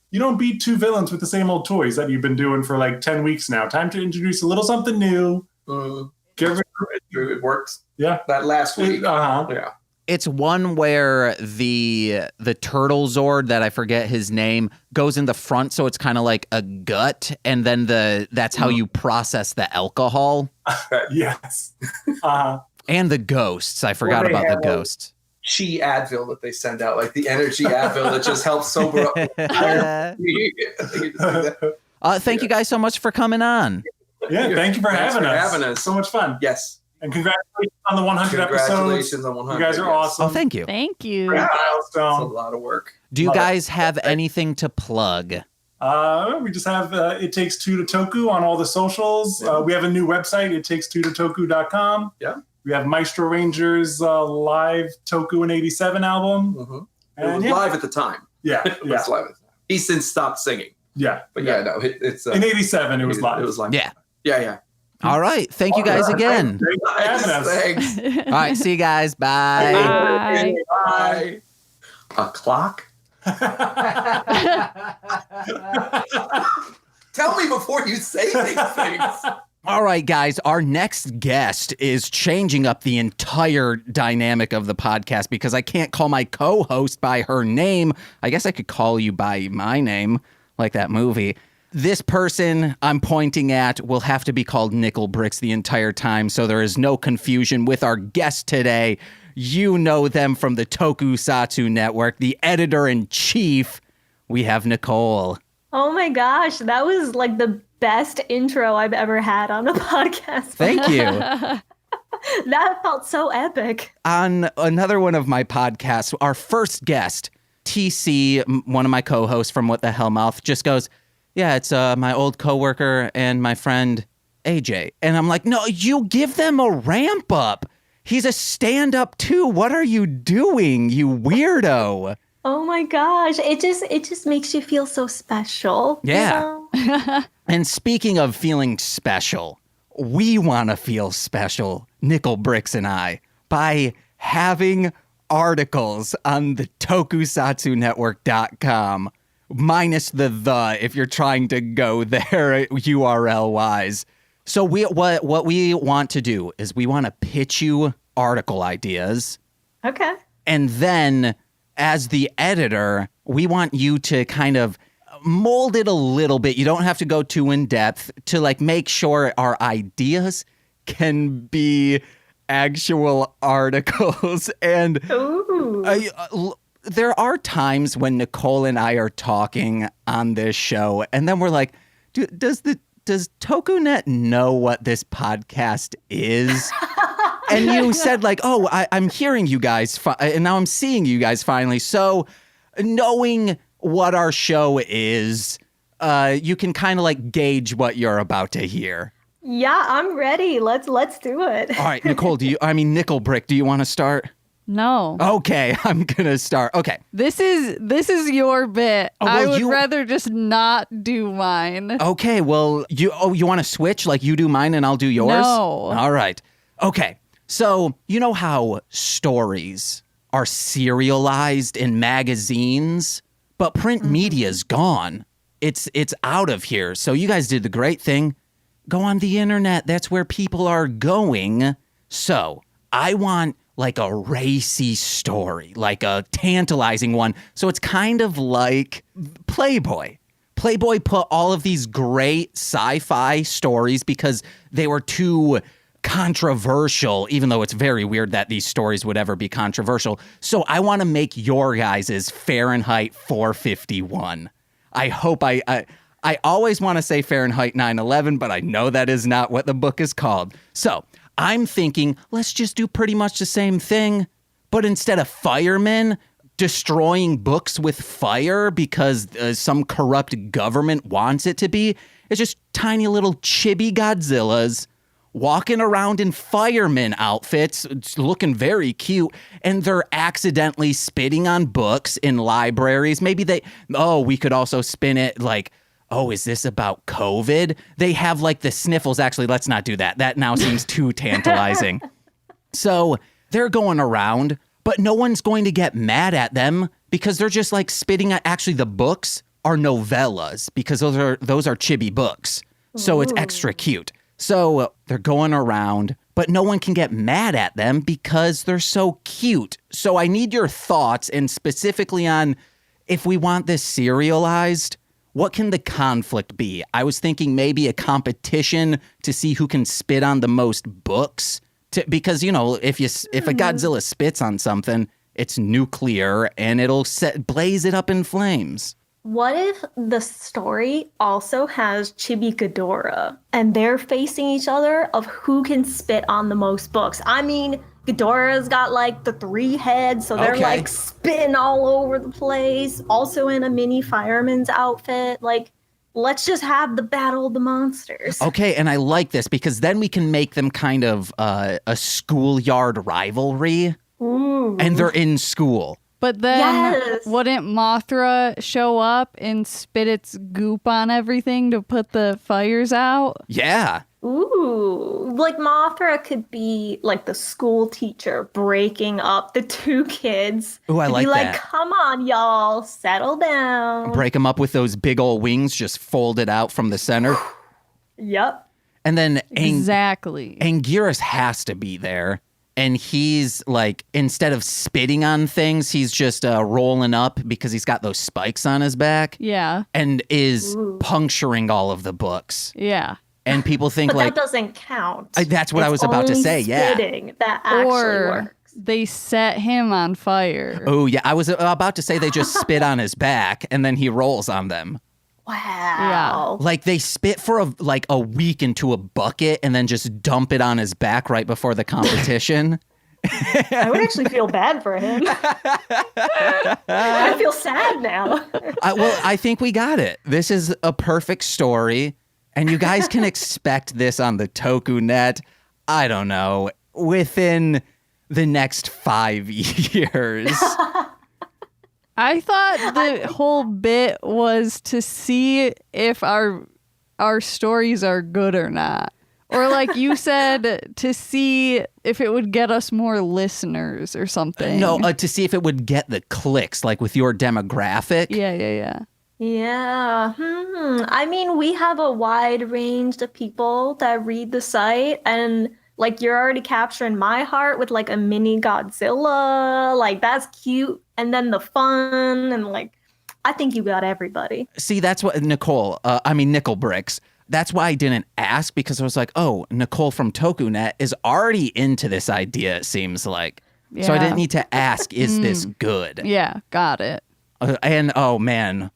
you don't beat 2 villains with the same old toys that you've been doing for like 10 weeks now. Time to introduce a little something new. It worked. Yeah. That last week. Yeah. It's one where the turtle Zord, that I forget his name, goes in the front, so it's kind of like a gut, and then that's how you process the alcohol. Yes. And the ghosts. I forgot about the ghosts. Chi Advil that they send out, like the energy Advil that just helps sober up. Thank you guys so much for coming on. Yeah, thank you for having us. So much fun. Yes. And congratulations on the 100 episodes. Congratulations on 100. You guys are awesome. Oh, thank you. Thank you. Great milestone. It's a lot of work. Do you guys have anything to plug? We just have It Takes Two to Toku on all the socials. We have a new website, ittakesto2toku.com. Yeah. We have Maestro Ranger's live Toku in 87 album. Mm-hmm. It was live at the time. Yeah. It was live at the time. He's since stopped singing. Yeah. But it's in 87 it was live. It was live. Yeah. Yeah. All right. Thank you guys again. Thanks. All right. See you guys. Bye. Bye. A clock? Tell me before you say these things. All right, guys, our next guest is changing up the entire dynamic of the podcast because I can't call my co-host by her name. I guess I could call you by my name, like that movie. This person I'm pointing at will have to be called Nickel Bricks the entire time, so there is no confusion with our guest today. You know them from the Tokusatsu Network, the editor-in-chief. We have Nicole. Oh my gosh, that was like the best intro I've ever had on a podcast. Thank you. That felt so epic. On another one of my podcasts, our first guest, TC, one of my co-hosts from What the Hell Mouth, just goes, yeah, it's my old coworker and my friend AJ. And I'm like, no, you give them a ramp up. He's a stand-up too. What are you doing, you weirdo? Oh my gosh, it just makes you feel so special. Yeah. You know? And speaking of feeling special, we want to feel special, Nickel Bricks and I, by having articles on the tokusatsunetwork.com, minus the if you're trying to go there URL-wise. So what we want to do is we want to pitch you article ideas. Okay. And then as the editor, we want you to kind of mold it a little bit. You don't have to go too in depth to like make sure our ideas can be actual articles. And there are times when Nicole and I are talking on this show, and then we're like, does TokuNet know what this podcast is? And you said like, oh, I'm hearing you guys, and now I'm seeing you guys finally. So knowing what our show is, you can kind of like gauge what you're about to hear. Yeah, I'm ready. Let's do it. All right, Nicole, Nickel Brick, do you want to start? No. Okay, I'm gonna start. Okay. This is your bit. Oh, well, I would rather just not do mine. Okay, well, you want to switch? Like you do mine and I'll do yours? No. All right. Okay. So, you know how stories are serialized in magazines, but print media's gone. It's out of here. So you guys did the great thing. Go on the internet. That's where people are going. So, I want like a racy story, like a tantalizing one. So it's kind of like Playboy. Playboy put all of these great sci-fi stories because they were too controversial, even though it's very weird that these stories would ever be controversial. So I want to make your guys' Fahrenheit 451. I hope I always want to say Fahrenheit 9/11, but I know that is not what the book is called. So I'm thinking, let's just do pretty much the same thing, but instead of firemen destroying books with fire because some corrupt government wants it to be, it's just tiny little chibi Godzillas walking around in fireman outfits, looking very cute, and they're accidentally spitting on books in libraries. Maybe we could also spin it like, oh, is this about COVID? They have like the sniffles. Actually, let's not do that. That now seems too tantalizing. So they're going around, but no one's going to get mad at them because they're just like spitting at, actually the books are novellas because those are chibi books. So it's extra cute. So they're going around, but no one can get mad at them because they're so cute. So I need your thoughts, and specifically on if we want this serialized, what can the conflict be? I was thinking maybe a competition to see who can spit on the most books. Because, you know, if a Godzilla spits on something, it's nuclear and it'll blaze it up in flames. What if the story also has Chibi Ghidorah and they're facing each other of who can spit on the most books? I mean, Ghidorah's got like the 3 heads, so they're like spitting all over the place. Also in a mini fireman's outfit. Like, let's just have the battle of the monsters. Okay, and I like this because then we can make them kind of a schoolyard rivalry. Ooh. And they're in school. But then wouldn't Mothra show up and spit its goop on everything to put the fires out? Yeah. Ooh, like Mothra could be like the school teacher breaking up the 2 kids. Ooh, I like that. Be like, come on, y'all, settle down. Break them up with those big old wings just folded out from the center. Yep. And then exactly. Anguirus has to be there. And he's like, instead of spitting on things, he's just rolling up because he's got those spikes on his back. Yeah. And is puncturing all of the books. Yeah. And people think but like... that doesn't count. That's what I was about to say, spitting that actually works. They set him on fire. Oh, yeah. I was about to say they just spit on his back and then he rolls on them. Wow. Yeah. Like they spit for a week into a bucket and then just dump it on his back right before the competition. I would actually feel bad for him. I feel sad now. I think we got it. This is a perfect story. And you guys can expect this on the TokuNet, I don't know, within the next 5 years. I thought the whole bit was to see if our stories are good or not. Or like you said, to see if it would get us more listeners or something. No, to see if it would get the clicks, like with your demographic. Yeah. Yeah. I mean, we have a wide range of people that read the site, and like you're already capturing my heart with like a mini Godzilla. Like that's cute. And then the fun and like, I think you got everybody. See, that's what Nickel Bricks. That's why I didn't ask, because I was like, oh, Nicole from TokuNet is already into this idea, it seems like. Yeah. So I didn't need to ask, is this good? Yeah, got it. And oh man,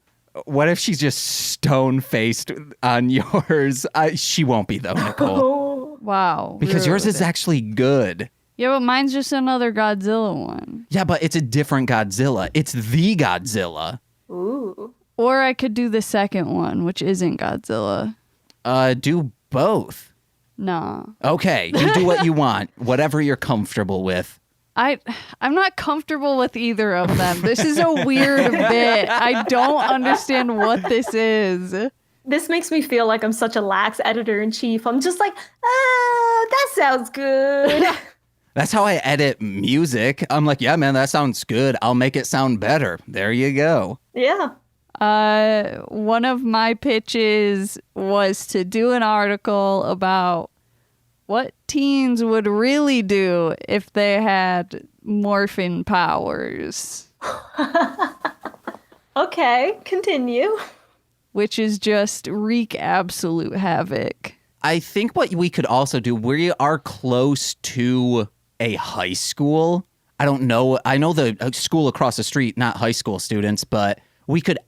what if she's just stone-faced on yours? She won't be though, Nicole. Wow. Because yours is actually good. Yeah, but mine's just another Godzilla one. Yeah, but it's a different Godzilla. It's the Godzilla. Ooh. Or I could do the second one, which isn't Godzilla. Do both. No. Okay, you do what you want. Whatever you're comfortable with. I'm not comfortable with either of them. This is a weird bit. I don't understand what this is. This makes me feel like I'm such a lax editor-in-chief. I'm just like, that sounds good. That's how I edit music. I'm like, yeah, man, that sounds good. I'll make it sound better. There you go. Yeah. One of my pitches was to do an article about what teens would really do if they had morphin powers. Okay, continue. Which is just wreak absolute havoc. I think what we could also do, we are close to a high school. I don't know. I know the school across the street, not high school students, but we could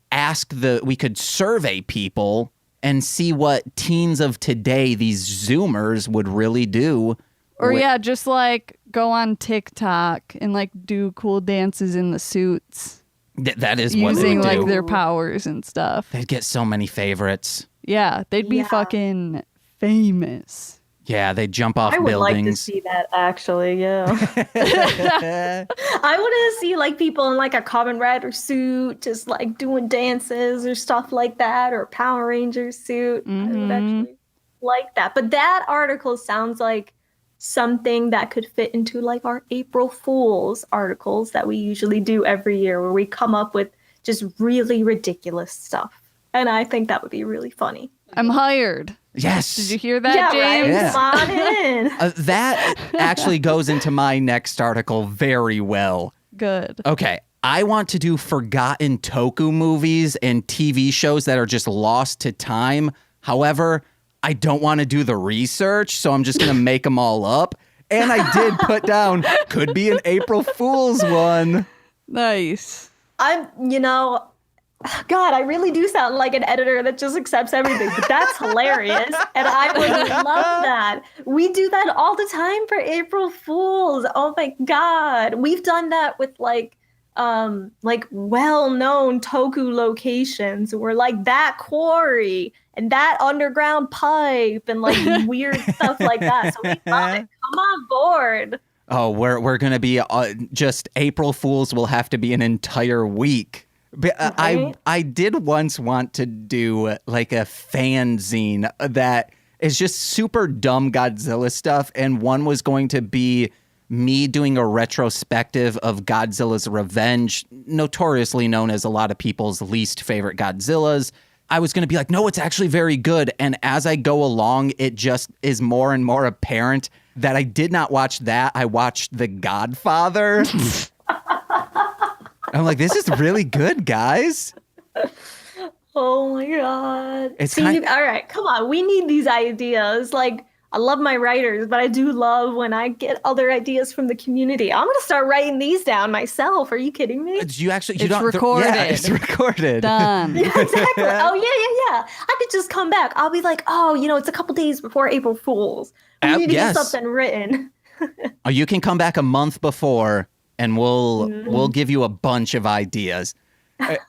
we could survey people and see what teens of today, these Zoomers, would really do. Or just like go on TikTok and like do cool dances in the suits. That is what they using would do. like their powers and stuff. They'd get so many favorites. Yeah, they'd be fucking famous. Yeah, they jump off I would buildings. like to see that, actually, yeah. I want to see, like, people in, like, a Kamen Rider suit just, like, doing dances or stuff like that, or Power Ranger suit. I would actually like that. But that article sounds like something that could fit into, like, our April Fool's articles that we usually do every year, where we come up with just really ridiculous stuff. And I think that would be really funny. I'm hired. Yes. Did you hear that, James? Right? Yeah. Come on in. That actually goes into my next article very well. Good. Okay. I want to do forgotten toku movies and TV shows that are just lost to time. However, I don't want to do the research, so I'm just going to make them all up. And I did put down, could be an April Fool's one. Nice. God, I really do sound like an editor that just accepts everything, but that's hilarious. And I would love that. We do that all the time for April Fools. Oh my God. We've done that with like well-known toku locations. We're like that quarry and that underground pipe and like weird stuff like that. So we love it. Come on board. Oh, we're going to be just April Fools will have to be an entire week. But I did once want to do like a fanzine that is just super dumb Godzilla stuff. And one was going to be me doing a retrospective of Godzilla's Revenge, notoriously known as a lot of people's least favorite Godzillas. I was going to be like, no, it's actually very good. And as I go along, it just is more and more apparent that I did not watch that. I watched The Godfather. I'm like, this is really good, guys. Oh my God. It's all right, come on. We need these ideas. Like, I love my writers, but I do love when I get other ideas from the community. I'm going to start writing these down myself. Are you kidding me? It's recorded. Yeah, it's recorded. Done. Yeah, exactly. Oh, yeah. I could just come back. I'll be like, it's a couple days before April Fool's. We need to get something written. Oh, you can come back a month before. And we'll give you a bunch of ideas,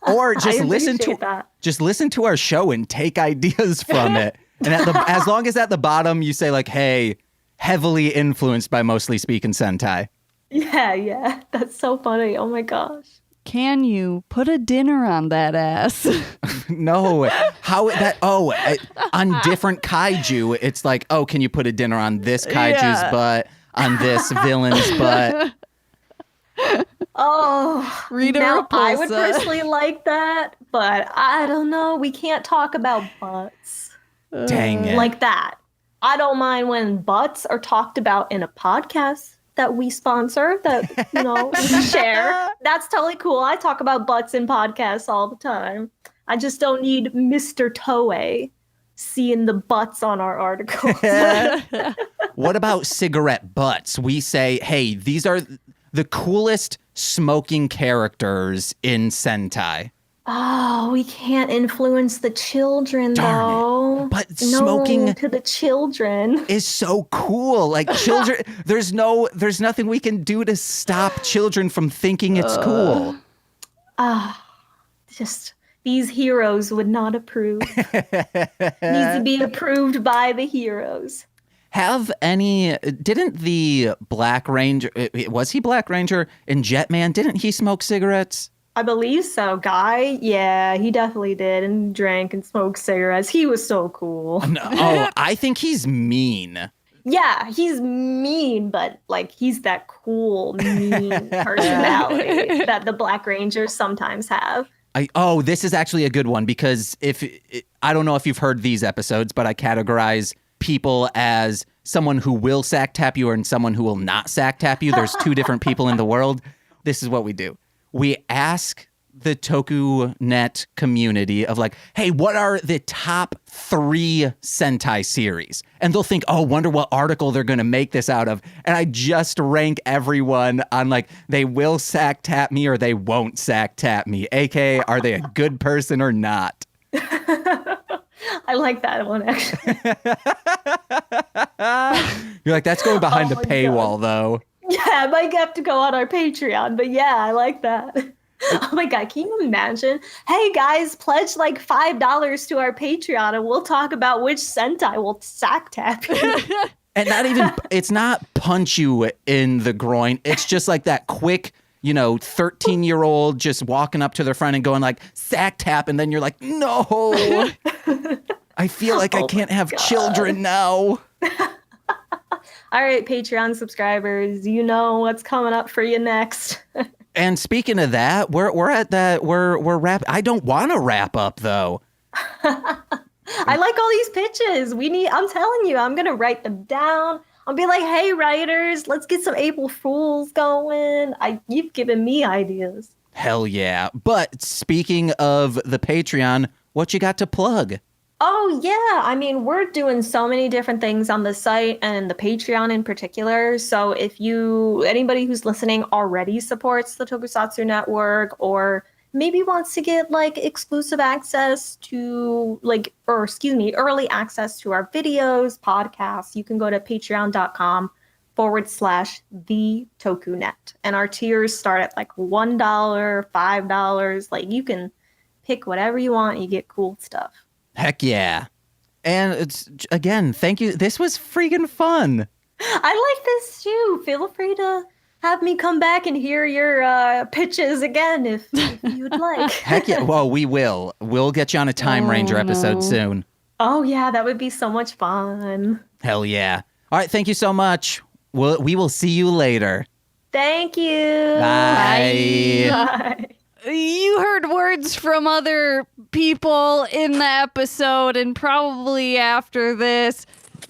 or just listen to our show and take ideas from it. And as long as at the bottom you say like, "Hey, heavily influenced by Mostly Speaking Sentai." Yeah, that's so funny. Oh my gosh. Can you put a dinner on that ass? No. How that? Oh, on different kaiju, it's like, oh, can you put a dinner on this kaiju's butt, on this villain's butt? Oh, Rita now Repulsa. I would personally like that, but I don't know. We can't talk about butts. Dang it. Like that. I don't mind when butts are talked about in a podcast that we sponsor, that, we share. That's totally cool. I talk about butts in podcasts all the time. I just don't need Mr. Toei seeing the butts on our articles. What about cigarette butts? We say, hey, these are the coolest smoking characters in Sentai. Oh, we can't influence the children, though. But smoking to the children is so cool. Like children, there's nothing we can do to stop children from thinking it's cool. Just these heroes would not approve. Needs to be approved by the heroes. Didn't the Black Ranger, was he Black Ranger in Jetman? Didn't he smoke cigarettes? I believe so. Guy, yeah, he definitely did, and drank and smoked cigarettes. He was so cool. No, I think he's mean. Yeah, he's mean, but like he's that cool, mean personality that the Black Rangers sometimes have. This is actually a good one because I don't know if you've heard these episodes, but I categorize people as someone who will sack tap you and someone who will not sack tap you. There's two different people in the world. This is what we do. We ask the TokuNet community of like, hey, what are the top 3 Sentai series? And they'll think, wonder what article they're going to make this out of. And I just rank everyone on like, they will sack tap me or they won't sack tap me. AKA, are they a good person or not? I like that one, actually. You're like, that's going behind the paywall, though. Yeah, I might have to go on our Patreon, but yeah, I like that. Oh my God, can you imagine? Hey guys, pledge like $5 to our Patreon and we'll talk about which Sentai will sack tap you. And it's not punch you in the groin. It's just like that quick, 13-year-old just walking up to their friend and going like, sack tap. And then you're like, no, I feel like I can't have children now. All right, Patreon subscribers, you know what's coming up for you next. And speaking of that, we're at that we're wrap. I don't want to wrap up though. I like all these pitches. I'm telling you, I'm gonna write them down. I'll be like, hey writers, let's get some April Fools going. You've given me ideas. Hell yeah. But speaking of the Patreon, what you got to plug? Oh, yeah. I mean, we're doing so many different things on the site and the Patreon in particular. So if anybody who's listening already supports the Tokusatsu Network or maybe wants to get like exclusive access to early access to our videos, podcasts, you can go to patreon.com/TheTokuNet. And our tiers start at like $1, $5. Like you can pick whatever you want. You get cool stuff. Heck yeah. And thank you. This was freaking fun. I like this too. Feel free to have me come back and hear your pitches again if you'd like. Heck yeah. Well, we will. We'll get you on a Time Ranger episode soon. Oh, yeah. That would be so much fun. Hell yeah. All right. Thank you so much. We will see you later. Thank you. Bye. Bye. You heard words from other people in the episode and probably after this,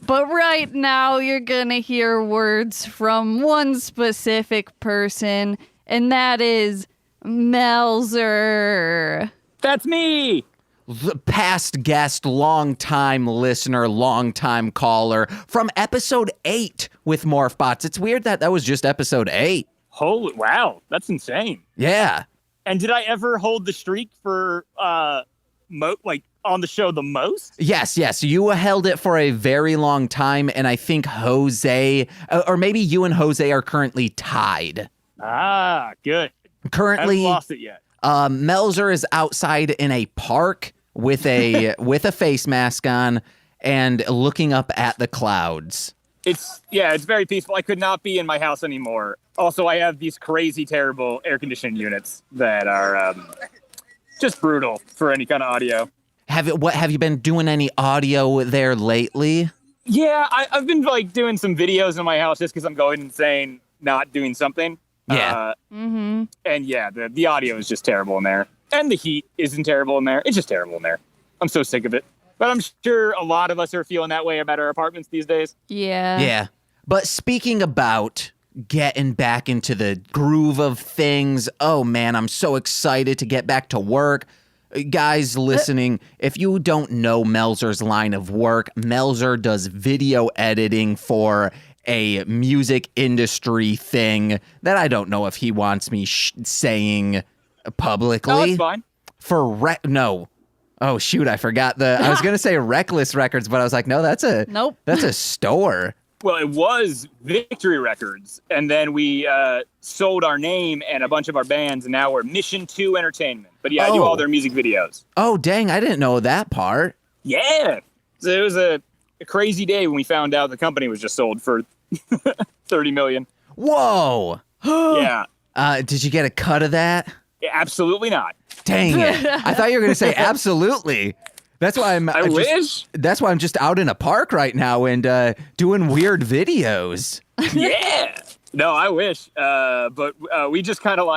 but right now you're gonna hear words from one specific person, and that is Melzer. That's me! The past guest, long-time listener, long-time caller from episode 8 with Morphbots. It's weird that was just episode 8. Holy, wow, that's insane. Yeah. And did I ever hold the streak for on the show the most? Yes. You held it for a very long time, and I think Jose, or maybe you and Jose are currently tied. Ah, good. Currently, I haven't lost it yet. Melzer is outside in a park with a face mask on and looking up at the clouds. It's very peaceful. I could not be in my house anymore. Also, I have these crazy, terrible air conditioning units that are just brutal for any kind of audio. Have you been doing any audio there lately? Yeah, I've been doing some videos in my house just because I'm going insane, not doing something. Yeah. And yeah, the audio is just terrible in there, and the heat isn't terrible in there. It's just terrible in there. I'm so sick of it. But I'm sure a lot of us are feeling that way about our apartments these days. Yeah. Yeah. But speaking about getting back into the groove of things, oh man, I'm so excited to get back to work. Guys listening, if you don't know Melzer's line of work, Melzer does video editing for a music industry thing that I don't know if he wants me saying publicly. No, it's fine. No. Oh shoot, I forgot I was gonna say Reckless Records, but I was like, no, that's a store. Well, it was Victory Records, and then we sold our name and a bunch of our bands, and now we're Mission 2 Entertainment. But yeah, I do all their music videos. Oh dang, I didn't know that part. Yeah, so it was a a crazy day when we found out the company was just sold for $30 million. Whoa. Yeah. Did you get a cut of that? Yeah, absolutely not. Dang it. I thought you were going to say absolutely. That's why I wish. That's why I'm just out in a park right now and doing weird videos. Yeah. No, I wish. But we just kind of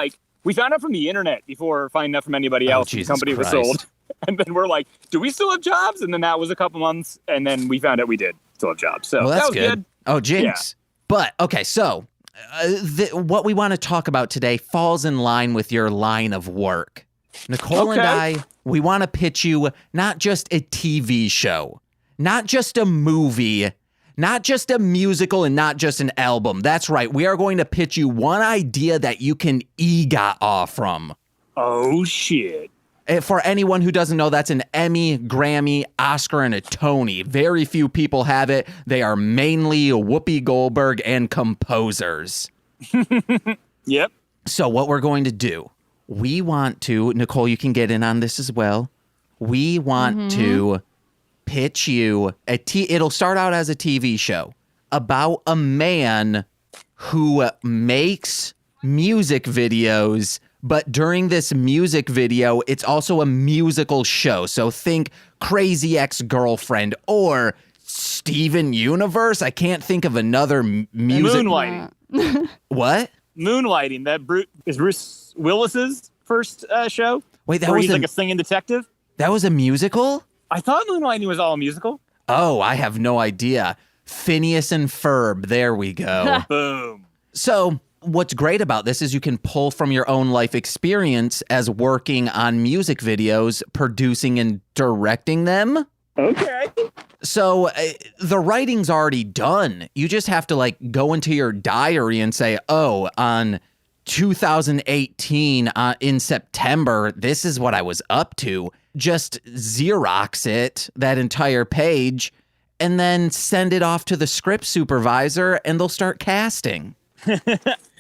we found out from the internet before finding out from anybody else. The company was sold. And then we're like, do we still have jobs? And then that was a couple months. And then we found out we did still have jobs. So that's that was good. Oh, jinx. Yeah. But, okay, so what we want to talk about today falls in line with your line of work. Nicole and I, we want to pitch you not just a TV show, not just a movie, not just a musical, and not just an album. That's right. We are going to pitch you one idea that you can EGOT off from. Oh, shit. For anyone who doesn't know, that's an Emmy, Grammy, Oscar, and a Tony. Very few people have it. They are mainly Whoopi Goldberg and composers. Yep. So what we're going to do, we want to, Nicole, you can get in on this as well. We want to pitch you it'll start out as a TV show about a man who makes music videos, but during this music video, it's also a musical show. So think Crazy Ex-Girlfriend or Steven Universe. I can't think of another music. Moonlighting. What? Moonlighting. That is Bruce Willis's first show. Wait, he's like a singing detective. That was a musical? I thought Moonlighting was all musical. Oh, I have no idea. Phineas and Ferb. There we go. Boom. So what's great about this is you can pull from your own life experience as working on music videos, producing and directing them. Okay. So the writing's already done. You just have to go into your diary and say, oh, on 2018 in September, this is what I was up to. Just Xerox it, that entire page, and then send it off to the script supervisor and they'll start casting.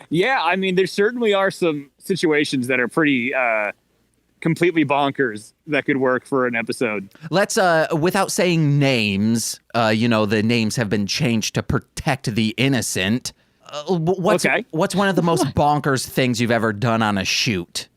Yeah, I mean, there certainly are some situations that are pretty completely bonkers that could work for an episode. Let's, without saying names, the names have been changed to protect the innocent. What's one of the most bonkers things you've ever done on a shoot?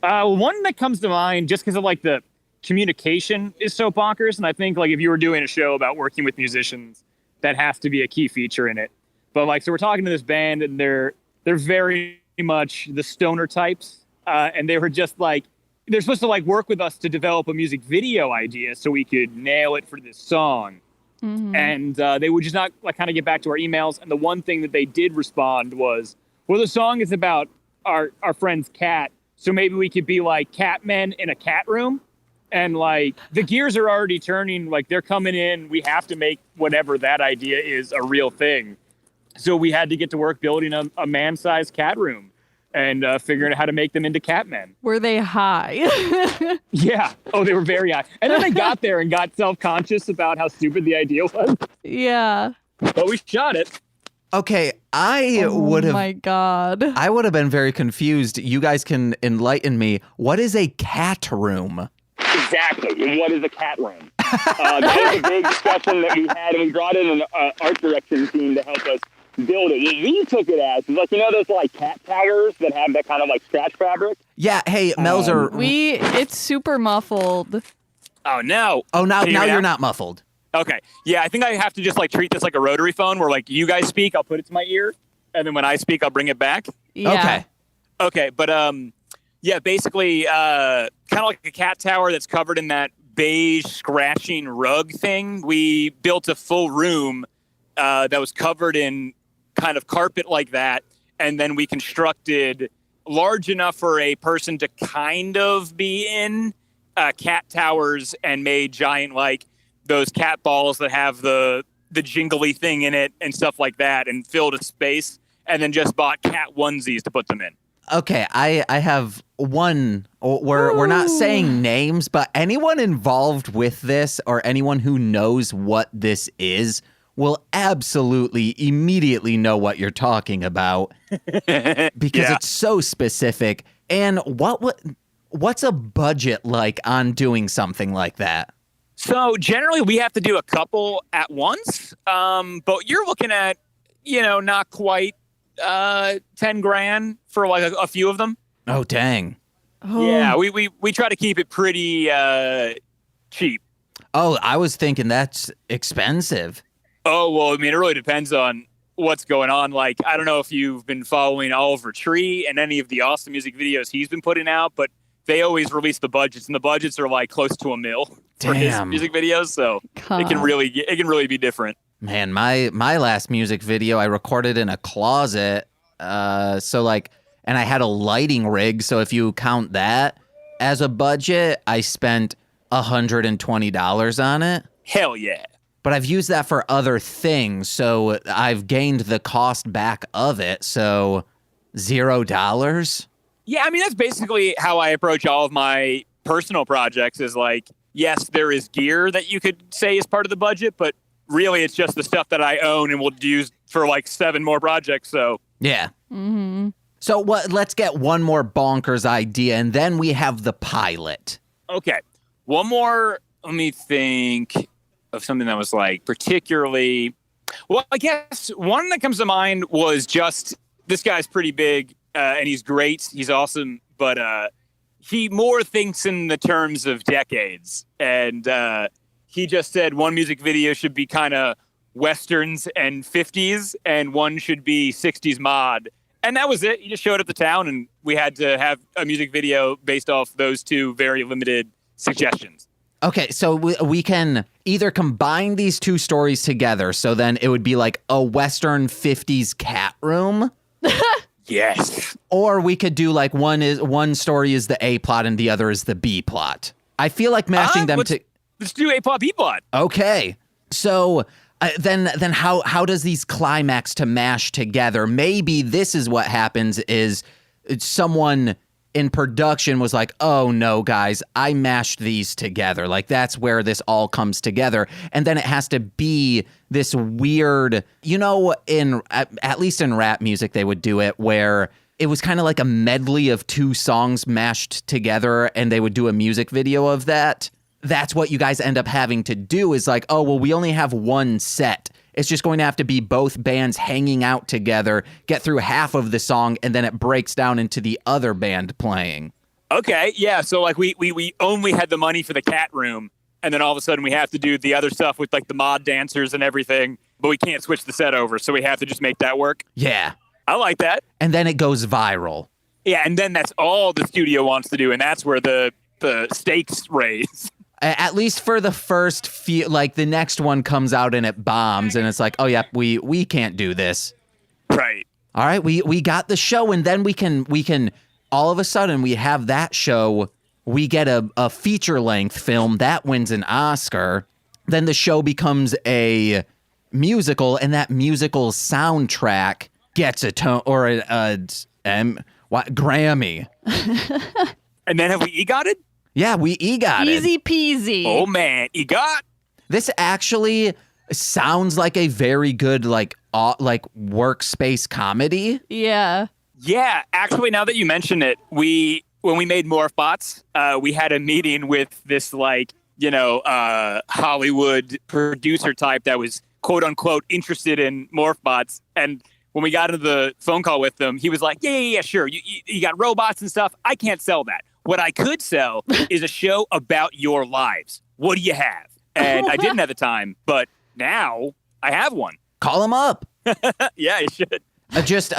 One that comes to mind, just because of the communication is so bonkers, and I think if you were doing a show about working with musicians, that has to be a key feature in it. But so we're talking to this band, and they're very much the stoner types, and they were just they're supposed to work with us to develop a music video idea so we could nail it for this song. Mm-hmm. And they would just not kind of get back to our emails. And the one thing that they did respond was, well, the song is about our friend's cat. So maybe we could be cat men in a cat room. And the gears are already turning, they're coming in. We have to make whatever that idea is a real thing. So we had to get to work building a man-sized cat room and figuring out how to make them into cat men. Were they high? Yeah. Oh, they were very high. And then they got there and got self-conscious about how stupid the idea was. Yeah. But we shot it. Okay, I would have... Oh my God. I would have been very confused. You guys can enlighten me. What is a cat room? Exactly. What is a cat room? That was a big discussion that we had, and we brought in an art direction team to help us build it. We took it as those cat taggers that have that kind of scratch fabric. Yeah. Hey, Melzer. It's super muffled. Oh no. Oh, now you're not muffled. Okay. Yeah, I think I have to just treat this like a rotary phone, where you guys speak, I'll put it to my ear, and then when I speak, I'll bring it back. Yeah. Okay. But yeah, basically, kind of like a cat tower that's covered in that beige scratching rug thing. We built a full room that was covered in kind of carpet like that, and then we constructed large enough for a person to kind of be in cat towers, and made giant those cat balls that have the jingly thing in it and stuff like that, and filled a space, and then just bought cat onesies to put them in. Okay, I have one. We're not saying names, but anyone involved with this or anyone who knows what this is will absolutely immediately know what you're talking about because it's so specific. And what's a budget like on doing something like that? So generally we have to do a couple at once, but you're looking at, not quite 10 grand for like a few of them. Oh, dang. Yeah, we try to keep it pretty cheap. Oh, I was thinking that's expensive. Oh, well, I mean, it really depends on what's going on. Like, I don't know if you've been following Oliver Tree and any of the awesome music videos he's been putting out, but they always release the budgets, and the budgets are like close to $1 million for his music videos. So it can really be different. Man, my last music video I recorded in a closet. And I had a lighting rig. So if you count that as a budget, I spent $120 on it. Hell yeah. But I've used that for other things, so I've gained the cost back of it. So $0. Yeah, I mean, that's basically how I approach all of my personal projects is like, yes, there is gear that you could say is part of the budget, but really it's just the stuff that I own and will use for like 7 more projects. So yeah. Mm-hmm. So let's get one more bonkers idea, and then we have the pilot. Okay. One more, let me think of something that was like particularly, well, I guess one that comes to mind was just, this guy's pretty big and he's great. He's awesome, but he more thinks in the terms of decades. And he just said one music video should be kind of Westerns and 50s, and one should be 60s mod. And that was it. He just showed up to town, and we had to have a music video based off those 2 very limited suggestions. Okay, so we can either combine these 2 stories together, so then it would be like a Western 50s cat room. Yes. Or we could do like one story is the A plot and the other is the B plot. I feel like mashing them to. Let's do A plot, B plot. Okay, so then how does these climax to mash together? Maybe this is what happens is someone in production was like, oh no, guys, I mashed these together. Like that's where this all comes together. And then it has to be this weird, at least in rap music, they would do it where it was kind of like a medley of 2 songs mashed together and they would do a music video of that. That's what you guys end up having to do is like, oh, well, we only have one set. It's just going to have to be both bands hanging out together, get through half of the song, and then it breaks down into the other band playing. Okay, yeah. So like we only had the money for the cat room, and then all of a sudden we have to do the other stuff with like the mod dancers and everything, but we can't switch the set over, so we have to just make that work. Yeah. I like that. And then it goes viral. Yeah, and then that's all the studio wants to do, and that's where the stakes raise. At least for the first few, like the next one comes out and it bombs and it's like, oh yeah, we can't do this. Right. All right, we got the show, and then we can all of a sudden we have that show, we get a feature length film that wins an Oscar. Then the show becomes a musical, and that musical soundtrack gets a tone or a Grammy. And then have we EGOT'd? Yeah, we EGOT it. Easy peasy. Oh man, EGOT. This actually sounds like a very good like workspace comedy. Yeah. Yeah, actually, now that you mention it, when we made Morph Bots, we had a meeting with this Hollywood producer type that was quote unquote interested in Morph Bots, and when we got into the phone call with them, he was like, yeah, sure. You got robots and stuff. I can't sell that. What I could sell is a show about your lives. What do you have? And I didn't at the time, but now I have one. Call him up. Yeah, you should. Just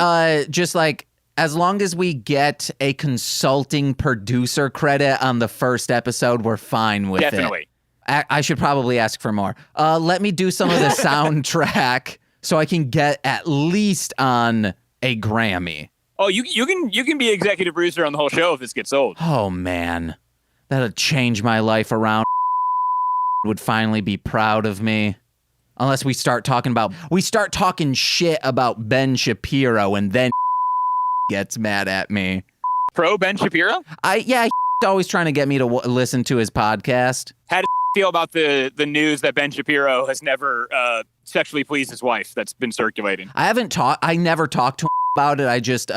like as long as we get a consulting producer credit on the first episode, we're fine with it. Definitely. I should probably ask for more. Let me do some of the soundtrack so I can get at least on a Grammy. Oh, you can be executive producer on the whole show if this gets sold. Oh man, that'll change my life around. Would finally be proud of me. Unless we start talking shit about Ben Shapiro, and then gets mad at me. Pro Ben Shapiro? He's always trying to get me to listen to his podcast. How do you feel about the news that Ben Shapiro has never sexually pleased his wife that's been circulating? I never talked to him about it. I just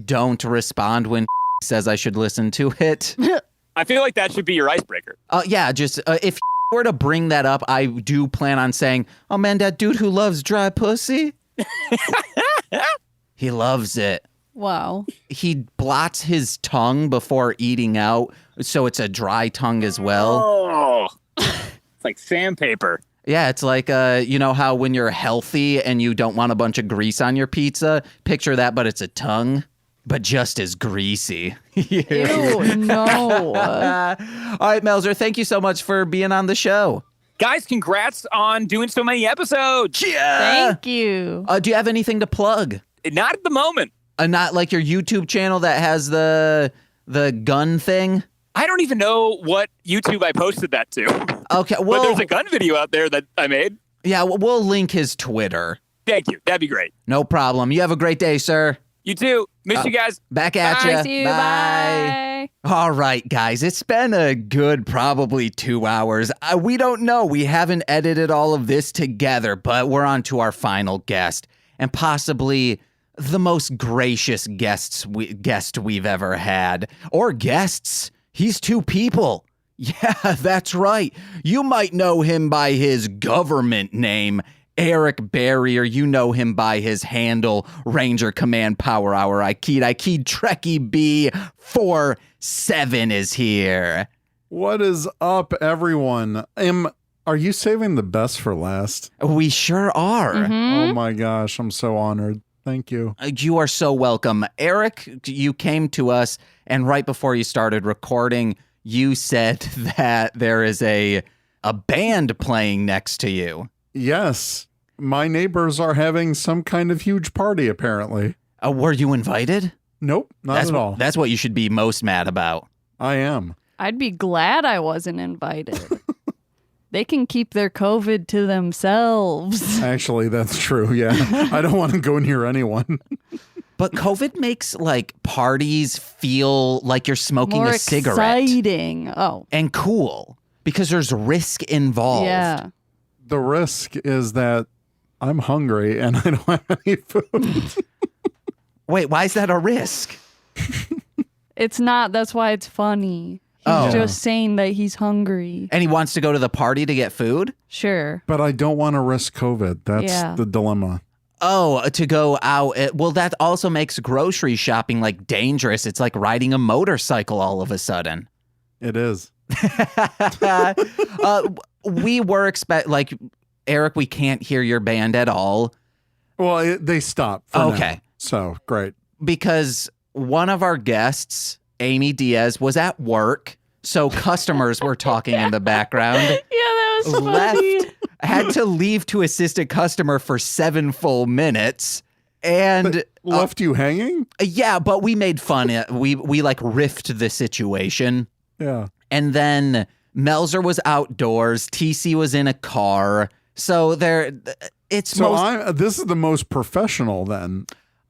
don't respond when says I should listen to it. I feel like that should be your icebreaker. If were to bring that up, I do plan on saying, oh man, that dude who loves dry pussy. He loves it. Wow. He blots his tongue before eating out, so it's a dry tongue as well. Oh, it's like sandpaper. Yeah, it's like, you know how when you're healthy and you don't want a bunch of grease on your pizza? Picture that, but it's a tongue, but just as greasy. Ew, no. All right, Melzer, thank you so much for being on the show. Guys, congrats on doing so many episodes. Yeah. Thank you. Do you have anything to plug? Not at the moment. Not like your YouTube channel that has the gun thing? I don't even know what YouTube I posted that to. Okay, well, but there's a gun video out there that I made. Yeah, we'll link his Twitter. Thank you. That'd be great. No problem. You have a great day, sir. You too. Miss you guys. Back at Bye. you. See you. Bye. All right, guys. It's been a good probably 2 hours. We don't know. We haven't edited all of this together, but we're on to our final guest and possibly the most gracious guest we've ever had. Or guests. He's 2 people. Yeah, that's right. You might know him by his government name, Eric Berry, or you know him by his handle, Ranger Command Power Hour. I keyed Trekkie B47 is here. What is up, everyone? Are you saving the best for last? We sure are. Mm-hmm. Oh my gosh, I'm so honored. Thank you. You are so welcome. Eric, you came to us, and right before you started recording, you said that there is a band playing next to you. Yes. My neighbors are having some kind of huge party, apparently. Were you invited? Nope, not at all. That's what you should be most mad about. I am. I'd be glad I wasn't invited. They can keep their COVID to themselves. Actually, that's true, yeah. I don't want to go near anyone. But COVID makes like parties feel like you're smoking More a cigarette. exciting. Oh. And cool. Because there's risk involved. Yeah. The risk is that I'm hungry and I don't have any food. Wait, why is that a risk? It's not. That's why it's funny. He's just saying that he's hungry. And he wants to go to the party to get food? Sure. But I don't want to risk COVID. That's the dilemma. Oh, to go out. Well, that also makes grocery shopping like dangerous. It's like riding a motorcycle all of a sudden. It is. We were Eric, we can't hear your band at all. Well, they stopped. Okay. Now, so great. Because one of our guests, Amy Diaz, was at work. So customers were talking in the background. Yeah, that was funny. Had to leave to assist a customer for 7 full minutes. And but left you hanging? Yeah, but we made fun. We like riffed the situation. Yeah. And then Melzer was outdoors. TC was in a car. So this is the most professional then.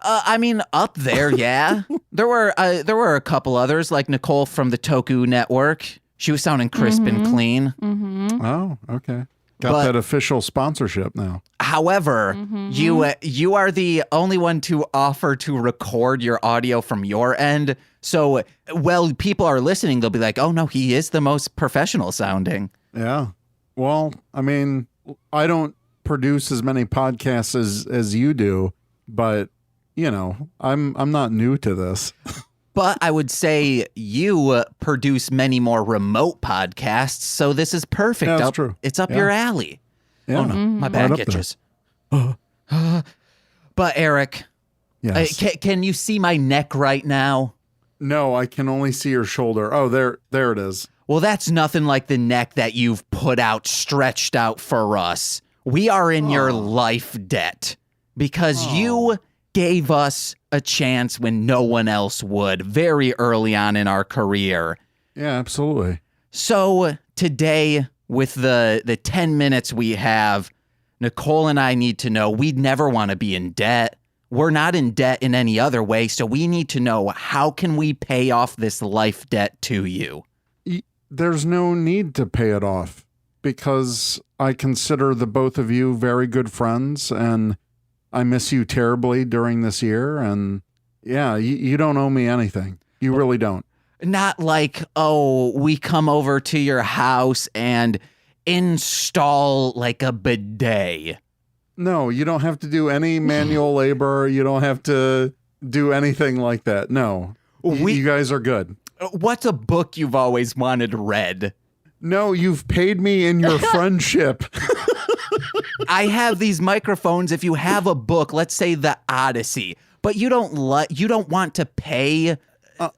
I mean, up there, yeah. There were a couple others, like Nicole from the Toku Network. She was sounding crisp and clean. Mm-hmm. Oh, okay. Got that official sponsorship now. However, you are the only one to offer to record your audio from your end. So, people are listening, they'll be like, oh no, he is the most professional sounding. Yeah. Well, I mean, I don't produce as many podcasts as you do, but you know, I'm not new to this. But I would say you produce many more remote podcasts, so this is perfect. Yeah, that's true. It's up your alley. Yeah. Oh no, my back Right up itches. But Eric, yes. Can you see my neck right now? No, I can only see your shoulder. Oh, there it is. Well, that's nothing like the neck that you've put out, stretched out for us. We are in your life debt because you gave us a chance when no one else would very early on in our career. Yeah, absolutely. So today, with the 10 minutes we have, Nicole and I need to know we'd never want to be in debt. We're not in debt in any other way, so we need to know how can we pay off this life debt to you? There's no need to pay it off because I consider the both of you very good friends and I miss you terribly during this year. And yeah, you don't owe me anything. You really don't. Not like, oh, we come over to your house and install like a bidet. No, you don't have to do any manual labor. You don't have to do anything like that. No, you guys are good. What's a book you've always wanted read? No, you've paid me in your friendship. I have these microphones. If you have a book, let's say the Odyssey, but you don't want to pay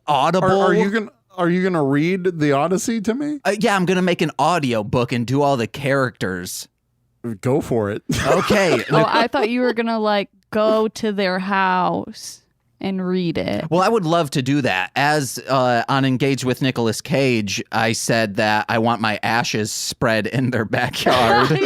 Audible. Are you gonna read the Odyssey to me? Yeah, I'm gonna make an audio book and do all the characters. Go for it. Okay. Oh, I thought you were gonna like go to their house and read it. Well, I would love to do that. As on Engage with Nicolas Cage, I said that I want my ashes spread in their backyard.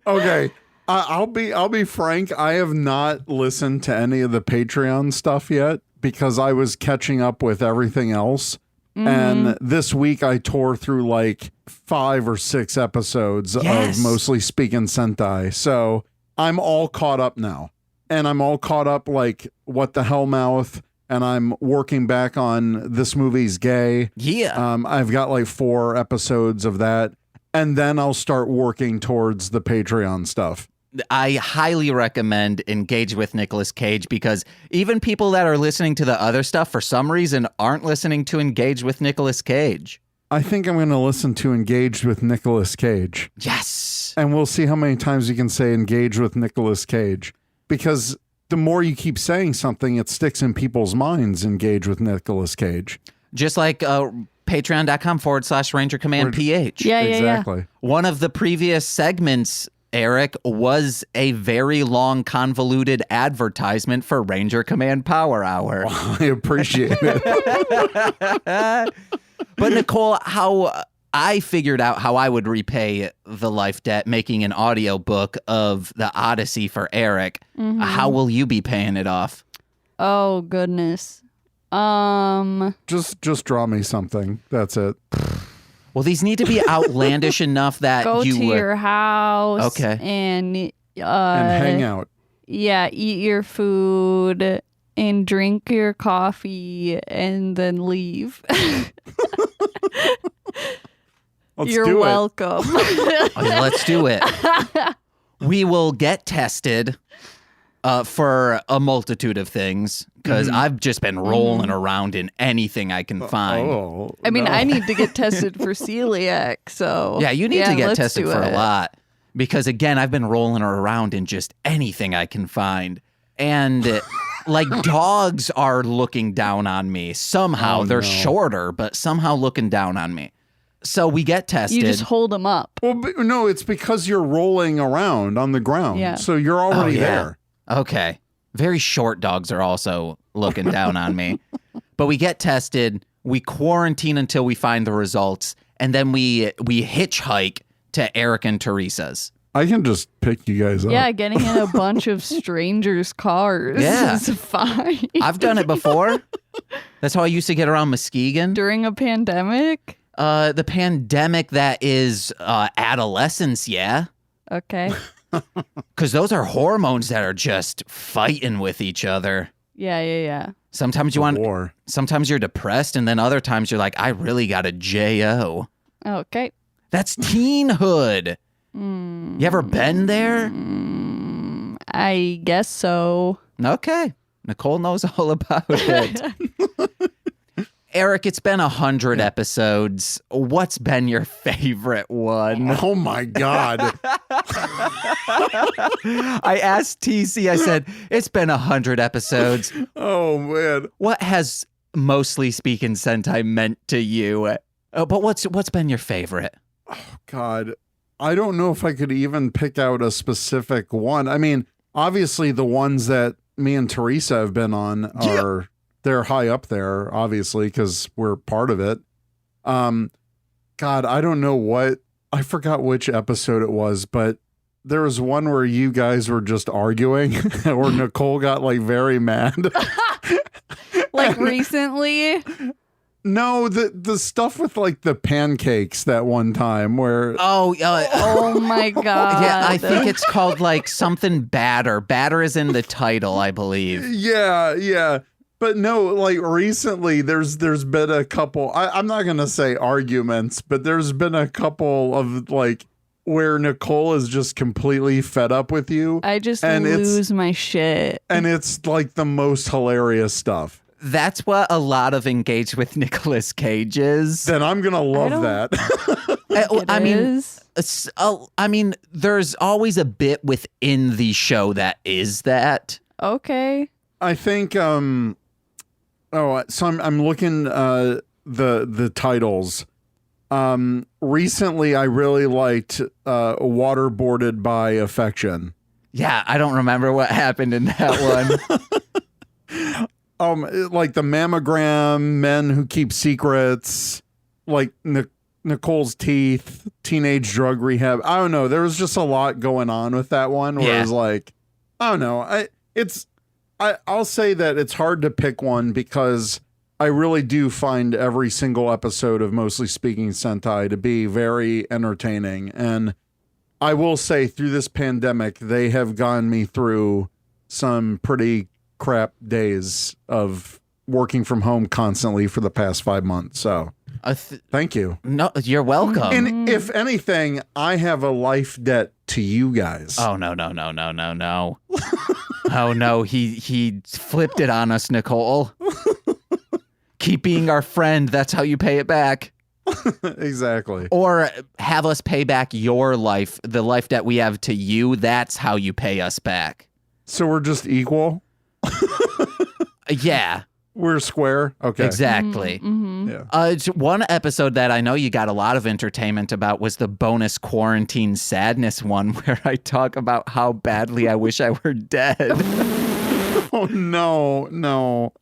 Okay. I'll be frank. I have not listened to any of the Patreon stuff yet because I was catching up with everything else. Mm-hmm. And this week I tore through like 5 or 6 episodes of Mostly Speaking Sentai. So I'm all caught up now. And I'm all caught up like What the Hell Mouth. And I'm working back on This Movie's Gay. Yeah. I've got like 4 episodes of that. And then I'll start working towards the Patreon stuff. I highly recommend Engage with Nicolas Cage because even people that are listening to the other stuff for some reason aren't listening to Engage with Nicolas Cage. I think I'm going to listen to Engaged with Nicolas Cage. Yes. And we'll see how many times you can say Engage with Nicolas Cage. Because the more you keep saying something, it sticks in people's minds, Engage with Nicolas Cage. Just like patreon.com/Ranger Command PH. Yeah, exactly. One of the previous segments, Eric, was a very long, convoluted advertisement for Ranger Command Power Hour. Oh, I appreciate it. But Nicole, how I figured out how I would repay the life debt making an audiobook of the Odyssey for Eric. Mm-hmm. How will you be paying it off? Oh, goodness. Just draw me something. That's it. Well, these need to be outlandish enough that go you to your house and hang out. Yeah, eat your food and drink your coffee and then leave. You're welcome. Okay, let's do it. We will get tested for a multitude of things because I've just been rolling around in anything I can find. I mean, I need to get tested for celiac, so yeah, you need to get tested for it. a lot because again, I've been rolling around in just anything I can find, and like dogs are looking down on me somehow. They're shorter, but somehow looking down on me. So we get tested. You just hold them up. Well, no, it's because you're rolling around on the ground. Yeah. So you're already there. Okay. Very short dogs are also looking down on me. But we get tested, we quarantine until we find the results, and then we hitchhike to Eric and Teresa's. I can just pick you guys up. Yeah, getting in a bunch of strangers' cars is fine. I've done it before. That's how I used to get around Muskegon. During a pandemic? The pandemic that is adolescence, yeah. Okay. Because those are hormones that are just fighting with each other. Yeah. Sometimes you want sometimes you're depressed, and then other times you're like, I really got a J.O. Okay. That's teenhood. You ever been there? I guess so. Okay. Nicole knows all about it. Eric, it's been 100 episodes. What's been your favorite one? Oh my God. I asked TC, I said, it's been 100 episodes. Oh man. What has Mostly Speaking Sentai meant to you? But what's been your favorite? Oh God. I don't know if I could even pick out a specific one. I mean, obviously the ones that me and Teresa have been on are they're high up there, obviously, because we're part of it. God, I don't know I forgot which episode it was, but there was one where you guys were just arguing or Nicole got like very mad. Like recently? No, the stuff with like the pancakes that one time where oh my God. Yeah, I think it's called like something batter. Batter is in the title, I believe. Yeah. But no, like recently there's been a couple, I'm not going to say arguments, but there's been a couple of like where Nicole is just completely fed up with you. I just lose my shit. And it's like the most hilarious stuff. That's what a lot of Engaged with Nicolas Cage is. Then I'm going to love that. I mean, there's always a bit within the show that is that. Okay. I think, so I'm looking, the titles. Recently I really liked, Waterboarded by Affection. Yeah. I don't remember what happened in that one. Like the mammogram, Men Who Keep Secrets, like Nicole's Teeth, Teenage Drug Rehab. I don't know. There was just a lot going on with that one where it was like, I don't know. I'll say that it's hard to pick one because I really do find every single episode of Mostly Speaking Sentai to be very entertaining. And I will say through this pandemic, they have gotten me through some pretty crap days of working from home constantly for the past 5 months. So thank you. No, you're welcome. And if anything, I have a life debt to you guys. Oh, no. Oh, no. He flipped it on us, Nicole. Keep being our friend. That's how you pay it back. Exactly. Or have us pay back your life, the life debt we have to you. That's how you pay us back. So we're just equal? Yeah. We're square? Okay. Exactly. Yeah. One episode that I know you got a lot of entertainment about was the bonus quarantine sadness one where I talk about how badly I wish I were dead. Oh, no.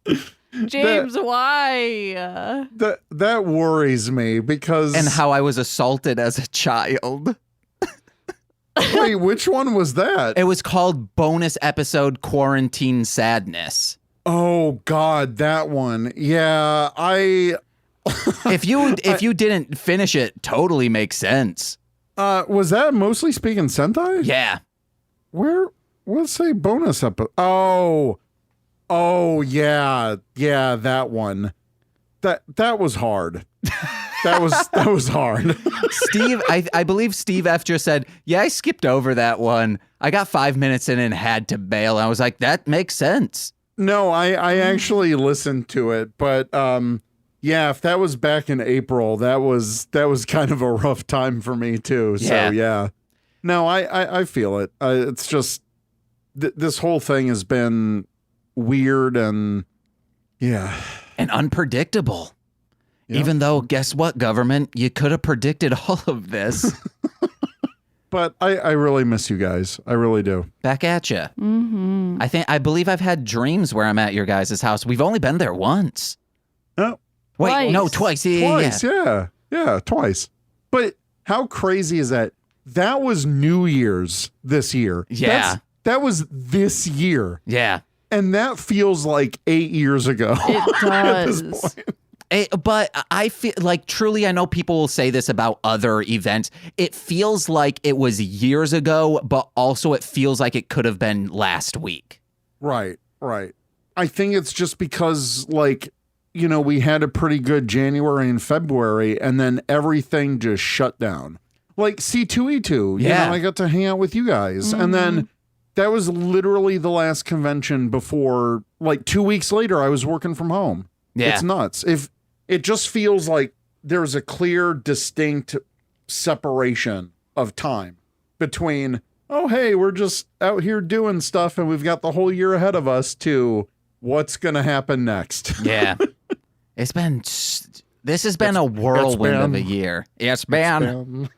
James, why? That worries me because... And how I was assaulted as a child. Wait, which one was that? It was called Bonus Episode Quarantine Sadness. Oh God, that one. Yeah, if you didn't finish it, totally makes sense. Was that Mostly Speaking Sentai? Yeah. Let's say bonus episode. Oh yeah, that one. That was hard. That was hard. Steve, I believe Steve F just said, yeah, I skipped over that one. I got 5 minutes in and had to bail. I was like, that makes sense. No, I actually listened to it, but yeah, if that was back in April, that was kind of a rough time for me too. So yeah. No, I feel it. It's just this whole thing has been weird and and unpredictable. Yep. Even though, guess what, government? You could have predicted all of this. But I really miss you guys. I really do. Back at you. Mm-hmm. I believe I've had dreams where I'm at your guys' house. We've only been there once. Oh. Wait, twice. no, twice. Yeah, twice. But how crazy is that? That was New Year's this year. Yeah. That was this year. Yeah. And that feels like 8 years ago. It does. At this point. But I feel like truly, I know people will say this about other events. It feels like it was years ago, but also it feels like it could have been last week. Right. I think it's just because, like, we had a pretty good January and February, and then everything just shut down. Like C2E2, I got to hang out with you guys. Mm-hmm. And then that was literally the last convention before, like 2 weeks later, I was working from home. Yeah. It's nuts. It just feels like there's a clear, distinct separation of time between, oh, hey, we're just out here doing stuff and we've got the whole year ahead of us, to what's going to happen next. Yeah. This has been a whirlwind of a year. It's been.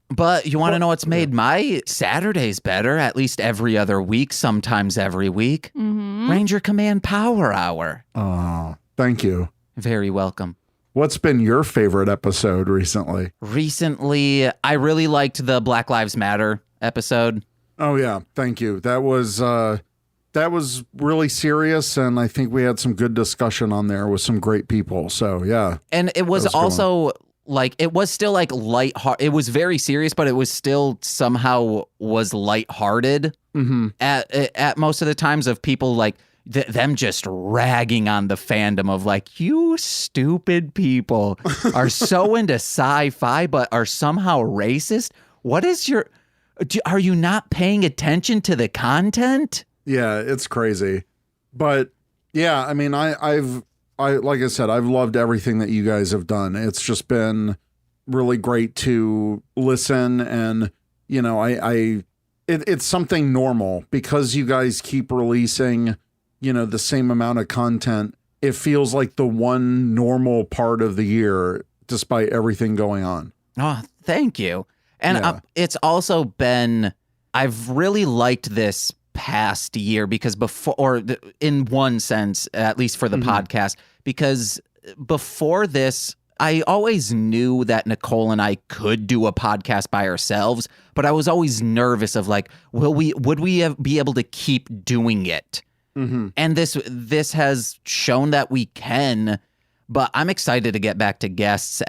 But you want to know what's made my Saturdays better, at least every other week, sometimes every week? Mm-hmm. Ranger Command Power Hour. Oh, thank you. Very welcome. What's been your favorite episode recently? Recently, I really liked the Black Lives Matter episode. Oh, yeah. Thank you. That was really serious, and I think we had some good discussion on there with some great people. So, yeah. And it was also... like, it was still like lighthearted. It was very serious, but it was still somehow was lighthearted at most of the times of people like them just ragging on the fandom of like, you stupid people are so into sci-fi but are somehow racist. What is are you not paying attention to the content? Yeah, it's crazy. But yeah, I mean, I like I said, I've loved everything that you guys have done. It's just been really great to listen, and you know, it's something normal because you guys keep releasing, you know, the same amount of content. It feels like the one normal part of the year, despite everything going on. Oh, thank you. And it's also been, I've really liked this past year because in one sense, at least for the podcast, because before this, I always knew that Nicole and I could do a podcast by ourselves, but I was always nervous of like, would we be able to keep doing it? And this has shown that we can, but I'm excited to get back to guests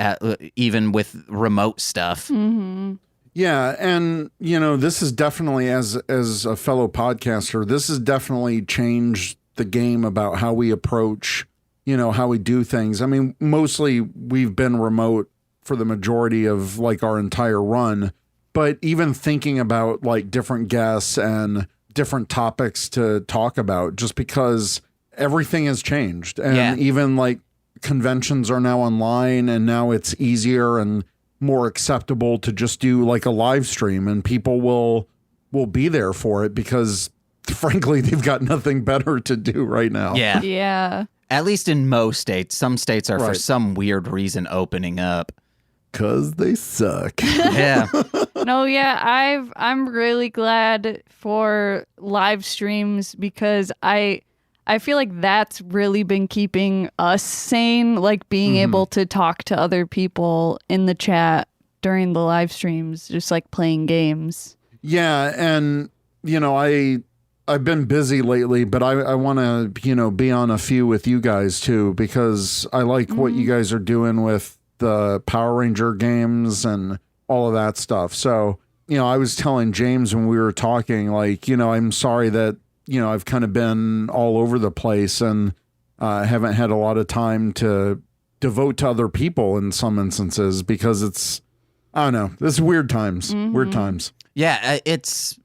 even with remote stuff. Yeah, and you know, this is definitely, as a fellow podcaster, this has definitely changed the game about how we approach, you know, how we do things. I mean, mostly we've been remote for the majority of like our entire run, but even thinking about like different guests and different topics to talk about, just because everything has changed. And even like conventions are now online, and now it's easier and more acceptable to just do like a live stream, and people will be there for it because frankly, they've got nothing better to do right now. Yeah. Yeah. At least in most states. Some states are for some weird reason opening up. 'Cause they suck. Yeah. No, yeah, I'm really glad for live streams because I feel like that's really been keeping us sane, like being able to talk to other people in the chat during the live streams, just like playing games. Yeah, and you know, I've been busy lately, but I want to, you know, be on a few with you guys too, because I like what you guys are doing with the Power Ranger games and all of that stuff. So, you know, I was telling James when we were talking, like, you know, I'm sorry that, you know, I've kind of been all over the place and haven't had a lot of time to devote to other people in some instances because it's, I don't know, this is weird times, weird times. Yeah, it's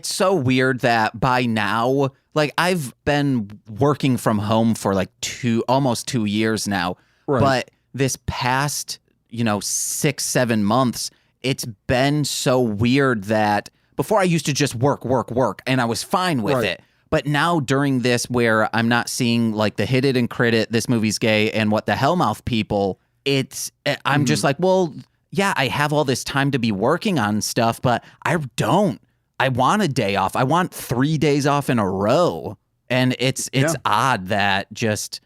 so weird that by now, like I've been working from home for like almost 2 years now, but this past, you know, 6-7 months, it's been so weird that before I used to just work, and I was fine with it. But now during this where I'm not seeing like the Hit It and Crit It, This Movie's Gay, and What the Hellmouth people, I'm just like, well, yeah, I have all this time to be working on stuff, but I don't. I want a day off. I want 3 days off in a row. And it's odd that just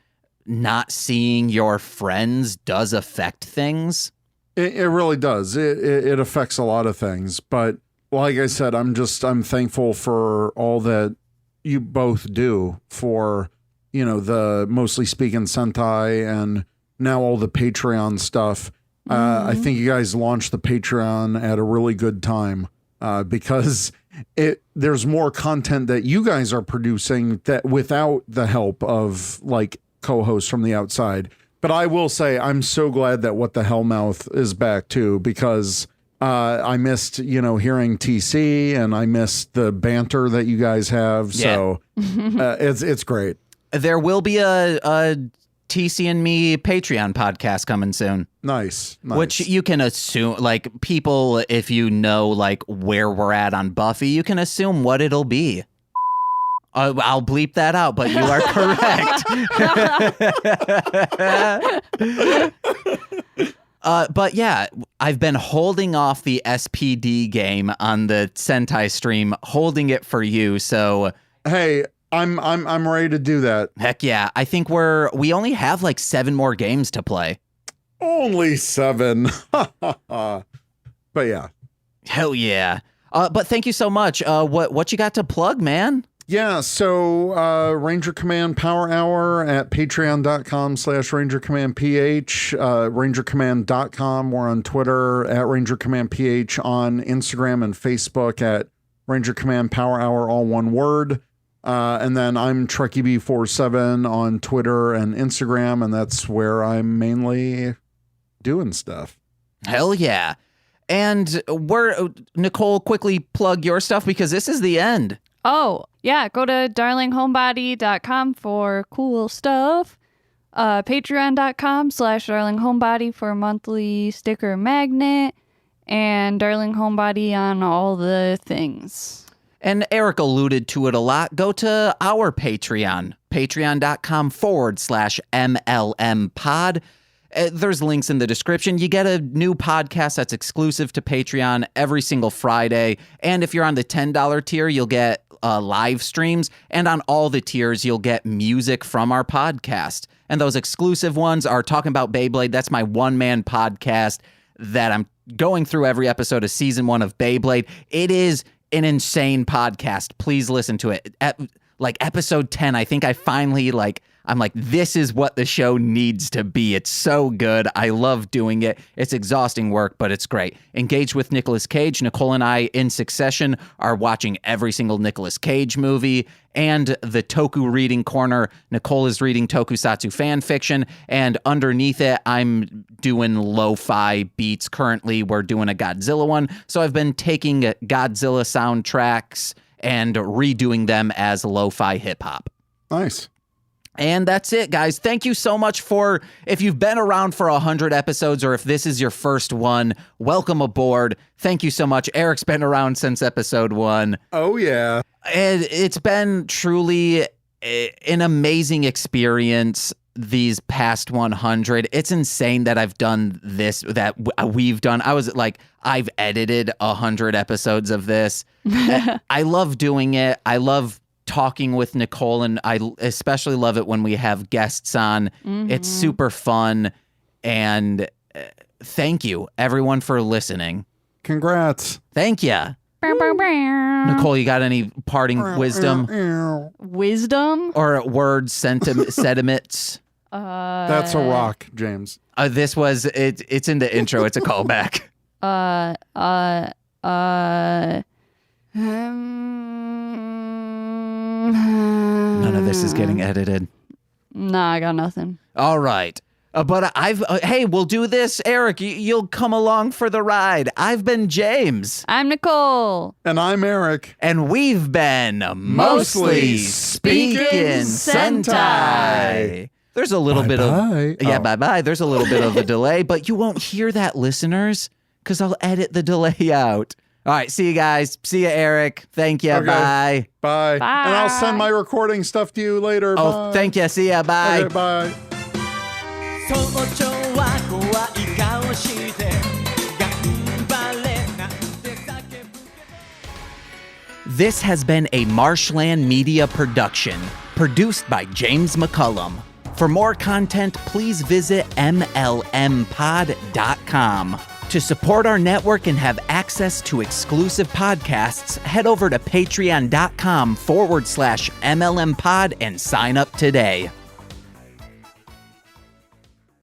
not seeing your friends does affect things. It really does. It affects a lot of things. But like I said, I'm thankful for all that you both do for, you know, the Mostly Speaking Sentai and now all the Patreon stuff. I think you guys launched the Patreon at a really good time because there's more content that you guys are producing that without the help of like co-hosts from the outside. But I will say I'm so glad that What the Hellmouth is back too, because I missed, you know, hearing TC and I missed the banter that you guys have. So it's great. There will be a TC and me Patreon podcast coming soon. Nice. Which you can assume, like people, if you know like where we're at on Buffy, you can assume what it'll be. I'll bleep that out, but you are correct. But yeah, I've been holding off the SPD game on the Sentai stream, holding it for you. So hey, I'm ready to do that. Heck yeah. I think we only have like 7 more games to play. Only 7. But yeah. Hell yeah. But thank you so much. What you got to plug, man? Yeah, so Ranger Command Power Hour at patreon.com/Ranger Command PH, rangercommand.com. We're on Twitter at Ranger Command PH, on Instagram and Facebook at Ranger Command Power Hour, all one word. And then I'm TrekkieB47 on Twitter and Instagram, and that's where I'm mainly doing stuff. Hell yeah. And Nicole, quickly plug your stuff because this is the end. Oh, yeah. Go to darlinghomebody.com for cool stuff. Patreon.com/darlinghomebody for a monthly sticker magnet. And Darling Homebody on all the things. And Eric alluded to it a lot. Go to our Patreon, patreon.com/MLMpod. There's links in the description. You get a new podcast that's exclusive to Patreon every single Friday. And if you're on the $10 tier, you'll get live streams. And on all the tiers, you'll get music from our podcast. And those exclusive ones are Talking About Beyblade. That's my one-man podcast that I'm going through every episode of season 1 of Beyblade. It is an insane podcast. Please listen to it. At episode 10, I think I finally I'm like, this is what the show needs to be. It's so good. I love doing it. It's exhausting work, but it's great. Engage with Nicolas Cage. Nicole and I, in succession, are watching every single Nicolas Cage movie. And the Toku Reading Corner. Nicole is reading Tokusatsu fan fiction. And underneath it, I'm doing lo-fi beats. Currently, we're doing a Godzilla one. So I've been taking Godzilla soundtracks and redoing them as lo-fi hip-hop. Nice. And that's it, guys. Thank you so much if you've been around for 100 episodes or if this is your first one, welcome aboard. Thank you so much. Eric's been around since episode 1. Oh, yeah. And it's been truly an amazing experience these past 100. It's insane that I've done this, that we've done. I've edited 100 episodes of this. I love doing it. I love talking with Nicole, and I especially love it when we have guests on. Mm-hmm. It's super fun, and thank you everyone for listening. Congrats. Thank you. Nicole, you got any parting wisdom? Wisdom? Or words, sentiments? That's a rock, James. This was it. It's in the intro. It's a callback. None of this is getting edited. Nah, I got nothing. All right. But hey, we'll do this. Eric, you'll come along for the ride. I've been James. I'm Nicole. And I'm Eric. And we've been Mostly Speaking Sentai. There's a little bit of... Yeah, bye-bye. There's a little bit of a delay, but you won't hear that, listeners, because I'll edit the delay out. All right, see you guys. See you, Eric. Thank you. Okay. Bye. Bye. Bye. And I'll send my recording stuff to you later. Oh, bye. Thank you. See ya. Bye. Okay, bye. This has been a Marshland Media production, produced by James McCullum. For more content, please visit MLMpod.com. To support our network and have access to exclusive podcasts, head over to patreon.com/MLMpod and sign up today.